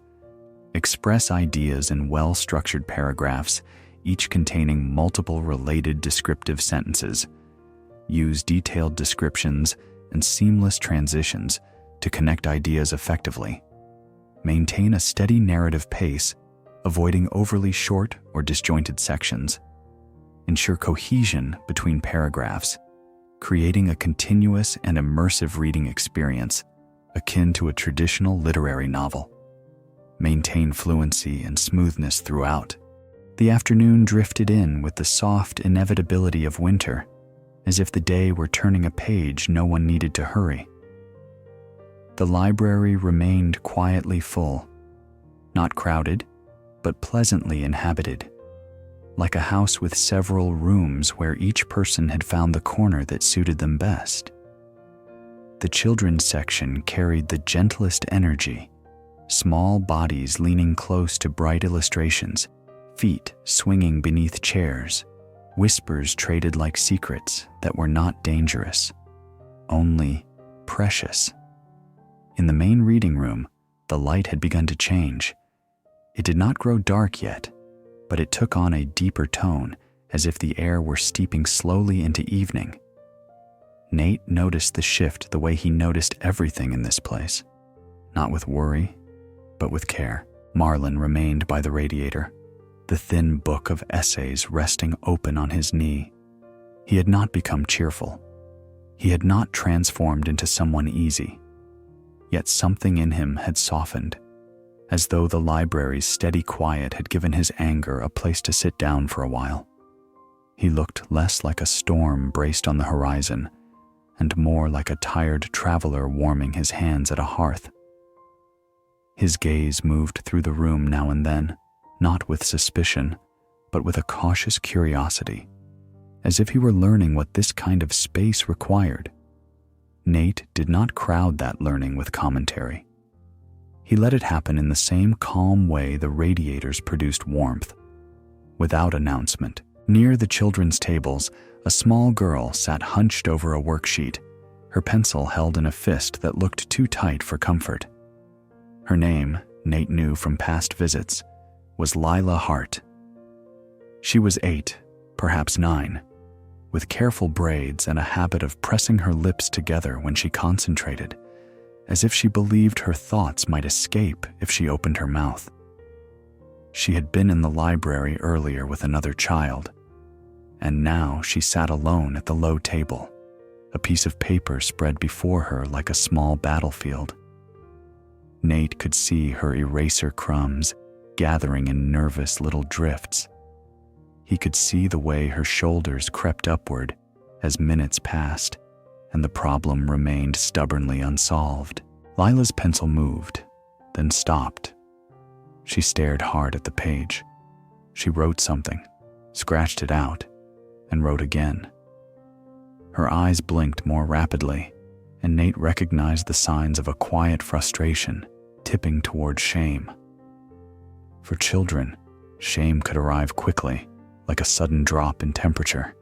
Express ideas in well-structured paragraphs, each containing multiple related descriptive sentences. Use detailed descriptions and seamless transitions to connect ideas effectively. Maintain a steady narrative pace, avoiding overly short or disjointed sections. Ensure cohesion between paragraphs, creating a continuous and immersive reading experience akin to a traditional literary novel. Maintain fluency and smoothness throughout. The afternoon drifted in with the soft inevitability of winter, as if the day were turning a page no one needed to hurry. The library remained quietly full, not crowded, but pleasantly inhabited, like a house with several rooms where each person had found the corner that suited them best. The children's section carried the gentlest energy, small bodies leaning close to bright illustrations, feet swinging beneath chairs, whispers traded like secrets that were not dangerous, only precious. In the main reading room, the light had begun to change. It did not grow dark yet, but it took on a deeper tone, as if the air were steeping slowly into evening. Nate noticed the shift the way he noticed everything in this place, not with worry, but with care. Marlin remained by the radiator, the thin book of essays resting open on his knee. He had not become cheerful. He had not transformed into someone easy. Yet something in him had softened, as though the library's steady quiet had given his anger a place to sit down for a while. He looked less like a storm braced on the horizon, and more like a tired traveler warming his hands at a hearth. His gaze moved through the room now and then, not with suspicion, but with a cautious curiosity, as if he were learning what this kind of space required. Nate did not crowd that learning with commentary. He let it happen in the same calm way the radiators produced warmth. Without announcement, near the children's tables, a small girl sat hunched over a worksheet, her pencil held in a fist that looked too tight for comfort. Her name, Nate knew from past visits, was Lila Hart. She was 8, perhaps 9, with careful braids and a habit of pressing her lips together when she concentrated, as if she believed her thoughts might escape if she opened her mouth. She had been in the library earlier with another child, and now she sat alone at the low table, a piece of paper spread before her like a small battlefield. Nate could see her eraser crumbs gathering in nervous little drifts. He could see the way her shoulders crept upward as minutes passed and the problem remained stubbornly unsolved. Lila's pencil moved, then stopped. She stared hard at the page. She wrote something, scratched it out, and wrote again. Her eyes blinked more rapidly, and Nate recognized the signs of a quiet frustration tipping toward shame. For children, shame could arrive quickly, like a sudden drop in temperature.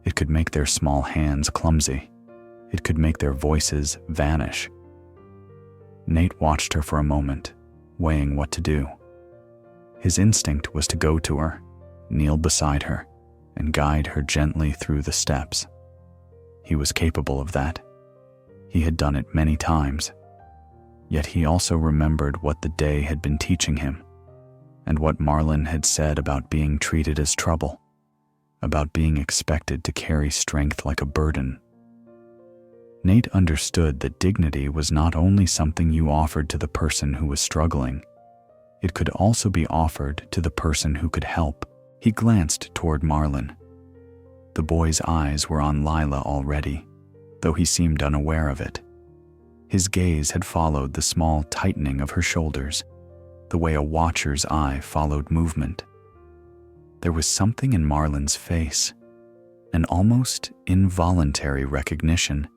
It could make their small hands clumsy. It could make their voices vanish. Nate watched her for a moment, weighing what to do. His instinct was to go to her, kneel beside her, and guide her gently through the steps. He was capable of that. He had done it many times. Yet he also remembered what the day had been teaching him, and what Marlin had said about being treated as trouble, about being expected to carry strength like a burden. Nate understood that dignity was not only something you offered to the person who was struggling, it could also be offered to the person who could help. He glanced toward Marlin. The boy's eyes were on Lila already, though he seemed unaware of it. His gaze had followed the small tightening of her shoulders, the way a watcher's eye followed movement. There was something in Marlin's face, an almost involuntary recognition,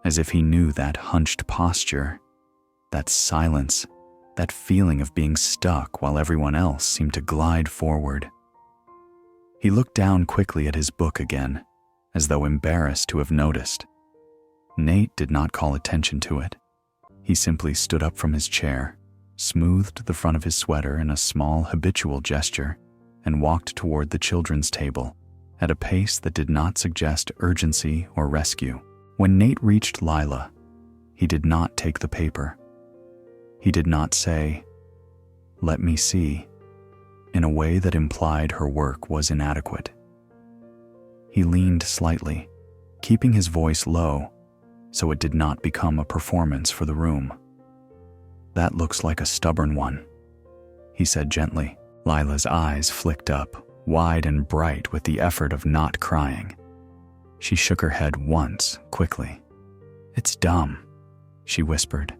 as if he knew that hunched posture, that silence, that feeling of being stuck while everyone else seemed to glide forward. He looked down quickly at his book again, as though embarrassed to have noticed. Nate did not call attention to it. He simply stood up from his chair, smoothed the front of his sweater in a small habitual gesture, and walked toward the children's table at a pace that did not suggest urgency or rescue. When Nate reached Lila, he did not take the paper. He did not say, "Let me see," in a way that implied her work was inadequate. He leaned slightly, keeping his voice low so it did not become a performance for the room. "That looks like a stubborn one," he said gently. Lila's eyes flicked up, wide and bright with the effort of not crying. She shook her head once, quickly. "It's dumb," she whispered.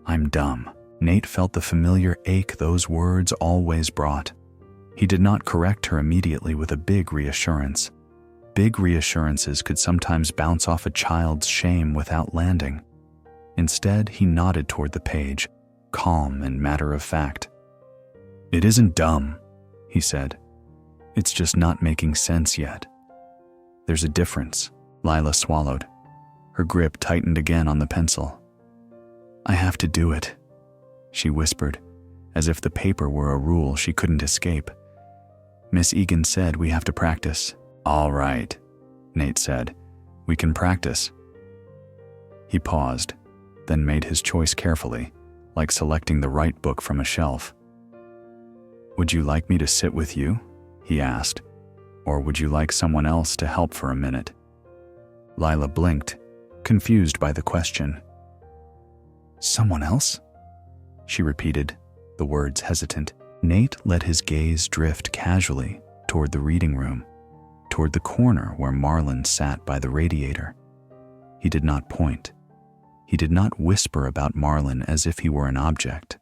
"I'm dumb." Nate felt the familiar ache those words always brought. He did not correct her immediately with a big reassurance. Big reassurances could sometimes bounce off a child's shame without landing. Instead, he nodded toward the page, calm and matter of fact. "It isn't dumb," he said. It's just not making sense yet. There's a difference, Lila swallowed. Her grip tightened again on the pencil. I have to do it, she whispered, as if the paper were a rule she couldn't escape. Miss Egan said we have to practice. All right, Nate said. We can practice. He paused, then made his choice carefully, like selecting the right book from a shelf. Would you like me to sit with you? He asked. Or would you like someone else to help for a minute? Lila blinked, confused by the question. Someone else? She repeated, the words hesitant. Nate let his gaze drift casually toward the reading room, toward the corner where Marlon sat by the radiator. He did not point. He did not whisper about Marlon as if he were an object.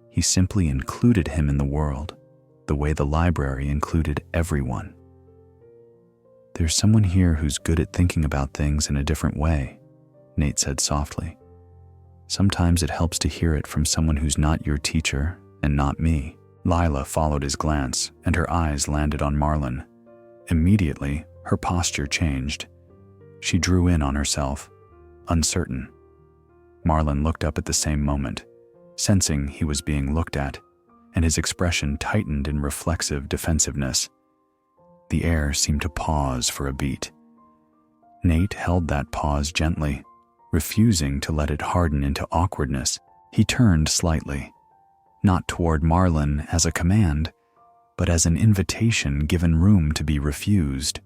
He simply included him in the world, the way the library included everyone. There's someone here who's good at thinking about things in a different way, Nate said softly. Sometimes it helps to hear it from someone who's not your teacher and not me. Lila followed his glance, and her eyes landed on Marlon. Immediately, her posture changed. She drew in on herself, uncertain. Marlon looked up at the same moment, sensing he was being looked at, and his expression tightened in reflexive defensiveness. The air seemed to pause for a beat. Nate held that pause gently, refusing to let it harden into awkwardness. He turned slightly, not toward Marlon as a command, but as an invitation given room to be refused.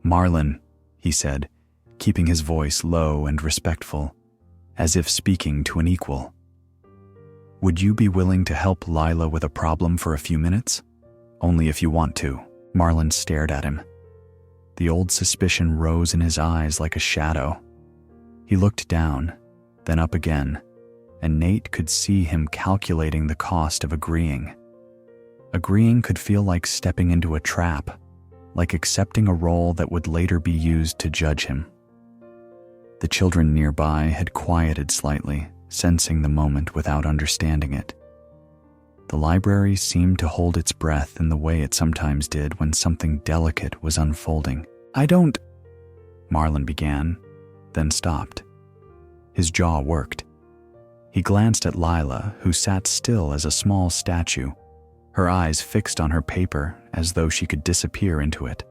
Marlon, he said, keeping his voice low and respectful, as if speaking to an equal. Would you be willing to help Lila with a problem for a few minutes? Only if you want to. Marlon stared at him. The old suspicion rose in his eyes like a shadow. He looked down, then up again, and Nate could see him calculating the cost of agreeing. Agreeing could feel like stepping into a trap, like accepting a role that would later be used to judge him. The children nearby had quieted slightly, sensing the moment without understanding it. The library seemed to hold its breath in the way it sometimes did when something delicate was unfolding. Marlon began, then stopped. His jaw worked. He glanced at Lila, who sat still as a small statue, her eyes fixed on her paper as though she could disappear into it.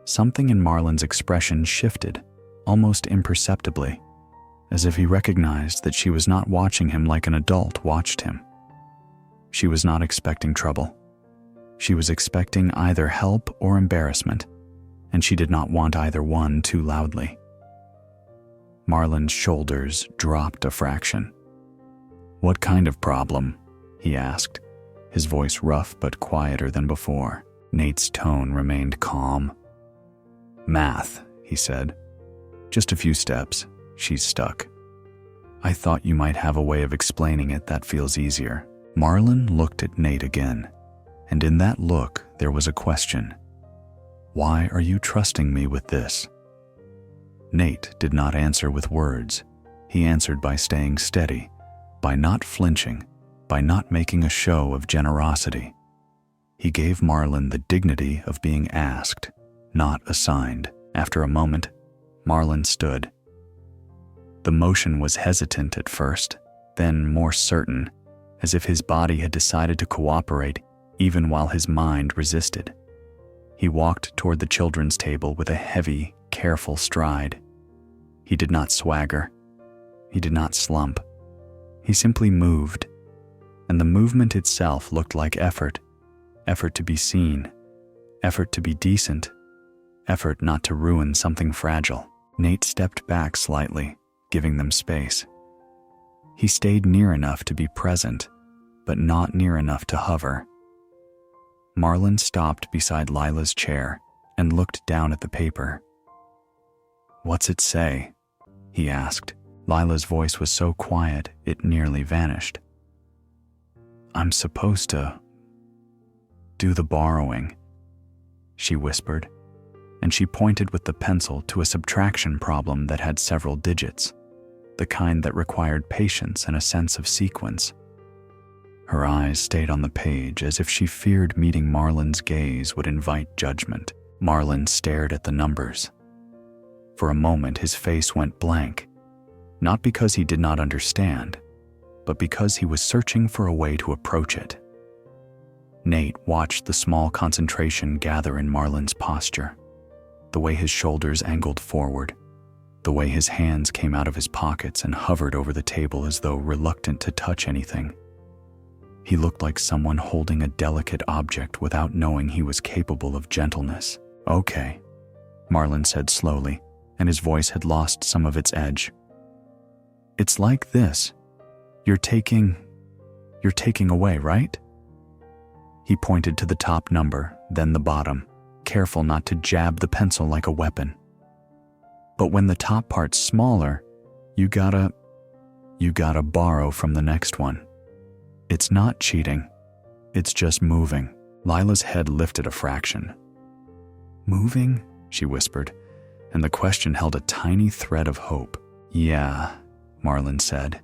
Something in Marlon's expression shifted, almost imperceptibly, as if he recognized that she was not watching him like an adult watched him. She was not expecting trouble. She was expecting either help or embarrassment, and she did not want either one too loudly. Marlon's shoulders dropped a fraction. What kind of problem? He asked, his voice rough but quieter than before. Nate's tone remained calm. Math, he said. Just a few steps. She's stuck. I thought you might have a way of explaining it that feels easier. Marlon looked at Nate again, and in that look there was a question. Why are you trusting me with this? Nate did not answer with words. He answered by staying steady, by not flinching, by not making a show of generosity. He gave Marlon the dignity of being asked, not assigned. After a moment, Marlon stood. The motion was hesitant at first, then more certain, as if his body had decided to cooperate even while his mind resisted. He walked toward the children's table with a heavy, careful stride. He did not swagger. He did not slump. He simply moved, and the movement itself looked like effort to be seen, effort to be decent, effort not to ruin something fragile. Nate stepped back slightly, giving them space. He stayed near enough to be present, but not near enough to hover. Marlon stopped beside Lila's chair and looked down at the paper. What's it say? He asked. Lila's voice was so quiet it nearly vanished. I'm supposed to do the borrowing, she whispered, and she pointed with the pencil to a subtraction problem that had several digits, the kind that required patience and a sense of sequence. Her eyes stayed on the page as if she feared meeting Marlon's gaze would invite judgment. Marlon stared at the numbers. For a moment, his face went blank, not because he did not understand, but because he was searching for a way to approach it. Nate watched the small concentration gather in Marlon's posture, the way his shoulders angled forward, the way his hands came out of his pockets and hovered over the table as though reluctant to touch anything. He looked like someone holding a delicate object without knowing he was capable of gentleness. "Okay," Marlon said slowly, and his voice had lost some of its edge. "It's like this. You're taking away, right?" He pointed to the top number, then the bottom, careful not to jab the pencil like a weapon. "But when the top part's smaller, you gotta borrow from the next one. It's not cheating. It's just moving." Lila's head lifted a fraction. "Moving?" she whispered, and the question held a tiny thread of hope. "Yeah," Marlon said,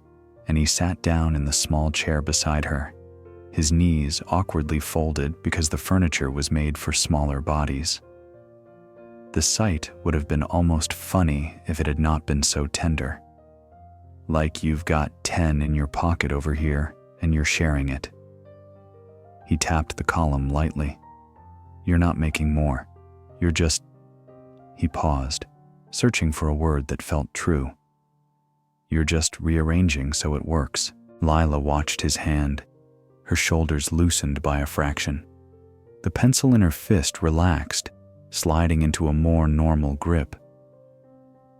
and he sat down in the small chair beside her, his knees awkwardly folded because the furniture was made for smaller bodies. The sight would have been almost funny if it had not been so tender. Like you've got 10 in your pocket over here, and you're sharing it. He tapped the column lightly. "You're not making more. You're just..." He paused, searching for a word that felt true. "You're just rearranging so it works." Lila watched his hand, her shoulders loosened by a fraction. The pencil in her fist relaxed, sliding into a more normal grip.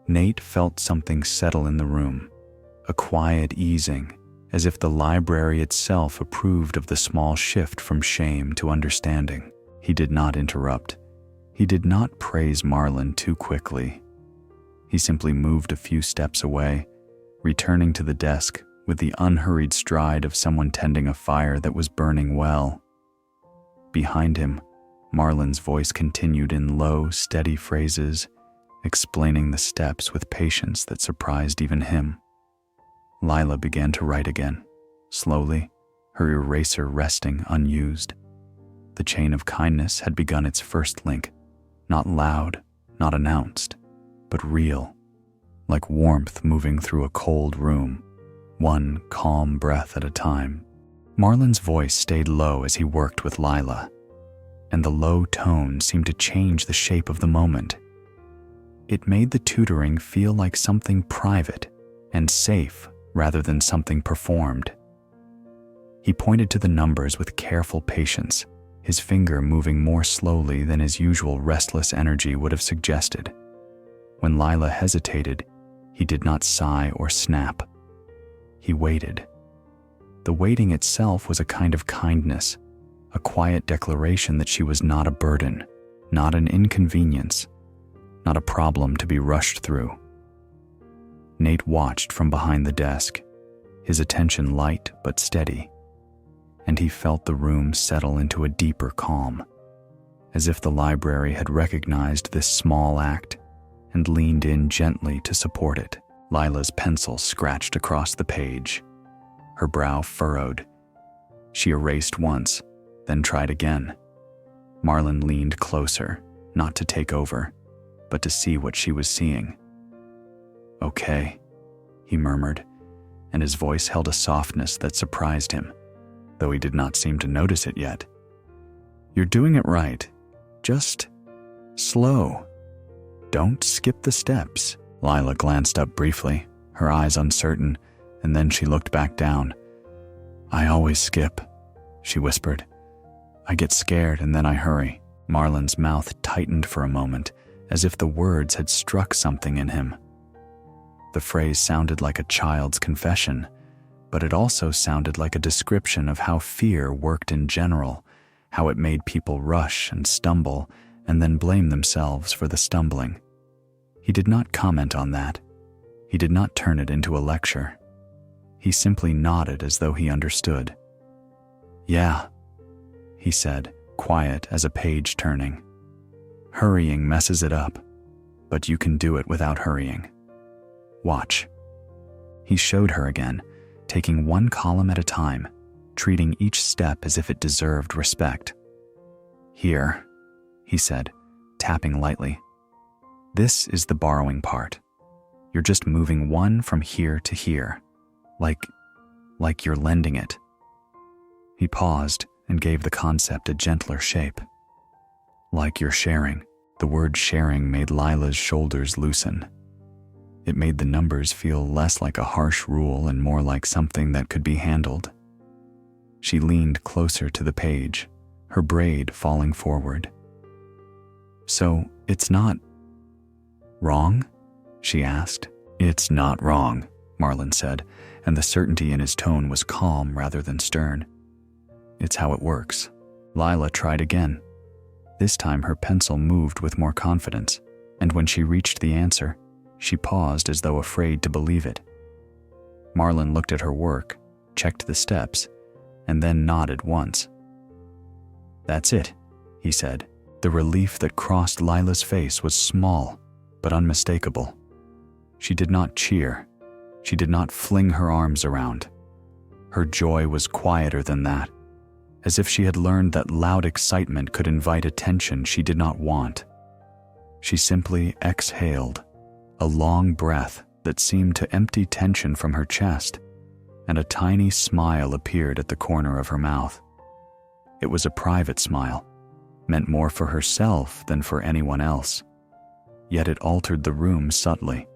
Nate felt something settle in the room, a quiet easing, as if the library itself approved of the small shift from shame to understanding. He did not interrupt. He did not praise Marlon too quickly. He simply moved a few steps away, returning to the desk with the unhurried stride of someone tending a fire that was burning well. Behind him, Marlon's voice continued in low, steady phrases, explaining the steps with patience that surprised even him. Lila began to write again, slowly, her eraser resting unused. The chain of kindness had begun its first link, not loud, not announced, but real, like warmth moving through a cold room, one calm breath at a time. Marlon's voice stayed low as he worked with Lila, and the low tone seemed to change the shape of the moment. It made the tutoring feel like something private and safe rather than something performed. He pointed to the numbers with careful patience, his finger moving more slowly than his usual restless energy would have suggested. When Lila hesitated, he did not sigh or snap. He waited. The waiting itself was a kind of kindness, a quiet declaration that she was not a burden, not an inconvenience, not a problem to be rushed through. Nate watched from behind the desk, his attention light but steady, and he felt the room settle into a deeper calm, as if the library had recognized this small act and leaned in gently to support it. Lila's pencil scratched across the page, her brow furrowed. She erased once, then tried again. Marlon leaned closer, not to take over, but to see what she was seeing. "Okay," he murmured, and his voice held a softness that surprised him, though he did not seem to notice it yet. "You're doing it right. Just slow. Don't skip the steps." Lila glanced up briefly, her eyes uncertain, and then she looked back down. "I always skip," she whispered. "I get scared and then I hurry." Marlon's mouth tightened for a moment, as if the words had struck something in him. The phrase sounded like a child's confession, but it also sounded like a description of how fear worked in general, how it made people rush and stumble and then blame themselves for the stumbling. He did not comment on that. He did not turn it into a lecture. He simply nodded as though he understood. "Yeah," he said, quiet as a page turning. "Hurrying messes it up, but you can do it without hurrying. Watch." He showed her again, taking one column at a time, treating each step as if it deserved respect. "Here," he said, tapping lightly. "This is the borrowing part. You're just moving one from here to here, like you're lending it." He paused and gave the concept a gentler shape. "Like you're sharing." The word sharing made Lila's shoulders loosen. It made the numbers feel less like a harsh rule and more like something that could be handled. She leaned closer to the page, her braid falling forward. "So, it's not wrong?" she asked. "It's not wrong," Marlon said, and the certainty in his tone was calm rather than stern. "It's how it works." Lila tried again. This time her pencil moved with more confidence, and when she reached the answer, she paused as though afraid to believe it. Marlon looked at her work, checked the steps, and then nodded once. "That's it," he said. The relief that crossed Lila's face was small, but unmistakable. She did not cheer. She did not fling her arms around. Her joy was quieter than that, as if she had learned that loud excitement could invite attention she did not want. She simply exhaled, a long breath that seemed to empty tension from her chest, and a tiny smile appeared at the corner of her mouth. It was a private smile, meant more for herself than for anyone else. Yet it altered the room subtly.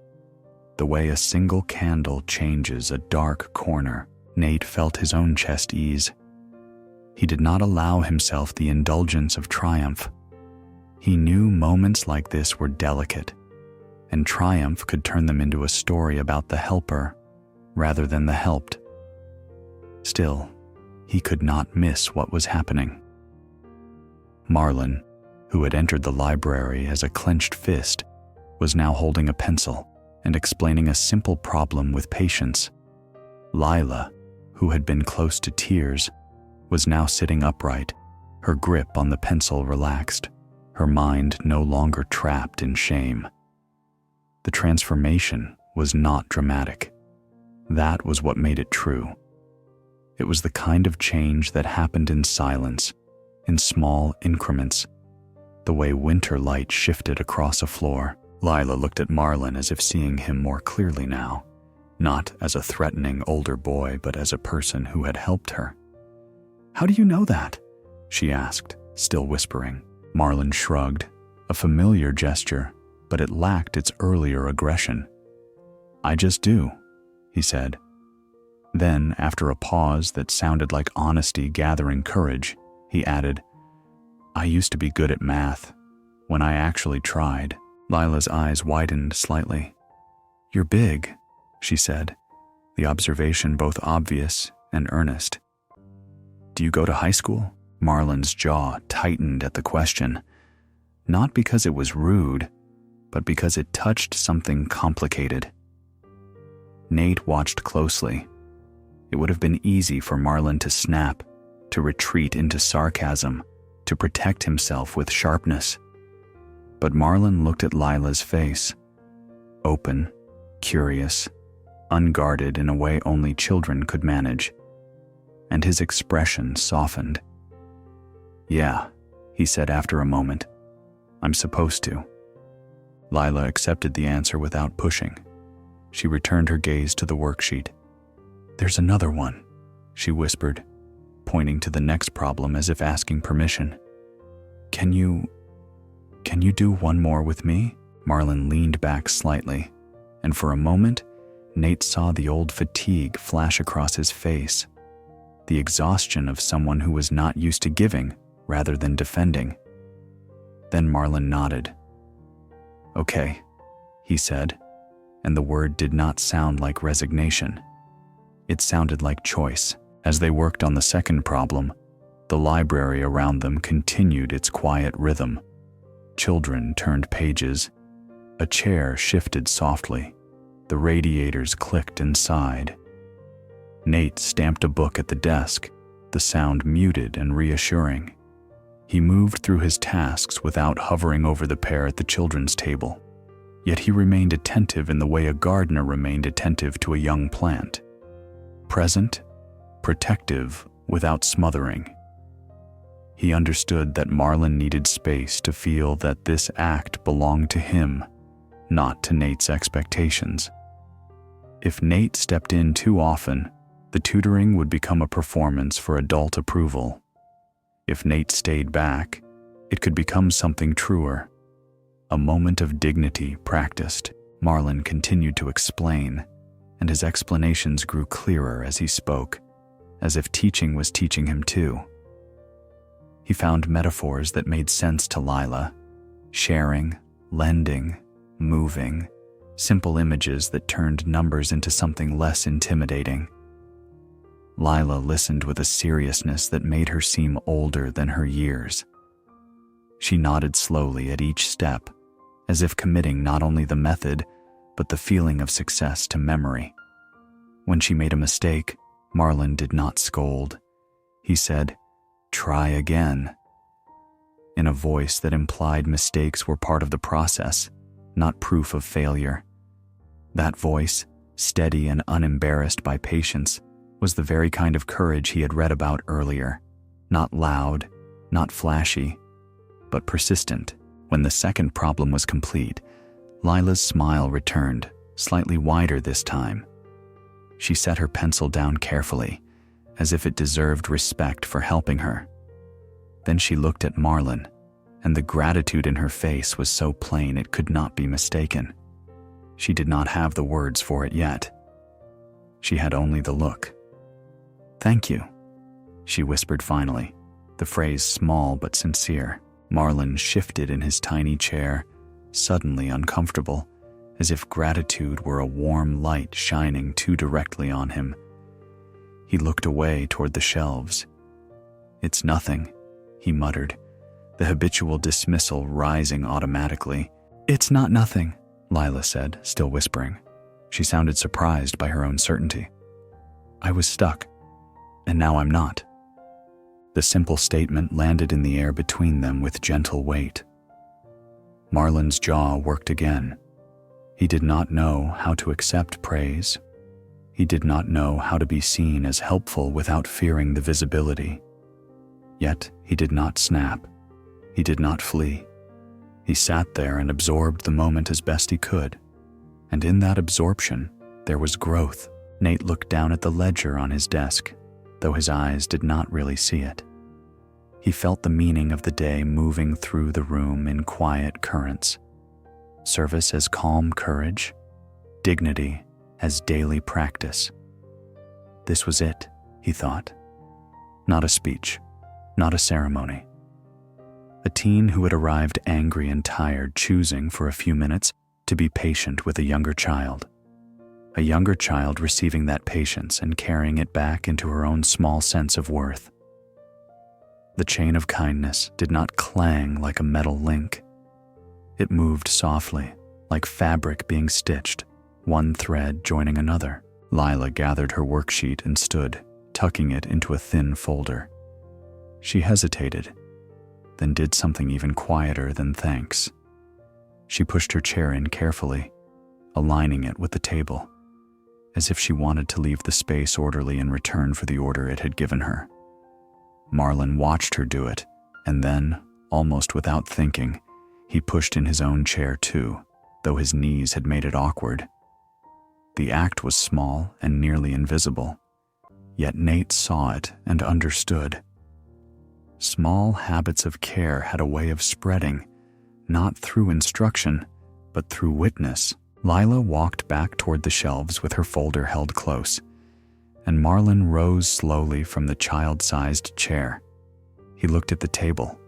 The way a single candle changes a dark corner, Nate felt his own chest ease. He did not allow himself the indulgence of triumph. He knew moments like this were delicate, and triumph could turn them into a story about the helper rather than the helped. Still, he could not miss what was happening. Marlon, who had entered the library as a clenched fist, was now holding a pencil and explaining a simple problem with patience. Lila, who had been close to tears, was now sitting upright, her grip on the pencil relaxed, her mind no longer trapped in shame. The transformation was not dramatic. That was what made it true. It was the kind of change that happened in silence, in small increments, the way winter light shifted across a floor. Lila looked at Marlon as if seeing him more clearly now, not as a threatening older boy, but as a person who had helped her. "How do you know that?" she asked, still whispering. Marlon shrugged, a familiar gesture, but it lacked its earlier aggression. "I just do," he said. Then, after a pause that sounded like honesty gathering courage, he added, "I used to be good at math, when I actually tried." Lila's eyes widened slightly. "You're big," she said, the observation both obvious and earnest. "Do you go to high school?" Marlon's jaw tightened at the question, not because it was rude, but because it touched something complicated. Nate watched closely. It would have been easy for Marlon to snap, to retreat into sarcasm, to protect himself with sharpness. But Marlon looked at Lila's face, open, curious, unguarded in a way only children could manage, and his expression softened. "Yeah," he said after a moment, "I'm supposed to." Lila accepted the answer without pushing. She returned her gaze to the worksheet. "There's another one," she whispered, pointing to the next problem as if asking permission. Can you do one more with me?" Marlon leaned back slightly, and for a moment, Nate saw the old fatigue flash across his face, the exhaustion of someone who was not used to giving rather than defending. Then Marlon nodded. "Okay," he said, and the word did not sound like resignation. It sounded like choice. As they worked on the second problem, the library around them continued its quiet rhythm. Children turned pages. A chair shifted softly. The radiators clicked and sighed. Nate stamped a book at the desk, the sound muted and reassuring. He moved through his tasks without hovering over the pair at the children's table. Yet he remained attentive in the way a gardener remained attentive to a young plant. Present, protective, without smothering. He understood that Marlon needed space to feel that this act belonged to him, not to Nate's expectations. If Nate stepped in too often, the tutoring would become a performance for adult approval. If Nate stayed back, it could become something truer, a moment of dignity practiced. Marlon continued to explain, and his explanations grew clearer as he spoke, as if teaching was teaching him too. He found metaphors that made sense to Lila: sharing, lending, moving, simple images that turned numbers into something less intimidating. Lila listened with a seriousness that made her seem older than her years. She nodded slowly at each step, as if committing not only the method, but the feeling of success to memory. When she made a mistake, Marlon did not scold. He said, "Try again," in a voice that implied mistakes were part of the process, not proof of failure. That voice, steady and unembarrassed by patience, was the very kind of courage he had read about earlier. Not loud, not flashy, but persistent. When the second problem was complete, Lila's smile returned, slightly wider this time. She set her pencil down carefully, as if it deserved respect for helping her. Then she looked at Marlon, and the gratitude in her face was so plain it could not be mistaken. She did not have the words for it yet. She had only the look. "Thank you," she whispered finally, the phrase small but sincere. Marlon shifted in his tiny chair, suddenly uncomfortable, as if gratitude were a warm light shining too directly on him. He looked away toward the shelves. "It's nothing," he muttered, the habitual dismissal rising automatically. "It's not nothing," Lila said, still whispering. She sounded surprised by her own certainty. "I was stuck, and now I'm not." The simple statement landed in the air between them with gentle weight. Marlon's jaw worked again. He did not know how to accept praise. He did not know how to be seen as helpful without fearing the visibility. Yet he did not snap. He did not flee. He sat there and absorbed the moment as best he could. And in that absorption, there was growth. Nate looked down at the ledger on his desk, though his eyes did not really see it. He felt the meaning of the day moving through the room in quiet currents. Service as calm courage, dignity as daily practice. This was it, he thought. Not a speech, not a ceremony. A teen who had arrived angry and tired, choosing for a few minutes to be patient with a younger child. A younger child receiving that patience and carrying it back into her own small sense of worth. The chain of kindness did not clang like a metal link. It moved softly, like fabric being stitched, one thread joining another. Lila gathered her worksheet and stood, tucking it into a thin folder. She hesitated, then did something even quieter than thanks. She pushed her chair in carefully, aligning it with the table, as if she wanted to leave the space orderly in return for the order it had given her. Marlon watched her do it, and then, almost without thinking, he pushed in his own chair too, though his knees had made it awkward. The act was small and nearly invisible, yet Nate saw it and understood. Small habits of care had a way of spreading, not through instruction, but through witness. Lila walked back toward the shelves with her folder held close, and Marlon rose slowly from the child-sized chair. He looked at the table,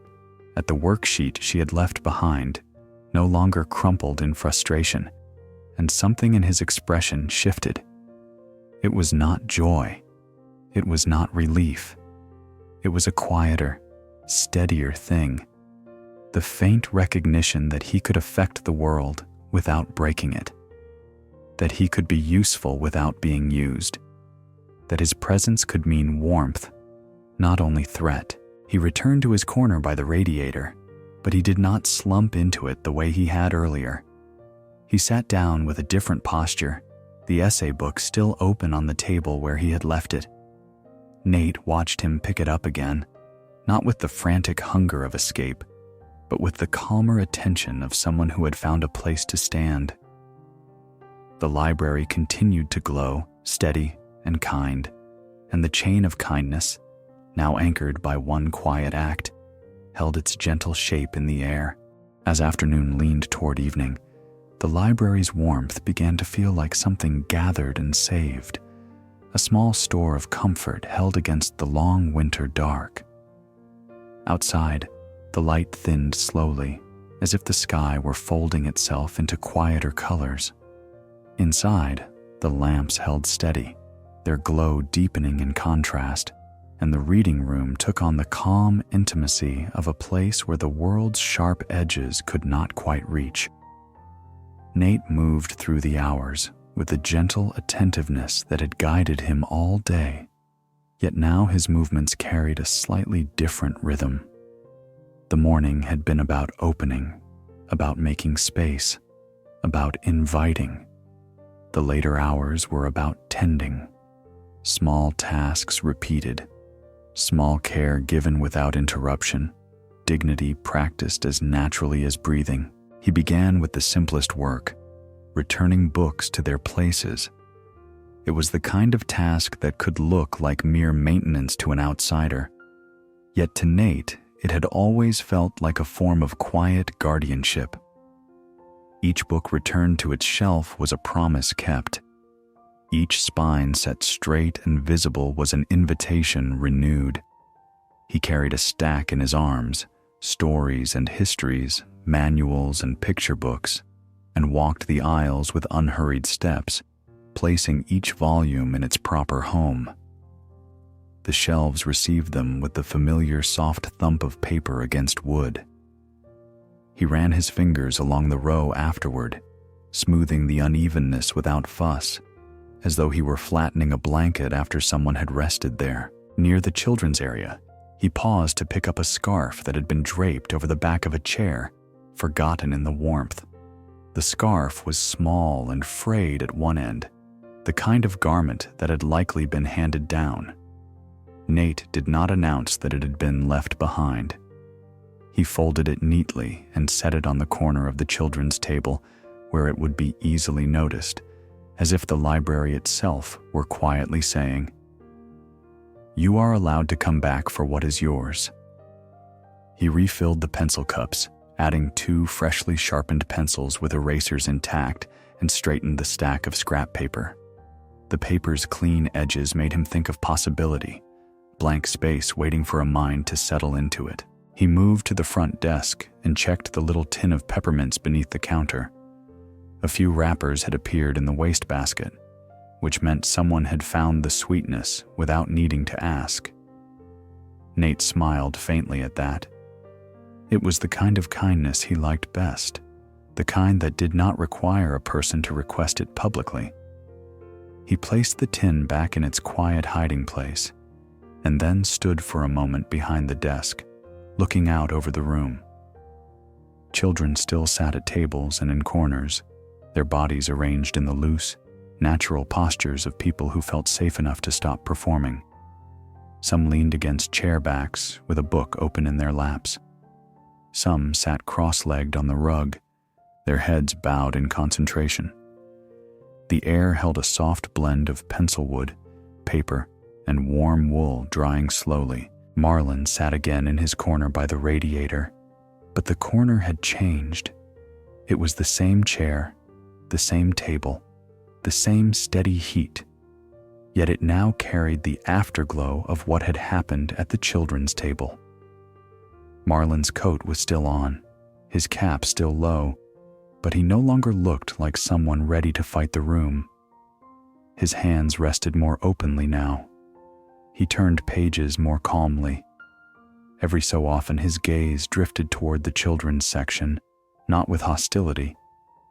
at the worksheet she had left behind, no longer crumpled in frustration, and something in his expression shifted. It was not joy. It was not relief. It was a quieter, steadier thing. The faint recognition that he could affect the world without breaking it. That he could be useful without being used. That his presence could mean warmth, not only threat. He returned to his corner by the radiator, but he did not slump into it the way he had earlier. He sat down with a different posture, the essay book still open on the table where he had left it. Nate watched him pick it up again, not with the frantic hunger of escape, but with the calmer attention of someone who had found a place to stand. The library continued to glow, steady and kind, and the chain of kindness, now anchored by one quiet act, held its gentle shape in the air. As afternoon leaned toward evening, the library's warmth began to feel like something gathered and saved, a small store of comfort held against the long winter dark. Outside, the light thinned slowly, as if the sky were folding itself into quieter colors. Inside, the lamps held steady, their glow deepening in contrast, and the reading room took on the calm intimacy of a place where the world's sharp edges could not quite reach. Nate moved through the hours with the gentle attentiveness that had guided him all day, yet now his movements carried a slightly different rhythm. The morning had been about opening, about making space, about inviting. The later hours were about tending, small tasks repeated, small care given without interruption, dignity practiced as naturally as breathing. He began with the simplest work, returning books to their places. It was the kind of task that could look like mere maintenance to an outsider, yet to Nate, it had always felt like a form of quiet guardianship. Each book returned to its shelf was a promise kept. Each spine set straight and visible was an invitation renewed. He carried a stack in his arms, stories and histories, manuals and picture books, and walked the aisles with unhurried steps, placing each volume in its proper home. The shelves received them with the familiar soft thump of paper against wood. He ran his fingers along the row afterward, smoothing the unevenness without fuss, as though he were flattening a blanket after someone had rested there. Near the children's area, he paused to pick up a scarf that had been draped over the back of a chair, forgotten in the warmth. The scarf was small and frayed at one end, the kind of garment that had likely been handed down. Nate did not announce that it had been left behind. He folded it neatly and set it on the corner of the children's table where it would be easily noticed, as if the library itself were quietly saying, "You are allowed to come back for what is yours." He refilled the pencil cups, adding 2 freshly sharpened pencils with erasers intact, and straightened the stack of scrap paper. The paper's clean edges made him think of possibility, blank space waiting for a mind to settle into it. He moved to the front desk and checked the little tin of peppermints beneath the counter. A few wrappers had appeared in the wastebasket, which meant someone had found the sweetness without needing to ask. Nate smiled faintly at that. It was the kind of kindness he liked best, the kind that did not require a person to request it publicly. He placed the tin back in its quiet hiding place, and then stood for a moment behind the desk, looking out over the room. Children still sat at tables and in corners, their bodies arranged in the loose, natural postures of people who felt safe enough to stop performing. Some leaned against chair backs with a book open in their laps. Some sat cross-legged on the rug, their heads bowed in concentration. The air held a soft blend of pencilwood, paper, and warm wool drying slowly. Marlin sat again in his corner by the radiator, but the corner had changed. It was the same chair, the same table, the same steady heat, yet it now carried the afterglow of what had happened at the children's table. Marlin's coat was still on, his cap still low, but he no longer looked like someone ready to fight the room. His hands rested more openly now. He turned pages more calmly. Every so often his gaze drifted toward the children's section, not with hostility,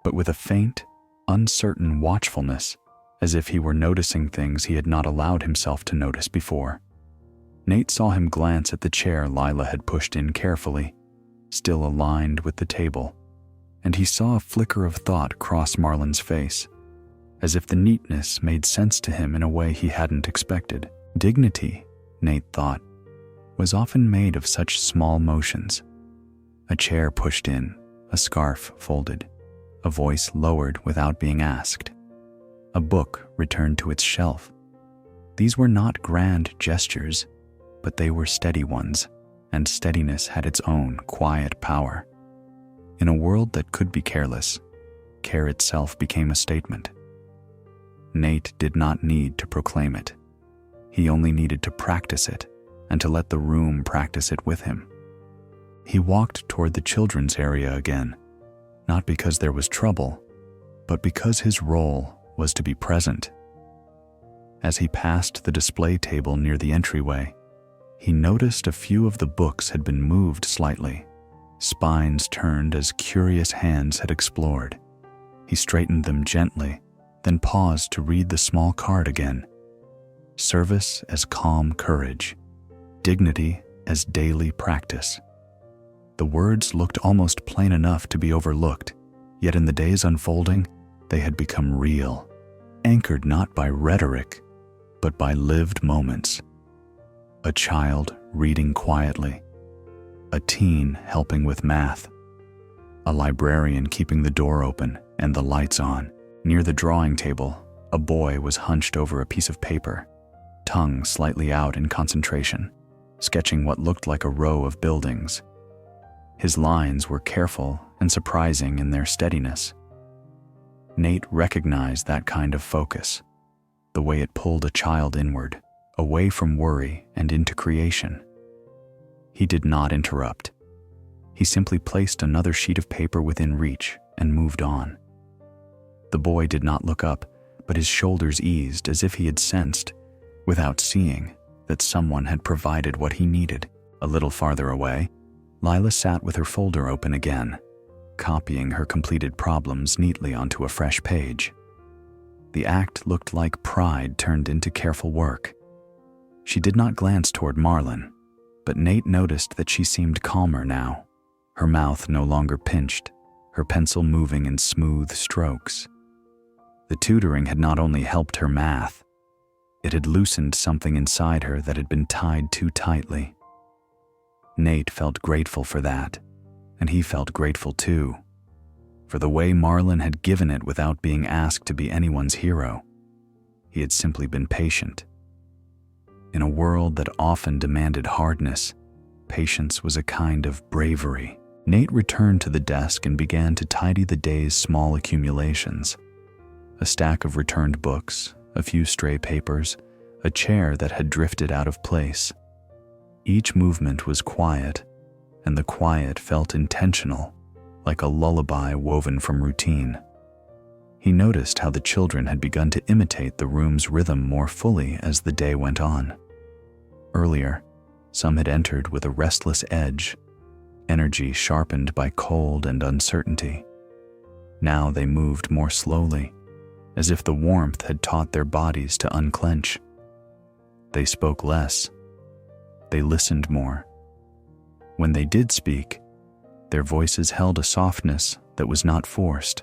but with a faint, uncertain watchfulness, as if he were noticing things he had not allowed himself to notice before. Nate saw him glance at the chair Lila had pushed in carefully, still aligned with the table, and he saw a flicker of thought cross Marlin's face, as if the neatness made sense to him in a way he hadn't expected. Dignity Nate thought, was often made of such small motions. A chair pushed in, a scarf folded, a voice lowered without being asked, a book returned to its shelf. These were not grand gestures, but they were steady ones, and steadiness had its own quiet power. In a world that could be careless, care itself became a statement. Nate did not need to proclaim it. He only needed to practice it, and to let the room practice it with him. He walked toward the children's area again, not because there was trouble, but because his role was to be present. As he passed the display table near the entryway, he noticed a few of the books had been moved slightly, spines turned as curious hands had explored. He straightened them gently, then paused to read the small card again. Service as calm courage, dignity as daily practice. The words looked almost plain enough to be overlooked, yet in the days unfolding, they had become real, anchored not by rhetoric, but by lived moments. A child reading quietly, a teen helping with math, a librarian keeping the door open and the lights on. Near the drawing table, a boy was hunched over a piece of paper, tongue slightly out in concentration, sketching what looked like a row of buildings. His lines were careful and surprising in their steadiness. Nate recognized that kind of focus, the way it pulled a child inward, away from worry and into creation. He did not interrupt. He simply placed another sheet of paper within reach and moved on. The boy did not look up, but his shoulders eased as if he had sensed, without seeing, that someone had provided what he needed. A little farther away, Lila sat with her folder open again, copying her completed problems neatly onto a fresh page. The act looked like pride turned into careful work. She did not glance toward Marlon, but Nate noticed that she seemed calmer now, her mouth no longer pinched, her pencil moving in smooth strokes. The tutoring had not only helped her math, it had loosened something inside her that had been tied too tightly. Nate felt grateful for that, and he felt grateful too, for the way Marlon had given it without being asked to be anyone's hero. He had simply been patient. In a world that often demanded hardness, patience was a kind of bravery. Nate returned to the desk and began to tidy the day's small accumulations. A stack of returned books, a few stray papers, a chair that had drifted out of place. Each movement was quiet, and the quiet felt intentional, like a lullaby woven from routine. He noticed how the children had begun to imitate the room's rhythm more fully as the day went on. Earlier, some had entered with a restless edge, energy sharpened by cold and uncertainty. Now they moved more slowly, as if the warmth had taught their bodies to unclench. They spoke less. They listened more. When they did speak, their voices held a softness that was not forced.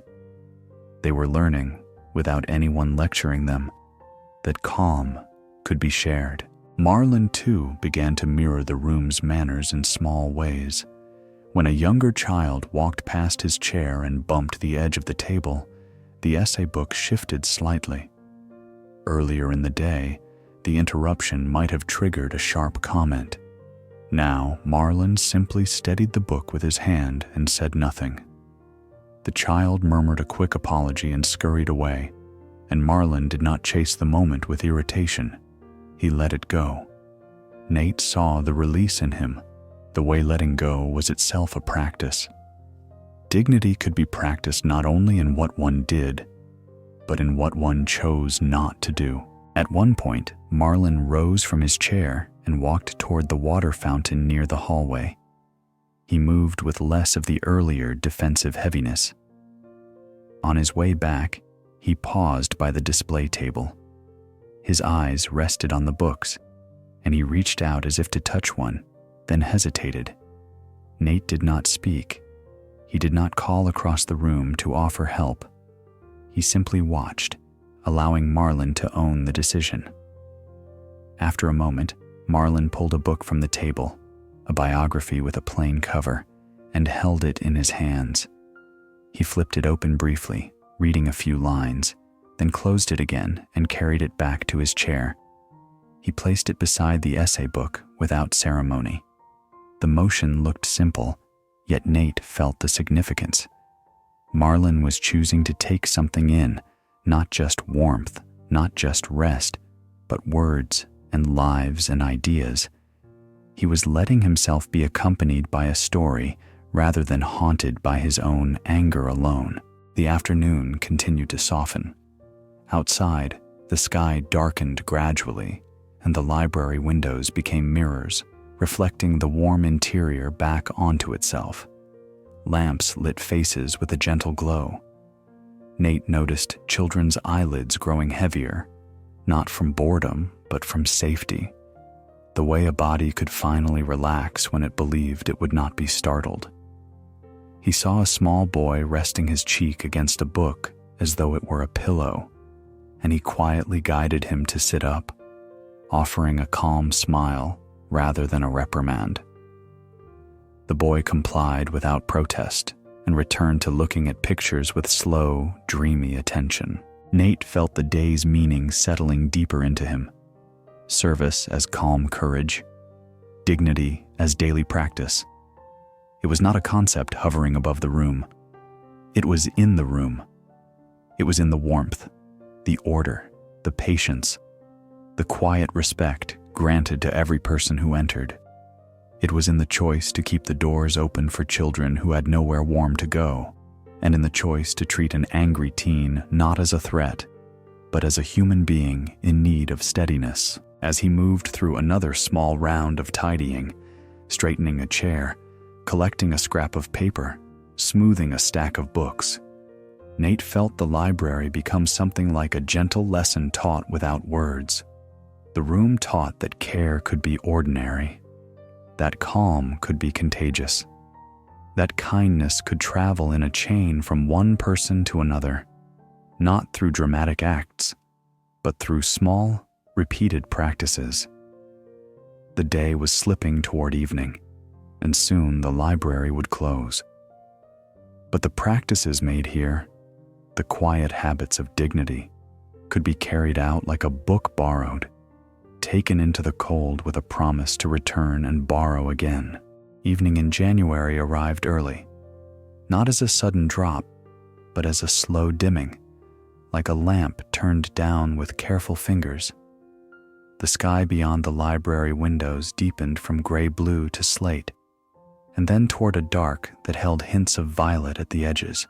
They were learning, without anyone lecturing them, that calm could be shared. Marlon, too, began to mirror the room's manners in small ways. When a younger child walked past his chair and bumped the edge of the table, the essay book shifted slightly. Earlier in the day, the interruption might have triggered a sharp comment. Now, Marlon simply steadied the book with his hand and said nothing. The child murmured a quick apology and scurried away, and Marlon did not chase the moment with irritation. He let it go. Nate saw the release in him. The way letting go was itself a practice. Dignity could be practiced not only in what one did, but in what one chose not to do. At one point, Marlon rose from his chair and walked toward the water fountain near the hallway. He moved with less of the earlier defensive heaviness. On his way back, he paused by the display table. His eyes rested on the books, and he reached out as if to touch one, then hesitated. Nate did not speak. He did not call across the room to offer help. He simply watched, allowing Marlon to own the decision. After a moment, Marlon pulled a book from the table, a biography with a plain cover, and held it in his hands. He flipped it open briefly, reading a few lines, then closed it again and carried it back to his chair. He placed it beside the essay book without ceremony. The motion looked simple, yet Nate felt the significance. Marlon was choosing to take something in, not just warmth, not just rest, but words and lives and ideas. He was letting himself be accompanied by a story rather than haunted by his own anger alone. The afternoon continued to soften. Outside, the sky darkened gradually, and the library windows became mirrors, reflecting the warm interior back onto itself. Lamps lit faces with a gentle glow. Nate noticed children's eyelids growing heavier, not from boredom, but from safety. The way a body could finally relax when it believed it would not be startled. He saw a small boy resting his cheek against a book as though it were a pillow, and he quietly guided him to sit up, offering a calm smile rather than a reprimand. The boy complied without protest and returned to looking at pictures with slow, dreamy attention. Nate felt the day's meaning settling deeper into him. Service as calm courage, dignity as daily practice. It was not a concept hovering above the room. It was in the room. It was in the warmth, the order, the patience, the quiet respect granted to every person who entered. It was in the choice to keep the doors open for children who had nowhere warm to go, and in the choice to treat an angry teen not as a threat, but as a human being in need of steadiness. As he moved through another small round of tidying, straightening a chair, collecting a scrap of paper, smoothing a stack of books, Nate felt the library become something like a gentle lesson taught without words. The room taught that care could be ordinary, that calm could be contagious, that kindness could travel in a chain from one person to another, not through dramatic acts, but through small, repeated practices. The day was slipping toward evening, and soon the library would close. But the practices made here, the quiet habits of dignity, could be carried out like a book borrowed, taken into the cold with a promise to return and borrow again. Evening in January arrived early, not as a sudden drop, but as a slow dimming, like a lamp turned down with careful fingers. The sky beyond the library windows deepened from gray-blue to slate, and then toward a dark that held hints of violet at the edges.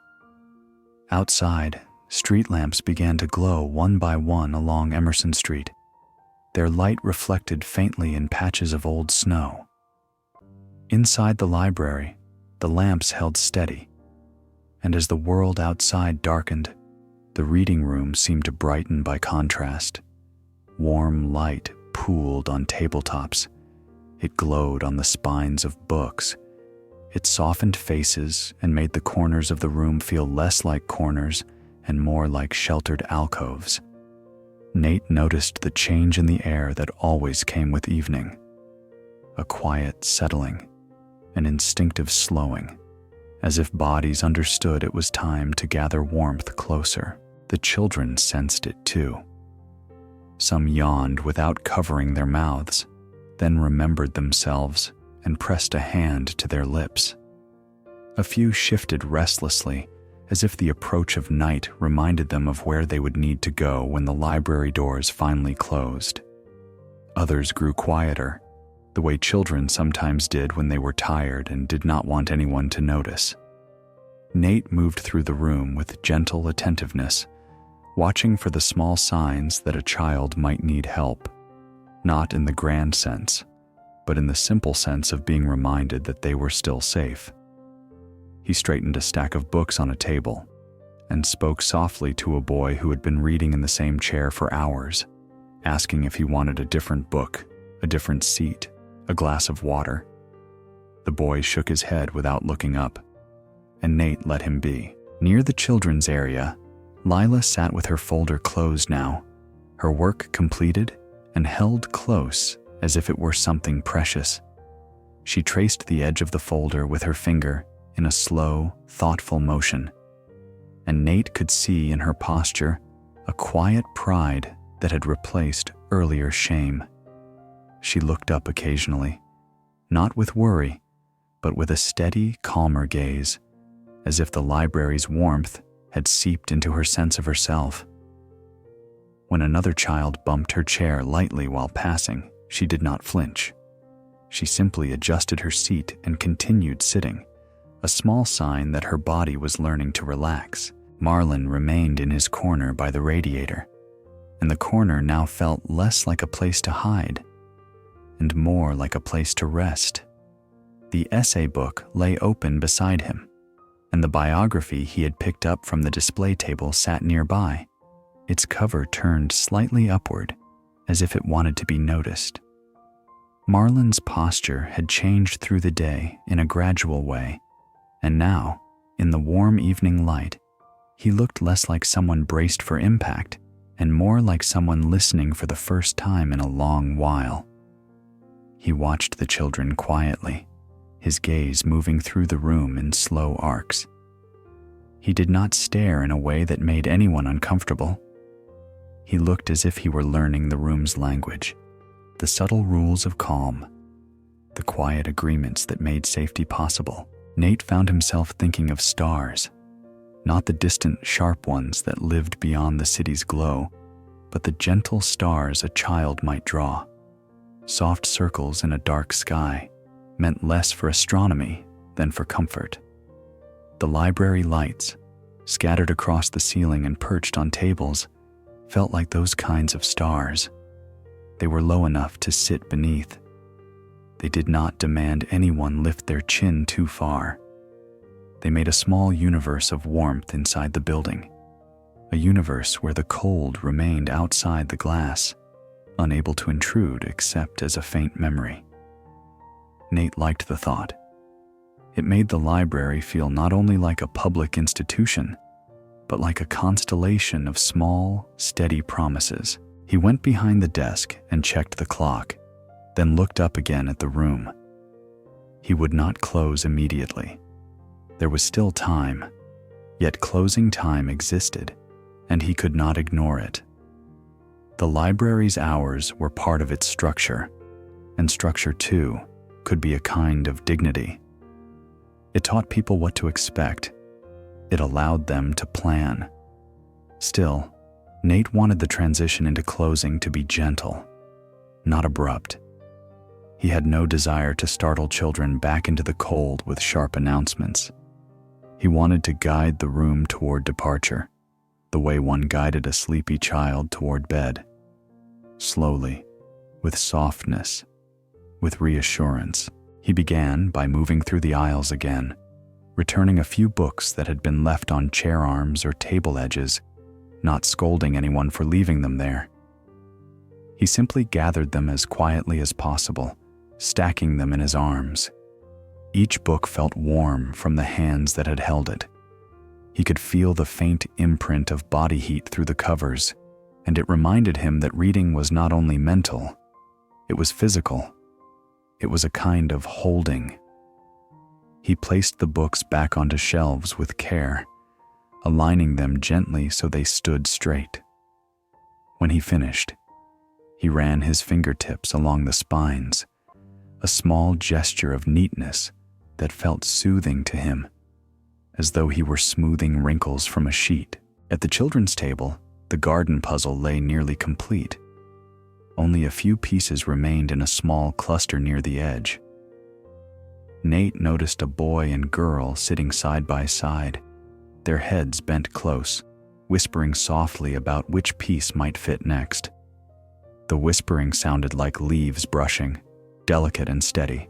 Outside, street lamps began to glow one by one along Emerson Street. Their light reflected faintly in patches of old snow. Inside the library, the lamps held steady, and as the world outside darkened, the reading room seemed to brighten by contrast. Warm light pooled on tabletops. It glowed on the spines of books. It softened faces and made the corners of the room feel less like corners and more like sheltered alcoves. Nate noticed the change in the air that always came with evening. A quiet settling, an instinctive slowing, as if bodies understood it was time to gather warmth closer. The children sensed it too. Some yawned without covering their mouths, then remembered themselves and pressed a hand to their lips. A few shifted restlessly, as if the approach of night reminded them of where they would need to go when the library doors finally closed. Others grew quieter, the way children sometimes did when they were tired and did not want anyone to notice. Nate moved through the room with gentle attentiveness, watching for the small signs that a child might need help, not in the grand sense, but in the simple sense of being reminded that they were still safe. He straightened a stack of books on a table and spoke softly to a boy who had been reading in the same chair for hours, asking if he wanted a different book, a different seat, a glass of water. The boy shook his head without looking up, and Nate let him be. Near the children's area, Lila sat with her folder closed now, her work completed and held close as if it were something precious. She traced the edge of the folder with her finger in a slow, thoughtful motion, and Nate could see in her posture a quiet pride that had replaced earlier shame. She looked up occasionally, not with worry, but with a steady, calmer gaze, as if the library's warmth had seeped into her sense of herself. When another child bumped her chair lightly while passing, she did not flinch. She simply adjusted her seat and continued sitting, a small sign that her body was learning to relax. Marlon remained in his corner by the radiator, and the corner now felt less like a place to hide and more like a place to rest. The essay book lay open beside him, and the biography he had picked up from the display table sat nearby, its cover turned slightly upward, as if it wanted to be noticed. Marlon's posture had changed through the day in a gradual way, and now, in the warm evening light, he looked less like someone braced for impact and more like someone listening for the first time in a long while. He watched the children quietly, his gaze moving through the room in slow arcs. He did not stare in a way that made anyone uncomfortable. He looked as if he were learning the room's language, the subtle rules of calm, the quiet agreements that made safety possible. Nate found himself thinking of stars, not the distant, sharp ones that lived beyond the city's glow, but the gentle stars a child might draw. Soft circles in a dark sky meant less for astronomy than for comfort. The library lights, scattered across the ceiling and perched on tables, felt like those kinds of stars. They were low enough to sit beneath. They did not demand anyone lift their chin too far. They made a small universe of warmth inside the building, a universe where the cold remained outside the glass, unable to intrude except as a faint memory. Nate liked the thought. It made the library feel not only like a public institution, but like a constellation of small, steady promises. He went behind the desk and checked the clock, then looked up again at the room. He would not close immediately. There was still time, yet closing time existed, and he could not ignore it. The library's hours were part of its structure, and structure, too, could be a kind of dignity. It taught people what to expect. It allowed them to plan. Still, Nate wanted the transition into closing to be gentle, not abrupt. He had no desire to startle children back into the cold with sharp announcements. He wanted to guide the room toward departure, the way one guided a sleepy child toward bed. Slowly, with softness, with reassurance. He began by moving through the aisles again, returning a few books that had been left on chair arms or table edges, not scolding anyone for leaving them there. He simply gathered them as quietly as possible, stacking them in his arms. Each book felt warm from the hands that had held it. He could feel the faint imprint of body heat through the covers, and it reminded him that reading was not only mental, it was physical. It was a kind of holding. He placed the books back onto shelves with care, aligning them gently so they stood straight. When he finished, he ran his fingertips along the spines, a small gesture of neatness that felt soothing to him, as though he were smoothing wrinkles from a sheet. At the children's table, the garden puzzle lay nearly complete. Only a few pieces remained in a small cluster near the edge. Nate noticed a boy and girl sitting side by side, their heads bent close, whispering softly about which piece might fit next. The whispering sounded like leaves brushing, delicate and steady.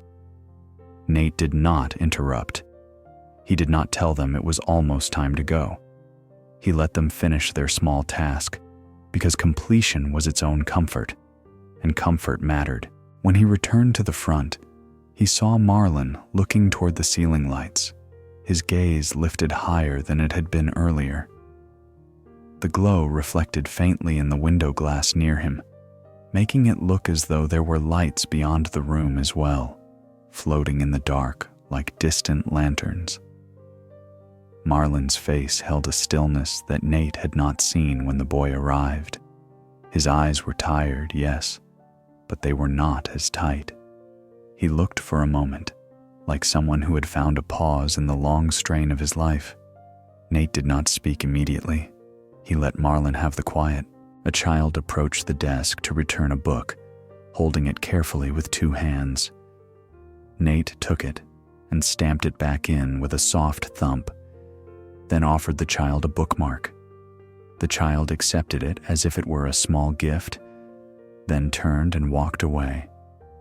Nate did not interrupt. He did not tell them it was almost time to go. He let them finish their small task, because completion was its own comfort, and comfort mattered. When he returned to the front, he saw Marlon looking toward the ceiling lights, his gaze lifted higher than it had been earlier. The glow reflected faintly in the window glass near him, making it look as though there were lights beyond the room as well, floating in the dark like distant lanterns. Marlon's face held a stillness that Nate had not seen when the boy arrived. His eyes were tired, yes, but they were not as tight. He looked for a moment, like someone who had found a pause in the long strain of his life. Nate did not speak immediately. He let Marlon have the quiet. A child approached the desk to return a book, holding it carefully with 2 hands. Nate took it and stamped it back in with a soft thump, then offered the child a bookmark. The child accepted it as if it were a small gift, then turned and walked away,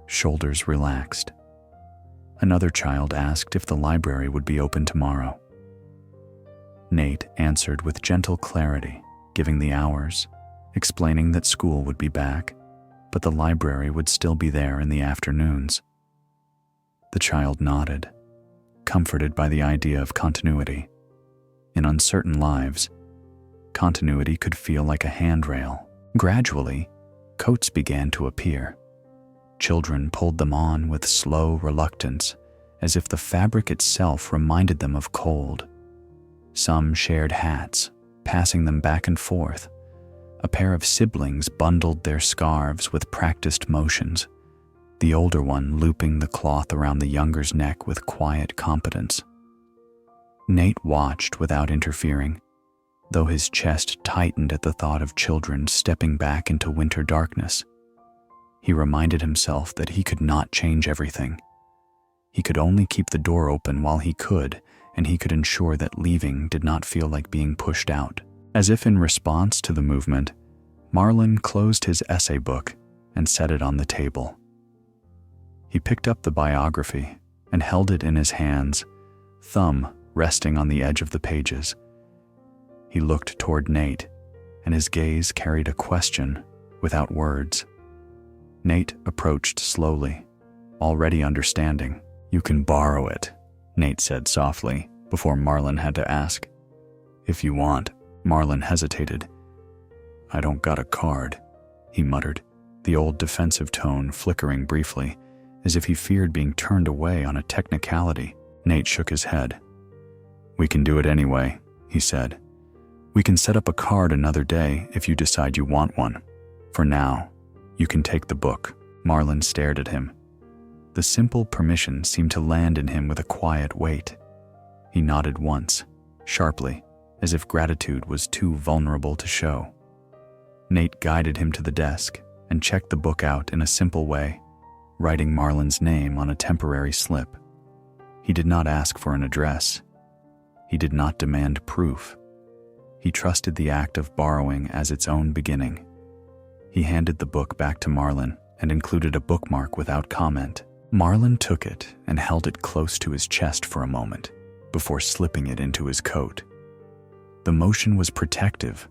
shoulders relaxed. Another child asked if the library would be open tomorrow. Nate answered with gentle clarity, giving the hours, explaining that school would be back, but the library would still be there in the afternoons. The child nodded, comforted by the idea of continuity. In uncertain lives, continuity could feel like a handrail. Gradually, coats began to appear. Children pulled them on with slow reluctance, as if the fabric itself reminded them of cold. Some shared hats, passing them back and forth. A pair of siblings bundled their scarves with practiced motions, the older one looping the cloth around the younger's neck with quiet competence. Nate watched without interfering, though his chest tightened at the thought of children stepping back into winter darkness. He reminded himself that he could not change everything. He could only keep the door open while he could, and he could ensure that leaving did not feel like being pushed out. As if in response to the movement, Marlon closed his essay book and set it on the table. He picked up the biography and held it in his hands, thumb resting on the edge of the pages. He looked toward Nate, and his gaze carried a question without words. Nate approached slowly, already understanding. "You can borrow it," Nate said softly, before Marlon had to ask. "If you want." Marlon hesitated. "I don't got a card," he muttered, the old defensive tone flickering briefly, as if he feared being turned away on a technicality. Nate shook his head. "We can do it anyway," he said. "We can set up a card another day if you decide you want one. For now, you can take the book." Marlon stared at him. The simple permission seemed to land in him with a quiet weight. He nodded once, sharply, as if gratitude was too vulnerable to show. Nate guided him to the desk and checked the book out in a simple way, writing Marlon's name on a temporary slip. He did not ask for an address. He did not demand proof. He trusted the act of borrowing as its own beginning. He handed the book back to Marlon and included a bookmark without comment. Marlon took it and held it close to his chest for a moment, before slipping it into his coat. The motion was protective,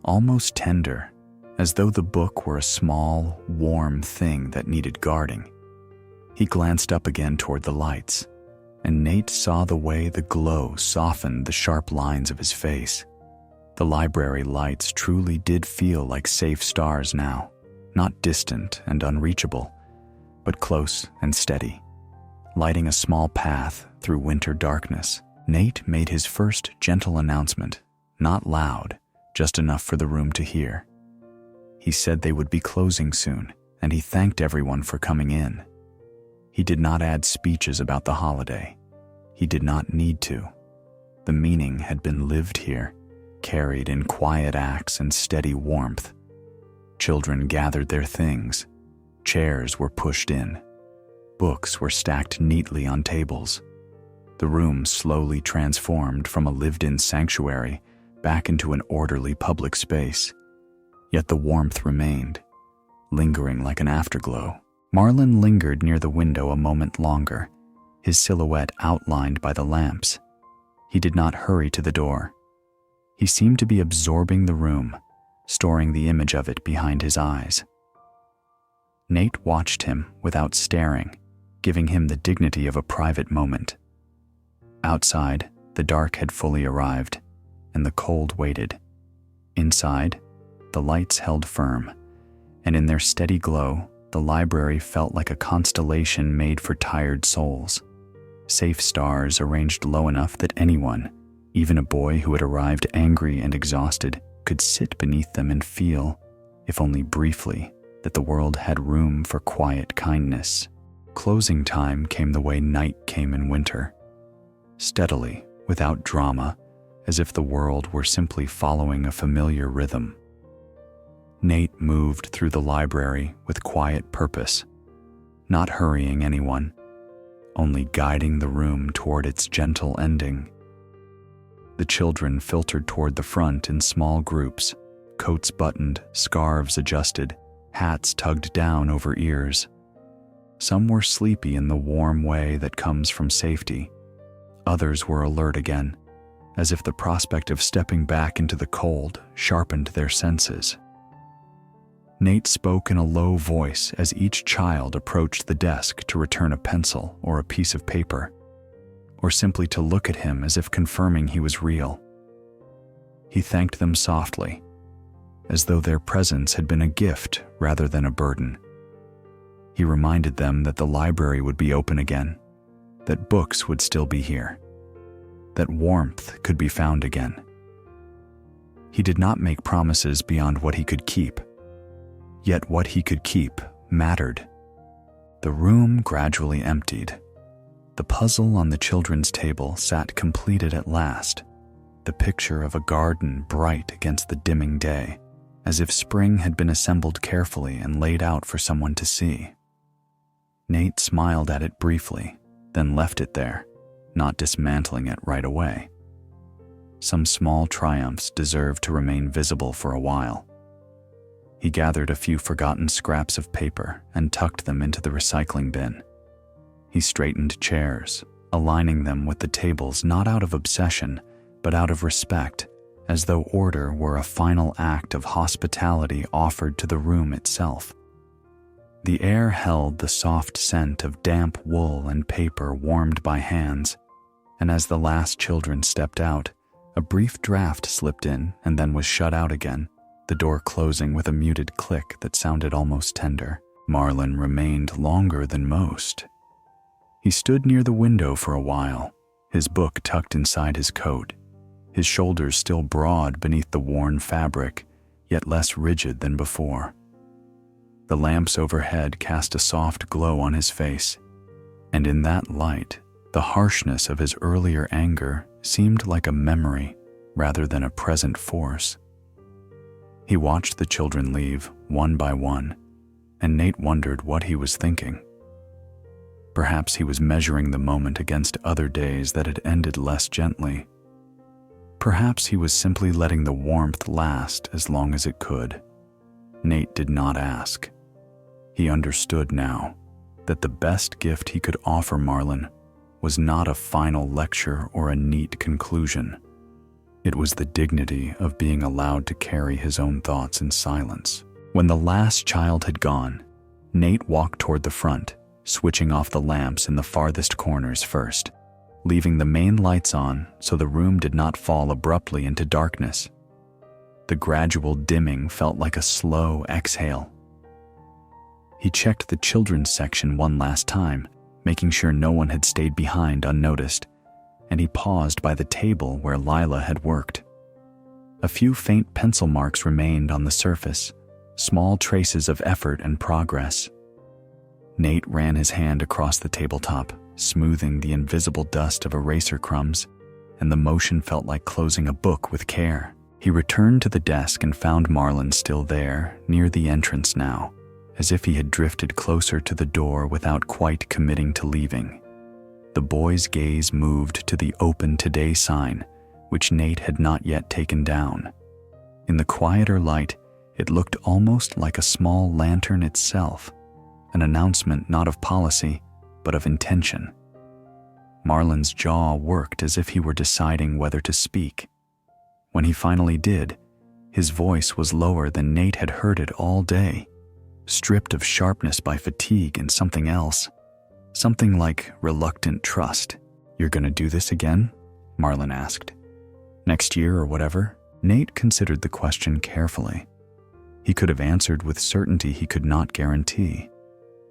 almost tender, as though the book were a small, warm thing that needed guarding. He glanced up again toward the lights, and Nate saw the way the glow softened the sharp lines of his face. The library lights truly did feel like safe stars now, not distant and unreachable, but close and steady, lighting a small path through winter darkness. Nate made his first gentle announcement, not loud, just enough for the room to hear. He said they would be closing soon, and he thanked everyone for coming in. He did not add speeches about the holiday. He did not need to. The meaning had been lived here, carried in quiet acts and steady warmth. Children gathered their things. Chairs were pushed in. Books were stacked neatly on tables. The room slowly transformed from a lived-in sanctuary back into an orderly public space. Yet the warmth remained, lingering like an afterglow. Marlon lingered near the window a moment longer, his silhouette outlined by the lamps. He did not hurry to the door. He seemed to be absorbing the room, storing the image of it behind his eyes. Nate watched him without staring, giving him the dignity of a private moment. Outside, the dark had fully arrived, and the cold waited. Inside, the lights held firm, and in their steady glow, the library felt like a constellation made for tired souls. Safe stars arranged low enough that anyone, even a boy who had arrived angry and exhausted, could sit beneath them and feel, if only briefly, that the world had room for quiet kindness. Closing time came the way night came in winter. Steadily, without drama, as if the world were simply following a familiar rhythm. Nate moved through the library with quiet purpose, not hurrying anyone, only guiding the room toward its gentle ending. The children filtered toward the front in small groups, coats buttoned, scarves adjusted, hats tugged down over ears. Some were sleepy in the warm way that comes from safety. Others were alert again, as if the prospect of stepping back into the cold sharpened their senses. Nate spoke in a low voice as each child approached the desk to return a pencil or a piece of paper, or simply to look at him as if confirming he was real. He thanked them softly, as though their presence had been a gift rather than a burden. He reminded them that the library would be open again, that books would still be here, that warmth could be found again. He did not make promises beyond what he could keep, yet what he could keep mattered. The room gradually emptied. The puzzle on the children's table sat completed at last, the picture of a garden bright against the dimming day, as if spring had been assembled carefully and laid out for someone to see. Nate smiled at it briefly, then left it there, not dismantling it right away. Some small triumphs deserved to remain visible for a while. He gathered a few forgotten scraps of paper and tucked them into the recycling bin. He straightened chairs, aligning them with the tables not out of obsession, but out of respect, as though order were a final act of hospitality offered to the room itself. The air held the soft scent of damp wool and paper warmed by hands, and as the last children stepped out, a brief draft slipped in and then was shut out again, the door closing with a muted click that sounded almost tender. Marlon remained longer than most. He stood near the window for a while, his book tucked inside his coat, his shoulders still broad beneath the worn fabric, yet less rigid than before. The lamps overhead cast a soft glow on his face, and in that light, the harshness of his earlier anger seemed like a memory rather than a present force. He watched the children leave, one by one, and Nate wondered what he was thinking. Perhaps he was measuring the moment against other days that had ended less gently. Perhaps he was simply letting the warmth last as long as it could. Nate did not ask. He understood now that the best gift he could offer Marlon was not a final lecture or a neat conclusion. It was the dignity of being allowed to carry his own thoughts in silence. When the last child had gone, Nate walked toward the front, switching off the lamps in the farthest corners first, leaving the main lights on so the room did not fall abruptly into darkness. The gradual dimming felt like a slow exhale. He checked the children's section one last time, making sure no one had stayed behind unnoticed, and he paused by the table where Lila had worked. A few faint pencil marks remained on the surface, small traces of effort and progress. Nate ran his hand across the tabletop, smoothing the invisible dust of eraser crumbs, and the motion felt like closing a book with care. He returned to the desk and found Marlon still there, near the entrance now, as if he had drifted closer to the door without quite committing to leaving. The boy's gaze moved to the "Open Today" sign, which Nate had not yet taken down. In the quieter light, it looked almost like a small lantern itself, an announcement not of policy, but of intention. Marlon's jaw worked as if he were deciding whether to speak. When he finally did, his voice was lower than Nate had heard it all day, stripped of sharpness by fatigue and something else. Something like reluctant trust. "You're gonna do this again?" Marlon asked. "Next year or whatever?" Nate considered the question carefully. He could have answered with certainty he could not guarantee.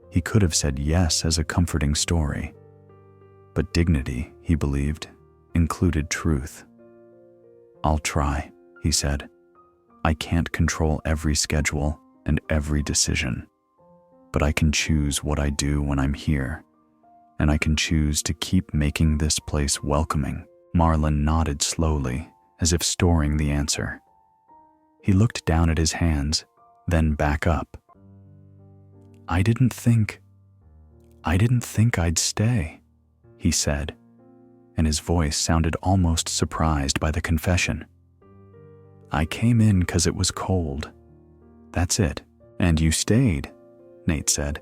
He could have said yes as a comforting story. But dignity, he believed, included truth. "I'll try," he said. "I can't control every schedule and every decision, but I can choose what I do when I'm here, and I can choose to keep making this place welcoming." Marlon nodded slowly, as if storing the answer. He looked down at his hands, then back up. I didn't think I'd stay," he said, and his voice sounded almost surprised by the confession. "I came in 'cause it was cold. That's it." "And you stayed," Nate said,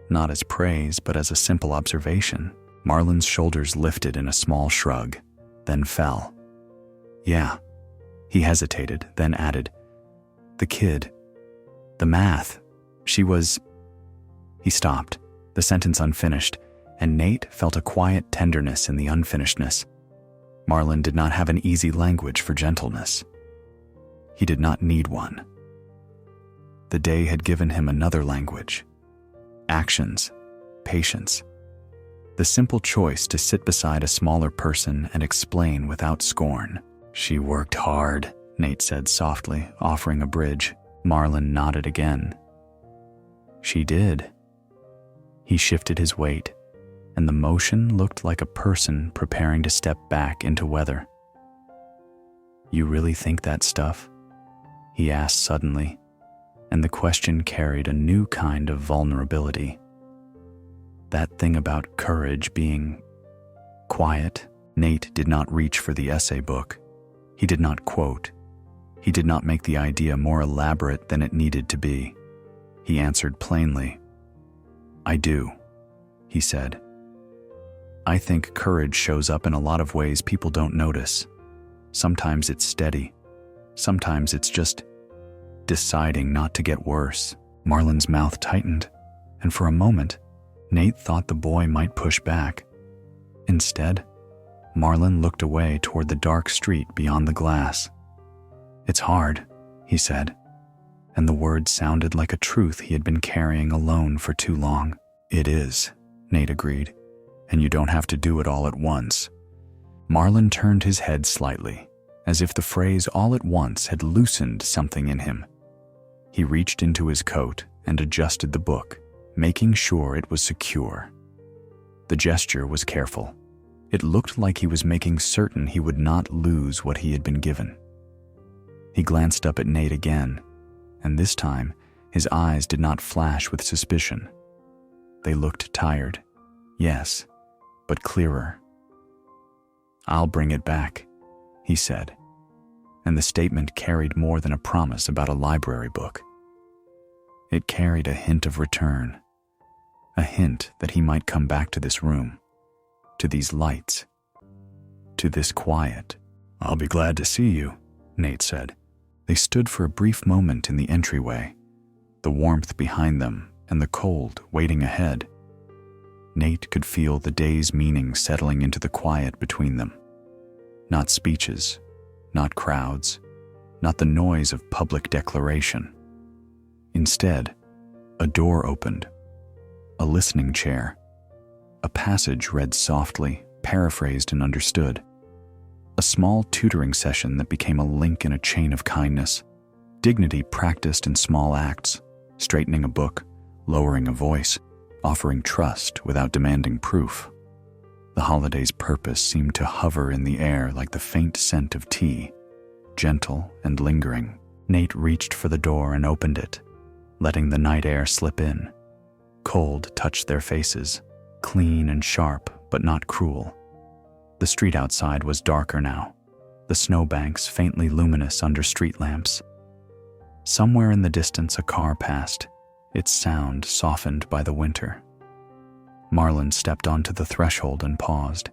not as praise but as a simple observation. Marlon's shoulders lifted in a small shrug, then fell. "Yeah." He hesitated, then added, "The kid, the math, she was..." He stopped, the sentence unfinished, and Nate felt a quiet tenderness in the unfinishedness. Marlon did not have an easy language for gentleness. He did not need one. The day had given him another language. Actions, patience. The simple choice to sit beside a smaller person and explain without scorn. "She worked hard," Nate said softly, offering a bridge. Marlon nodded again. "She did." He shifted his weight, and the motion looked like a person preparing to step back into weather. "You really think that stuff?" he asked suddenly, and the question carried a new kind of vulnerability. "That thing about courage being quiet?" Nate did not reach for the essay book. He did not quote. He did not make the idea more elaborate than it needed to be. He answered plainly. "I do," he said. "I think courage shows up in a lot of ways people don't notice. Sometimes it's steady. Sometimes it's just deciding not to get worse." Marlon's mouth tightened, and for a moment, Nate thought the boy might push back. Instead, Marlon looked away toward the dark street beyond the glass. "It's hard," he said, and the words sounded like a truth he had been carrying alone for too long. "It is," Nate agreed, "and you don't have to do it all at once." Marlon turned his head slightly, as if the phrase "all at once" had loosened something in him. He reached into his coat and adjusted the book, making sure it was secure. The gesture was careful. It looked like he was making certain he would not lose what he had been given. He glanced up at Nate again, and this time his eyes did not flash with suspicion. They looked tired, yes, but clearer. "I'll bring it back," he said, and the statement carried more than a promise about a library book. It carried a hint of return, a hint that he might come back to this room, to these lights, to this quiet. "I'll be glad to see you," Nate said. They stood for a brief moment in the entryway, the warmth behind them and the cold waiting ahead. Nate could feel the day's meaning settling into the quiet between them. Not speeches, not crowds, not the noise of public declaration. Instead, a door opened, a listening chair, a passage read softly, paraphrased and understood. A small tutoring session that became a link in a chain of kindness. Dignity practiced in small acts, straightening a book, lowering a voice, offering trust without demanding proof. The holiday's purpose seemed to hover in the air like the faint scent of tea, gentle and lingering. Nate reached for the door and opened it, letting the night air slip in. Cold touched their faces, clean and sharp, but not cruel. The street outside was darker now, the snowbanks faintly luminous under street lamps. Somewhere in the distance a car passed, its sound softened by the winter. Marlon stepped onto the threshold and paused.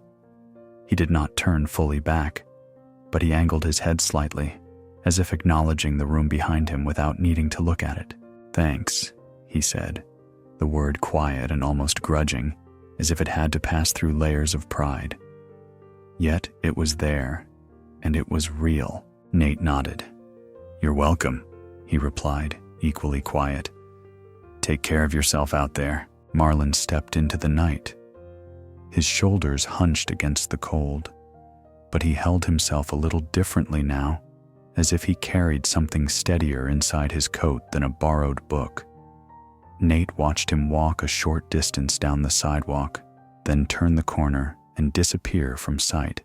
He did not turn fully back, but he angled his head slightly, as if acknowledging the room behind him without needing to look at it. "Thanks," he said, the word quiet and almost grudging, as if it had to pass through layers of pride. Yet it was there, and it was real. Nate nodded. "You're welcome," he replied, equally quiet. "Take care of yourself out there." Marlon stepped into the night. His shoulders hunched against the cold, but he held himself a little differently now, as if he carried something steadier inside his coat than a borrowed book. Nate watched him walk a short distance down the sidewalk, then turn the corner and disappear from sight.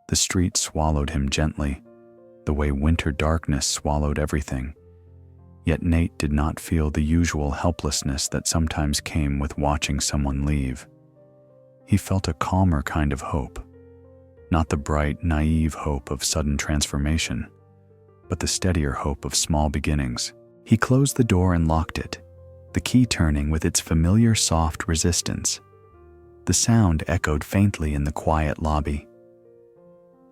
The street swallowed him gently, the way winter darkness swallowed everything. Yet Nate did not feel the usual helplessness that sometimes came with watching someone leave. He felt a calmer kind of hope. Not the bright, naive hope of sudden transformation, but the steadier hope of small beginnings. He closed the door and locked it, the key turning with its familiar soft resistance. The sound echoed faintly in the quiet lobby.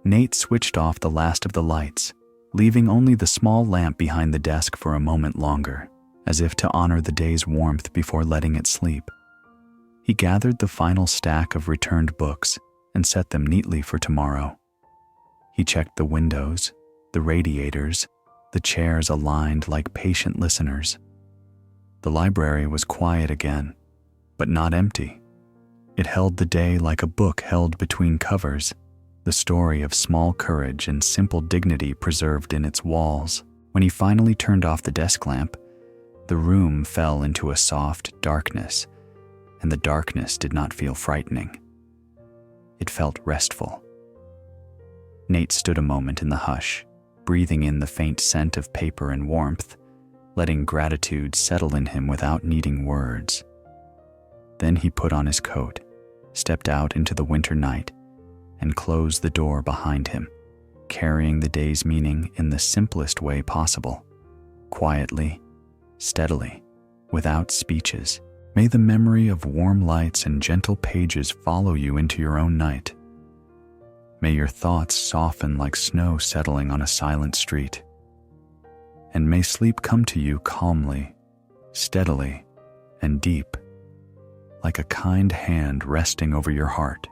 Nate switched off the last of the lights, leaving only the small lamp behind the desk for a moment longer, as if to honor the day's warmth before letting it sleep. He gathered the final stack of returned books and set them neatly for tomorrow. He checked the windows, the radiators, the chairs aligned like patient listeners. The library was quiet again, but not empty. It held the day like a book held between covers, the story of small courage and simple dignity preserved in its walls. When he finally turned off the desk lamp, the room fell into a soft darkness, and the darkness did not feel frightening. It felt restful. Nate stood a moment in the hush, breathing in the faint scent of paper and warmth, letting gratitude settle in him without needing words. Then he put on his coat, stepped out into the winter night, and closed the door behind him, carrying the day's meaning in the simplest way possible, quietly, steadily, without speeches. May the memory of warm lights and gentle pages follow you into your own night. May your thoughts soften like snow settling on a silent street. And may sleep come to you calmly, steadily, and deep, like a kind hand resting over your heart.